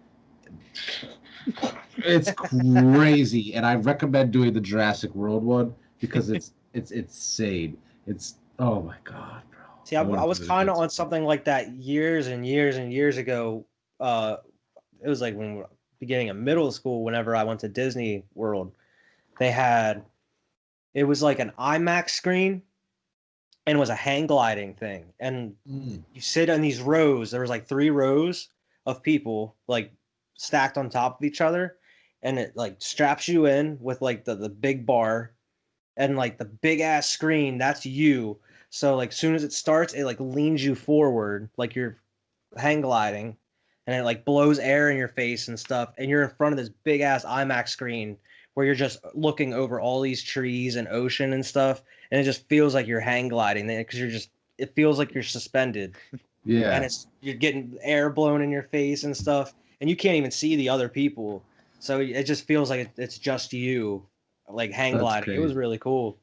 S1: It's crazy, and I recommend doing the Jurassic World one because it's insane. It's oh my god, bro.
S4: See, I was kind of on something like that years and years and years ago. It was like when beginning of middle school. Whenever I went to Disney World, it was like an IMAX screen, and it was a hang gliding thing, and you sit on these rows. There was like 3 rows of people like stacked on top of each other, and it like straps you in with like the big bar and like the big ass screen. That's you. So like soon as it starts, it like leans you forward like you're hang gliding, and it like blows air in your face and stuff, and you're in front of this big ass IMAX screen where you're just looking over all these trees and ocean and stuff, and it just feels like you're hang gliding because it feels like you're suspended.
S1: Yeah.
S4: And you're getting air blown in your face and stuff. And you can't even see the other people, so it just feels like it's just you, like hang gliding. Crazy. It was really cool.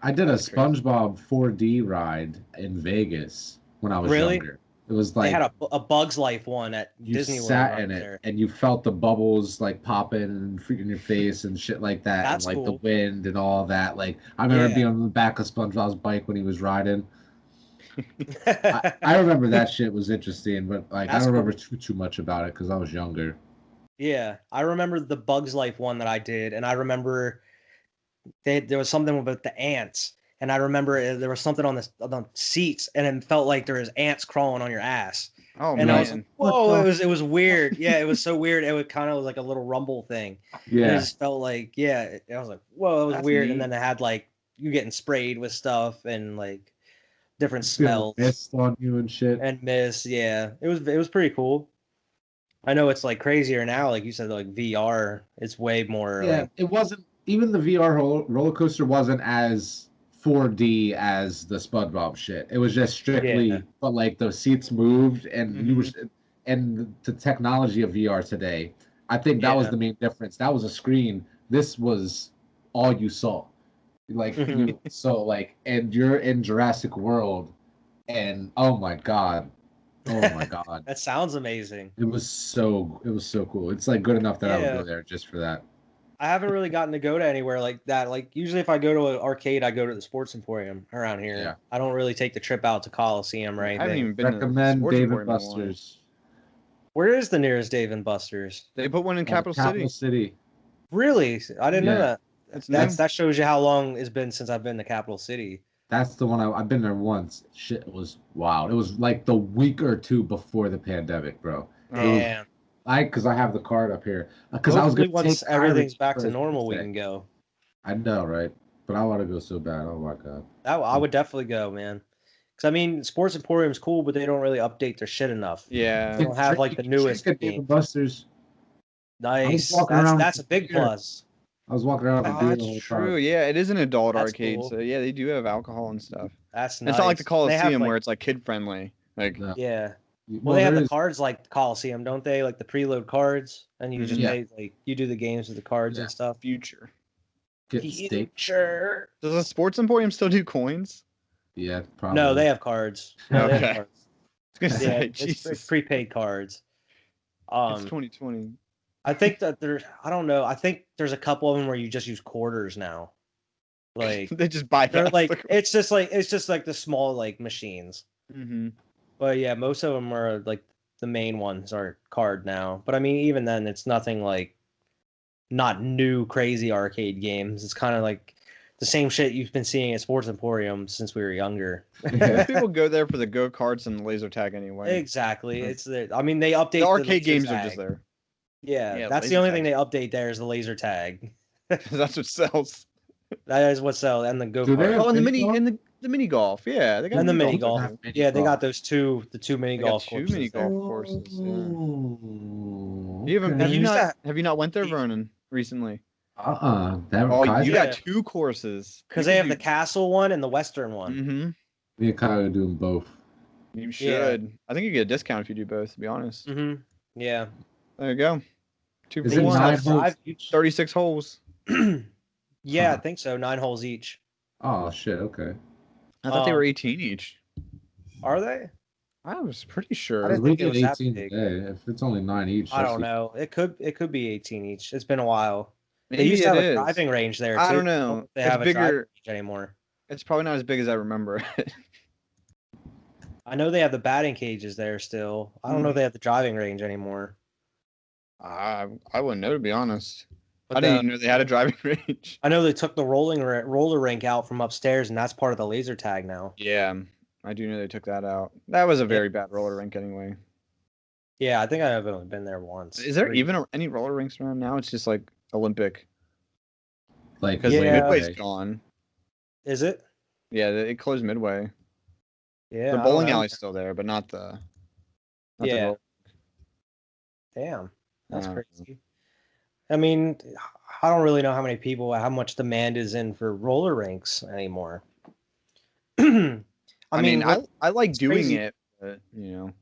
S1: I did a SpongeBob 4D ride in Vegas when I was younger. It was like
S4: they had a Bug's Life one at Disney World. You sat in it,
S1: and you felt the bubbles like popping and freaking your face and shit like that.
S4: That's
S1: and like
S4: cool.
S1: The wind and all that. Like I remember being on the back of SpongeBob's bike when he was riding. I remember that shit was interesting, but like I don't remember too much about it because I was younger.
S4: Yeah, I remember the Bug's Life one that I did, and I remember there was something about the ants, and I remember there was something on the seats, and it felt like there was ants crawling on your ass.
S2: Oh
S4: and
S2: man!
S4: I was like, whoa! It was weird. Yeah, it was so weird. It was kind of like a little rumble thing.
S1: Yeah,
S4: and it just felt like I was like, whoa! It was weird. Neat. And then it had like you getting sprayed with stuff and like. Different smells,
S1: mist on you and shit,
S4: and mist. Yeah, it was pretty cool. I know it's like crazier now, like you said, like VR. It's way more.
S1: Yeah, like, it wasn't even the VR roller coaster wasn't as 4D as the SpongeBob shit. It was just strictly, but like the seats moved, and you were, and the technology of VR today. I think that was the main difference. That was a screen. This was all you saw. Like and you're in Jurassic World, and oh my god,
S4: that sounds amazing.
S1: It was so cool. It's like good enough that I would go there just for that.
S4: I haven't really gotten to go to anywhere like that. Like usually if I go to an arcade, I go to the Sports Emporium around here.
S1: Yeah.
S4: I don't really take the trip out to Coliseum or anything.
S2: I haven't even been
S1: recommend
S2: to
S1: Dave and Buster's.
S4: Where is the nearest Dave and Buster's?
S2: They put one in Capital
S1: City.
S4: Really? I didn't know that. That shows you how long it's been since I've been to Capital City.
S1: That's the one I've been there once. Shit was wild. It was like the week or 2 before the pandemic, bro.
S4: Damn.
S1: Because I have the card up here. Because
S4: I was going to once everything's back to normal, we can go.
S1: I know, right? But I want to go so bad. Oh my god.
S4: I would definitely go, man. Because I mean, Sports Emporium's cool, but they don't really update their shit enough.
S2: Yeah.
S4: They don't have like the newest game.
S1: Busters.
S4: Nice.
S1: walking around
S4: That's
S1: with
S4: a big
S1: beer.
S4: plus.
S1: I was walking around with a beer the
S2: That's
S1: whole
S2: true.
S1: time.
S2: Yeah, it is an adult
S4: That's
S2: arcade,
S4: cool.
S2: so yeah, they do have alcohol and stuff.
S4: That's nice.
S2: It's not like the
S4: They
S2: Coliseum
S4: have, like,
S2: where it's like kid friendly. Like
S1: No.
S4: yeah. Well, they have
S1: there
S4: the
S1: is-
S4: cards like the Coliseum, don't they? Like the preload cards, and you just
S1: Yeah.
S4: pay like you do the games with the cards
S1: Yeah.
S4: and stuff.
S2: future.
S1: get steak.
S4: Sure.
S2: Does the Sports Emporium still do coins?
S1: Yeah, probably.
S4: No, they have cards. No, they
S2: Okay.
S4: have cards.
S2: I was gonna
S4: Yeah,
S2: say,
S4: it's
S2: Jesus.
S4: prepaid cards.
S2: It's 2020.
S4: I think that I don't know. I think there's a couple of them where you just use quarters now. Like
S2: They just buy
S4: they're
S2: that.
S4: like it's just like the small like machines.
S2: Mm-hmm.
S4: But yeah, most of them are like the main ones are card now. But I mean, even then, it's nothing like not new crazy arcade games. It's kind of like the same shit you've been seeing at Sports Emporium since we were younger.
S1: Yeah.
S2: People go there for the go karts and laser tag anyway.
S4: Exactly. It's I mean, they update
S2: The arcade
S4: laser
S2: games are
S4: tag.
S2: just there.
S4: Yeah,
S2: Yeah,
S4: that's the
S2: laser
S4: only thing
S2: tag's-
S4: they update there is the laser tag.
S2: That's what sells.
S4: That is what sells, and the go
S1: Do they
S4: kart.
S1: have
S2: Oh, and the
S1: mini
S2: mini and the mini golf. Yeah, they got
S4: And the mini
S1: golf.
S4: golf.
S1: Have mini
S4: Yeah, they
S1: golf.
S4: got the two mini
S2: They got
S4: golf
S2: two
S4: courses.
S2: mini
S4: there.
S2: golf courses. Yeah.
S1: Oh,
S2: You haven't?
S1: okay.
S2: Have you
S4: used
S2: not?
S4: to-
S2: Have you not went there, Vernon, recently?
S1: That
S2: Oh, you
S4: Yeah.
S2: got two courses.
S4: Because they have the castle one and the western one.
S2: Mm-hmm.
S1: Me and Kyle are doing both.
S2: You should. I think you get a discount if you do both. To be honest.
S4: Mm-hmm. Yeah.
S2: There you go. Two
S1: Is
S2: for
S1: it
S2: one.
S1: 9 holes?
S2: 36 holes.
S4: Yeah, I
S1: Huh.
S4: think so. 9 holes each.
S1: Oh shit. Okay.
S2: I thought they were
S4: Um,
S2: 18 each.
S4: Are they?
S2: I was pretty
S4: I
S2: sure.
S4: didn't
S1: We
S4: think it
S1: did
S4: was that
S1: 18
S4: big.
S1: today. If it's only 9 each,
S4: I
S1: that's
S4: don't know. It could be 18 each. It's been a while. They
S2: Maybe
S4: used to
S2: it
S4: have a
S2: is.
S4: driving range there too.
S2: I don't know.
S4: They
S2: It's
S4: have a
S2: bigger.
S4: driving range anymore.
S2: It's probably not as big as I remember it.
S4: I know they have the batting cages there still. I don't know if they have the driving range anymore.
S2: I wouldn't know, to be honest.
S4: But
S2: I didn't even know they had a driving range.
S4: I know they took the roller rink out from upstairs, and that's part of the laser tag now.
S2: Yeah, I do know they took that out. That was a very bad roller rink anyway.
S4: Yeah, I think I've only been there once.
S2: Is there
S4: Or-
S2: even any roller rinks around now? It's just like Olympic.
S1: like
S2: Because
S4: Yeah.
S2: Midway's gone.
S4: Is it?
S2: Yeah, it closed Midway.
S4: Yeah.
S2: The
S4: I
S2: bowling
S4: don't know.
S2: alley's still there, but not the.
S4: Yeah.
S2: roller-
S4: Damn, that's
S2: Uh,
S4: crazy. I mean, I don't really know how much demand is in for roller rinks anymore.
S2: I mean,
S4: what-
S2: I like
S4: it's
S2: doing
S4: crazy.
S2: it, but you know.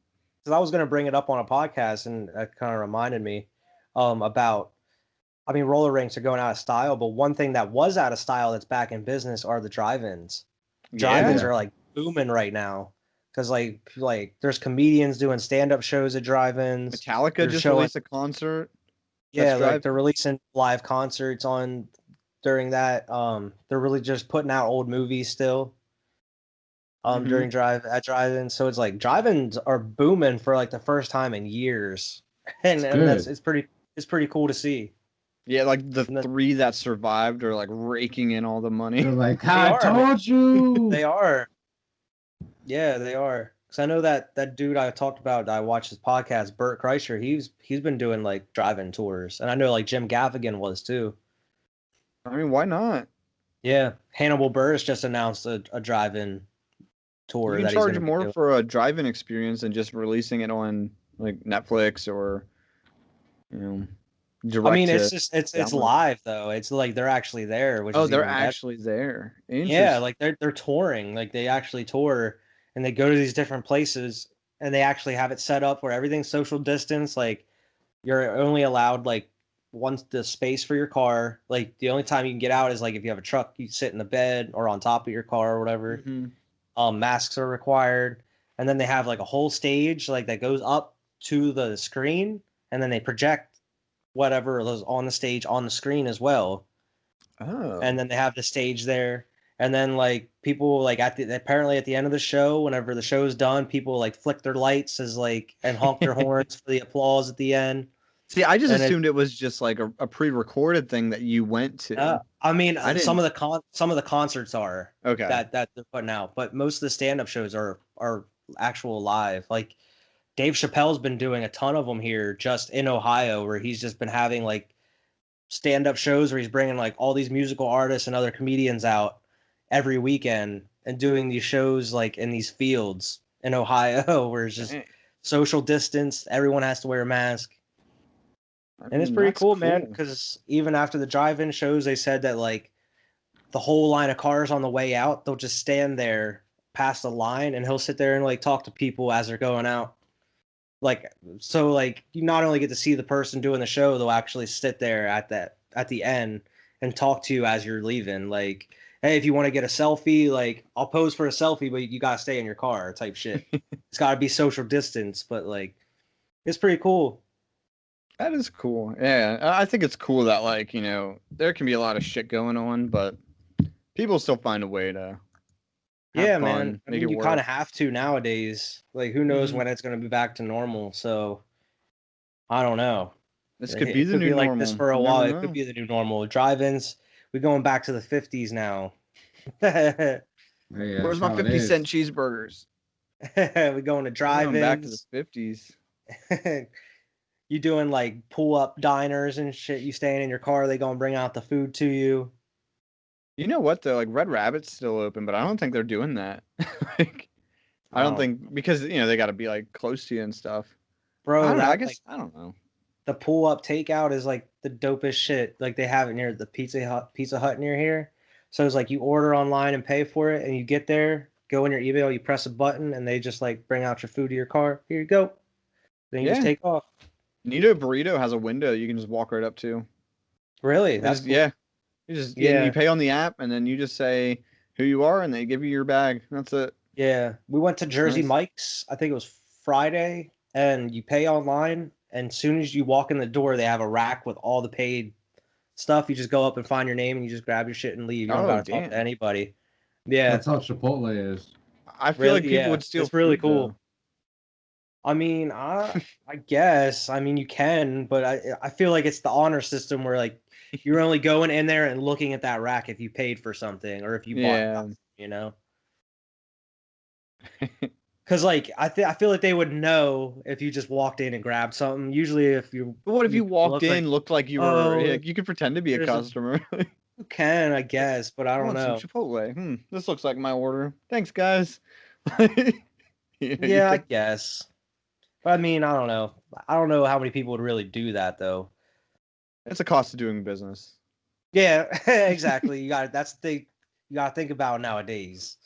S4: 'cause I was going to bring it up on a podcast, and that kind of reminded me about. I mean, roller rinks are going out of style, but one thing that was out of style that's back in business are the drive-ins. Drive-ins
S1: Yeah.
S4: are like booming right now because like there's comedians doing stand-up shows at drive-ins.
S2: Metallica
S4: They're
S2: just
S4: showing-
S2: released a concert.
S4: Yeah,
S2: That's
S4: like
S2: drive-
S4: they're releasing live concerts on during that. They're really just putting out old movies still.
S2: Mhm.
S4: During drive-ins, so it's like drive-ins are booming for like the first time in years, and
S1: good.
S4: it's pretty cool to see.
S2: Yeah, like the
S4: And the-
S2: three that survived are like raking in all the money.
S1: They're like, I
S4: are.
S1: told you.
S4: They are, yeah, they are. Because I know that dude I talked about, I watched his podcast, Bert Kreischer. He's been doing like drive-in tours, and I know like Jim Gaffigan was too.
S2: I mean, why not?
S4: Yeah, Hannibal Buress just announced a drive-in tour.
S2: You
S4: that
S2: can
S4: he's
S2: charge
S4: gonna be
S2: more
S4: doing.
S2: for a drive-in experience than just releasing it on like Netflix or you know direct.
S4: I mean,
S2: to-
S4: it's just it's
S2: download.
S4: live though. It's like they're actually there, which
S2: oh,
S4: is
S2: they're
S4: even better.
S2: actually there.
S4: Yeah,
S2: Interesting.
S4: like they're touring. Like they actually tour and they go to these different places and they actually have it set up where everything's social distance. Like you're only allowed like the space for your car. Like the only time you can get out is like if you have a truck, you sit in the bed or on top of your car or whatever.
S2: Mhm.
S4: Masks are required. And then they have like a whole stage like that goes up to the screen and then they project whatever is on the stage on the screen as well.
S2: Oh,
S4: And then they have the stage there, and then like people like apparently at the end of the show, whenever the show's done, people like flick their lights as like and honk their horns for the applause at the end.
S2: see, I just
S4: and
S2: assumed it was just like a pre-recorded thing that you went to.
S4: I mean,
S2: I
S4: some of the concerts are
S2: Okay.
S4: that they're putting out, but most of the stand-up shows are actual live. Like Dave Chappelle's been doing a ton of them here just in Ohio, where he's just been having like stand-up shows where he's bringing like all these musical artists and other comedians out every weekend, and doing these shows like in these fields in Ohio where it's just social distance. Everyone has to wear a mask. And it's pretty cool, man, because even after the drive-in shows, they said that like the whole line of cars on the way out, they'll just stand there past the line and he'll sit there and like talk to people as they're going out. Like, so like you not only get to see the person doing the show, they'll actually sit there at the end and talk to you as you're leaving. Like, hey, if you want to get a selfie, like I'll pose for a selfie, but you gotta stay in your car type shit. It's gotta be social distance, but like it's pretty cool.
S2: That is cool. Yeah, I think it's cool that like, you know, there can be a lot of shit going on, but people still find a way to have fun,
S4: man. I mean, you kind of have to nowadays. Like, who knows when it's going to be back to normal? So, I don't know.
S2: This could be the new normal.
S4: Like this for a while. It could be the new normal. Drive-ins. We're going back to the 50s now.
S2: Where's my 50-cent cheeseburgers?
S4: We're going to drive-ins.
S2: Back to the 50s.
S4: You doing like pull-up diners and shit. You staying in your car. They going to bring out the food to you.
S2: You know what though? Like Red Rabbit's still open, but I don't think they're doing that. Like, I don't think because you know they got to be like close to you and stuff.
S4: Bro,
S2: I guess I don't know.
S4: The pull-up takeout is like the dopest shit. Like they have it near the Pizza Hut near here. So it's like you order online and pay for it, and you get there, go in your email, you press a button, and they just like bring out your food to your car. Here you go. Then you just take off.
S2: Nito Burrito has a window you can just walk right up to.
S4: Really? That's cool.
S2: Yeah. You just you pay on the app, and then you just say who you are, and they give you your bag. That's it.
S4: Yeah, we went to Jersey Mike's. I think it was Friday, and you pay online, and as soon as you walk in the door, they have a rack with all the paid stuff. You just go up and find your name, and you just grab your shit and leave. You don't gotta talk to anybody. Yeah,
S1: that's how Chipotle is.
S2: I feel like people would steal.
S4: It's really cool. Though. I mean, I guess. I mean, you can, but I feel like it's the honor system where like you're only going in there and looking at that rack if you paid for something or if you bought something, you know. Because like I feel like they would know if you just walked in and grabbed something. Usually, if you
S2: what if you walked in, looked like you were like, you could pretend to be a customer.
S4: You can, I guess, but I don't know.
S2: Some Chipotle. This looks like my order. Thanks, guys.
S4: Yeah, I guess. But I mean, I don't know. I don't know how many people would really do that though.
S2: It's a cost of doing business.
S4: Yeah, exactly. That's the thing you gotta think about nowadays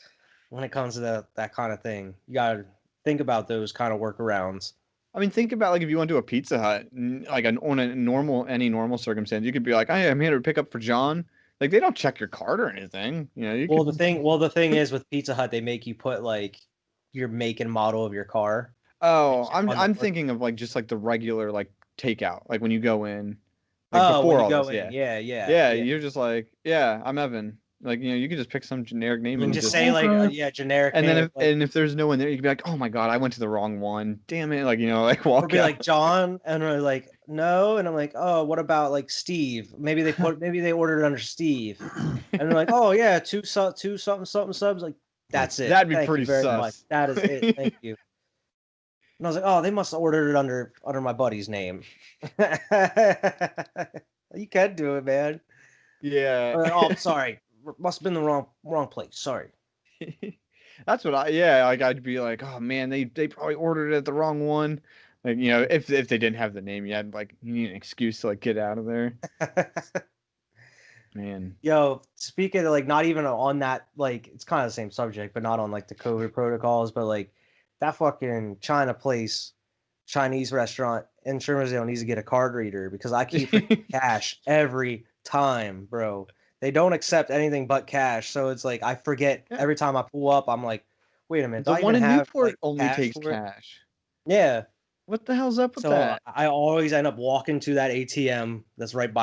S4: when it comes to that kind of thing. You gotta think about those kind of workarounds.
S2: I mean, think about like if you went to a Pizza Hut, like on any normal circumstance, you could be like, "Hey, I'm here to pick up for John." Like they don't check your card or anything, you know.
S4: The thing is with Pizza Hut, they make you put like your make and model of your car.
S2: Oh, I'm thinking of like just like the regular like takeout, like when you go in. Like before all this, yeah. You're just like, I'm Evan. Like, you know, you can just pick some generic name
S4: and just say like, generic.
S2: And
S4: name,
S2: then if there's no one there, you can be like, oh my god, I went to the wrong one. Damn it! Like, you know, like walk.
S4: Or be like John, and we're like, no, and I'm like, oh, what about like Steve? Maybe they ordered it under Steve, and they're like, oh yeah, two something subs. Like that's it.
S2: That'd be pretty sus.
S4: Much. That is it. Thank you. And I was like, oh, they must have ordered it under my buddy's name. You can do it, man.
S2: Yeah.
S4: Oh, sorry. Must have been the wrong place. Sorry.
S2: That's what I'd be like, oh man, they probably ordered it at the wrong one. Like, you know, if they didn't have the name, you need an excuse to like get out of there. Man.
S4: Yo, speaking of like not even on that, like it's kind of the same subject, but not on like the COVID protocols, but like that fucking Chinese restaurant in Shermansdale needs to get a card reader because I keep cash every time, bro. They don't accept anything but cash, so it's like I forget every time I pull up. I'm like, wait a minute.
S2: The one in Newport only takes cash.
S4: Yeah.
S2: What the hell's up with that?
S4: I always end up walking to that ATM that's right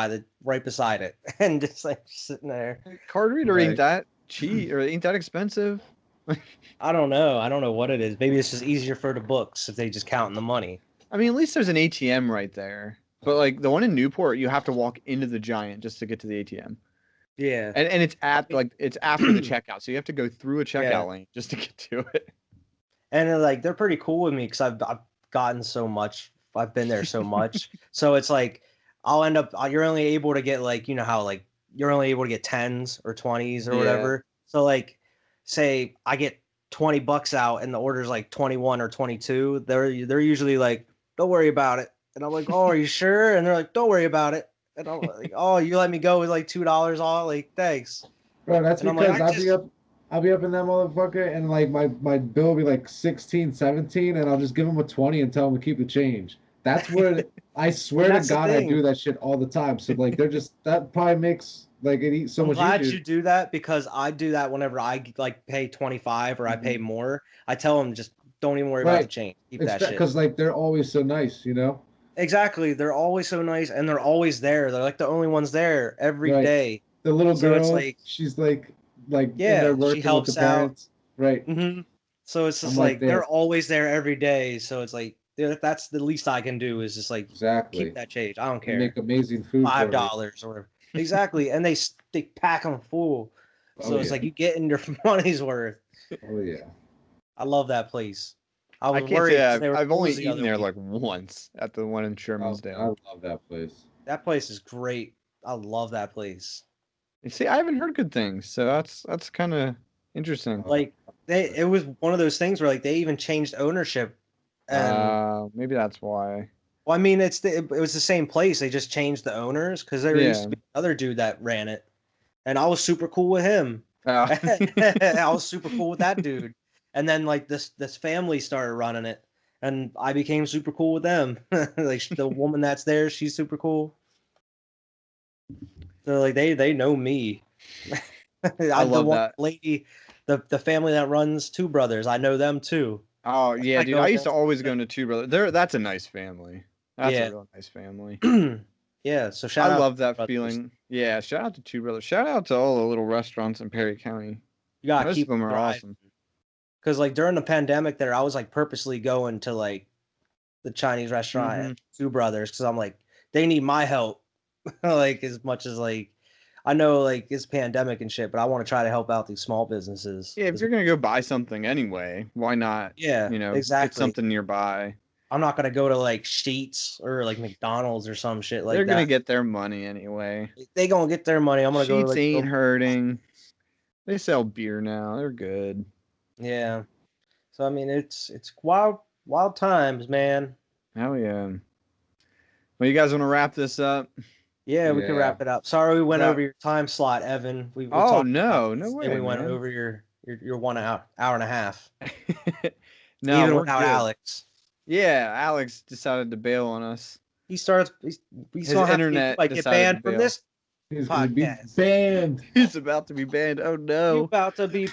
S4: beside it, and just like sitting there.
S2: Card reader ain't that cheap or ain't that expensive.
S4: I don't know what it is. Maybe it's just easier for the books if they just count the money.
S2: I mean, at least there's an ATM right there. But like the one in Newport, you have to walk into the Giant just to get to the ATM.
S4: Yeah.
S2: And it's it's after the checkout, so you have to go through a checkout lane just to get to it.
S4: And like they're pretty cool with me because I've gotten so much. I've been there so much. So it's like I'll end up. You're only able to get like, you know how like you're only able to get 10s or 20s or whatever. So like say I get $20 out and the order's like 21 or 22, they're usually like, don't worry about it. And I'm like, oh, are you sure? And they're like, don't worry about it. And I'm like, oh, you let me go with like $2 off? Like, thanks.
S1: Bro, that's
S4: and
S1: because
S4: I'm like,
S1: I'll be up in that motherfucker, and like my bill will be like 16, 17, and I'll just give them a 20 and tell them to keep the change. That's where I swear to God I do that shit all the time. So like they're just that probably makes like it eats so much easier.
S4: I'm glad you do that because I do that whenever I like pay 25 or I pay more. I tell them just don't even worry about the change. Keep that shit.
S1: Because like they're always so nice, you know?
S4: Exactly. They're always so nice and they're always there. They're like the only ones there every day.
S1: The little girl, it's like, she's like in there working
S4: she helps
S1: with the parents.
S4: out. Right. Mm-hmm. So it's just like they're always there every day. So it's like that's the least I can do is just like keep that change. I don't care.
S1: Make amazing food.
S4: $5 or whatever. Exactly. And they pack them full. So it's like you getting your money's worth.
S1: Oh yeah.
S4: I love that place.
S2: I can't say I've only eaten there like once at the one in Shermansdale.
S1: I love that place.
S4: That place is great. I love that place.
S2: You see, I haven't heard good things, so that's kind of interesting.
S4: Like it was one of those things where like they even changed ownership. And
S2: maybe that's why.
S4: Well, I mean, it was the same place. They just changed the owners because there used to be another dude that ran it, and I was super cool with him. Oh. I was super cool with that dude. And then like this family started running it, and I became super cool with them. Like the woman that's there, she's super cool. So like they know me.
S2: I love that
S4: lady, the family that runs Two Brothers. I know them too.
S2: Oh yeah, dude. I used to always go into Two Brothers. That's a nice family. That's a real nice family.
S4: Yeah. So shout out.
S2: I love that feeling. Yeah. Shout out to Two Brothers. Shout out to all the little restaurants in Perry County.
S4: You gotta
S2: Most
S4: keep
S2: of them are awesome.
S4: Because like during the pandemic there, I was like purposely going to like the Chinese restaurant at Two Brothers because I'm like, they need my help. Like as much as like I know like it's pandemic and shit, but I want to try to help out these small businesses.
S2: Yeah, if you're gonna go buy something anyway, why not?
S4: Yeah, exactly.
S2: Get something nearby.
S4: I'm not gonna go to like Sheetz or like McDonald's or some shit like that.
S2: They're gonna get their money anyway.
S4: They gonna get their money. I'm gonna go to like
S2: ain't hurting. They sell beer now. They're good.
S4: Yeah. So I mean it's wild times, man.
S2: Hell yeah. Well, you guys want to wrap this up?
S4: Yeah, we can wrap it up. Sorry we went over your time slot, Evan. We
S2: no way.
S4: We went over your 1 hour and a half.
S2: No,
S4: even without Alex.
S2: Yeah, Alex decided to bail on us.
S4: His
S2: internet
S4: get banned from this
S1: He's
S4: podcast.
S1: Banned.
S2: He's about to be banned. Oh no.
S4: You're about to be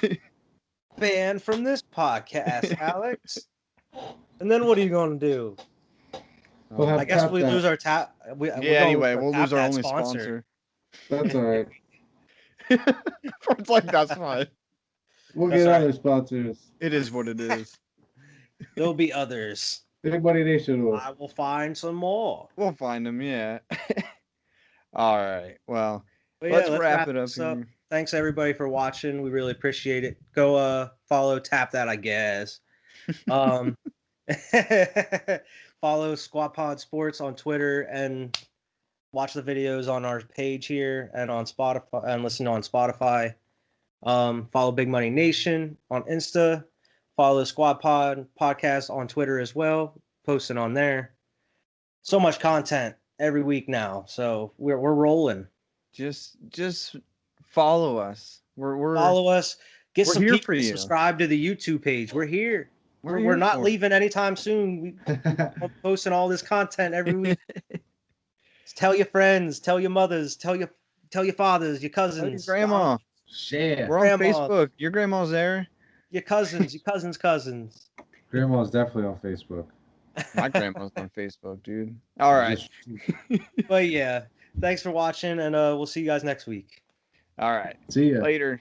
S4: banned from this podcast, Alex. And then what are you going to do? I guess we lose our tap.
S2: Anyway, we'll lose our only sponsor.
S1: That's all right.
S2: It's like that's fine.
S1: We'll get other sponsors.
S2: It is what it is.
S4: There'll be others.
S1: Big Money Nation will.
S4: I will find some more.
S2: We'll find them, yeah. All right. Well, let's wrap it up here.
S4: Thanks everybody for watching. We really appreciate it. Go follow Tap That, I guess. Follow Squad Pod Sports on Twitter and watch the videos on our page here and on Spotify and listen on Spotify. Follow Big Money Nation on Insta. Follow Squad Pod Podcast on Twitter as well. Posting on there. So much content every week now. So we're rolling.
S2: Just follow us. We're
S4: follow us. Get some people to subscribe to the YouTube page. We're here. We're not leaving anytime soon. We're posting all this content every week. Tell your friends, tell your mothers, tell your fathers, your cousins,
S2: your grandma.
S1: Share.
S2: We're on Facebook. Your grandma's there.
S4: Your cousins, your cousins.
S1: Grandma's definitely on Facebook.
S2: My grandma's on Facebook, dude. All right.
S4: But yeah, thanks for watching, and we'll see you guys next week.
S2: All right.
S1: See ya.
S2: Later.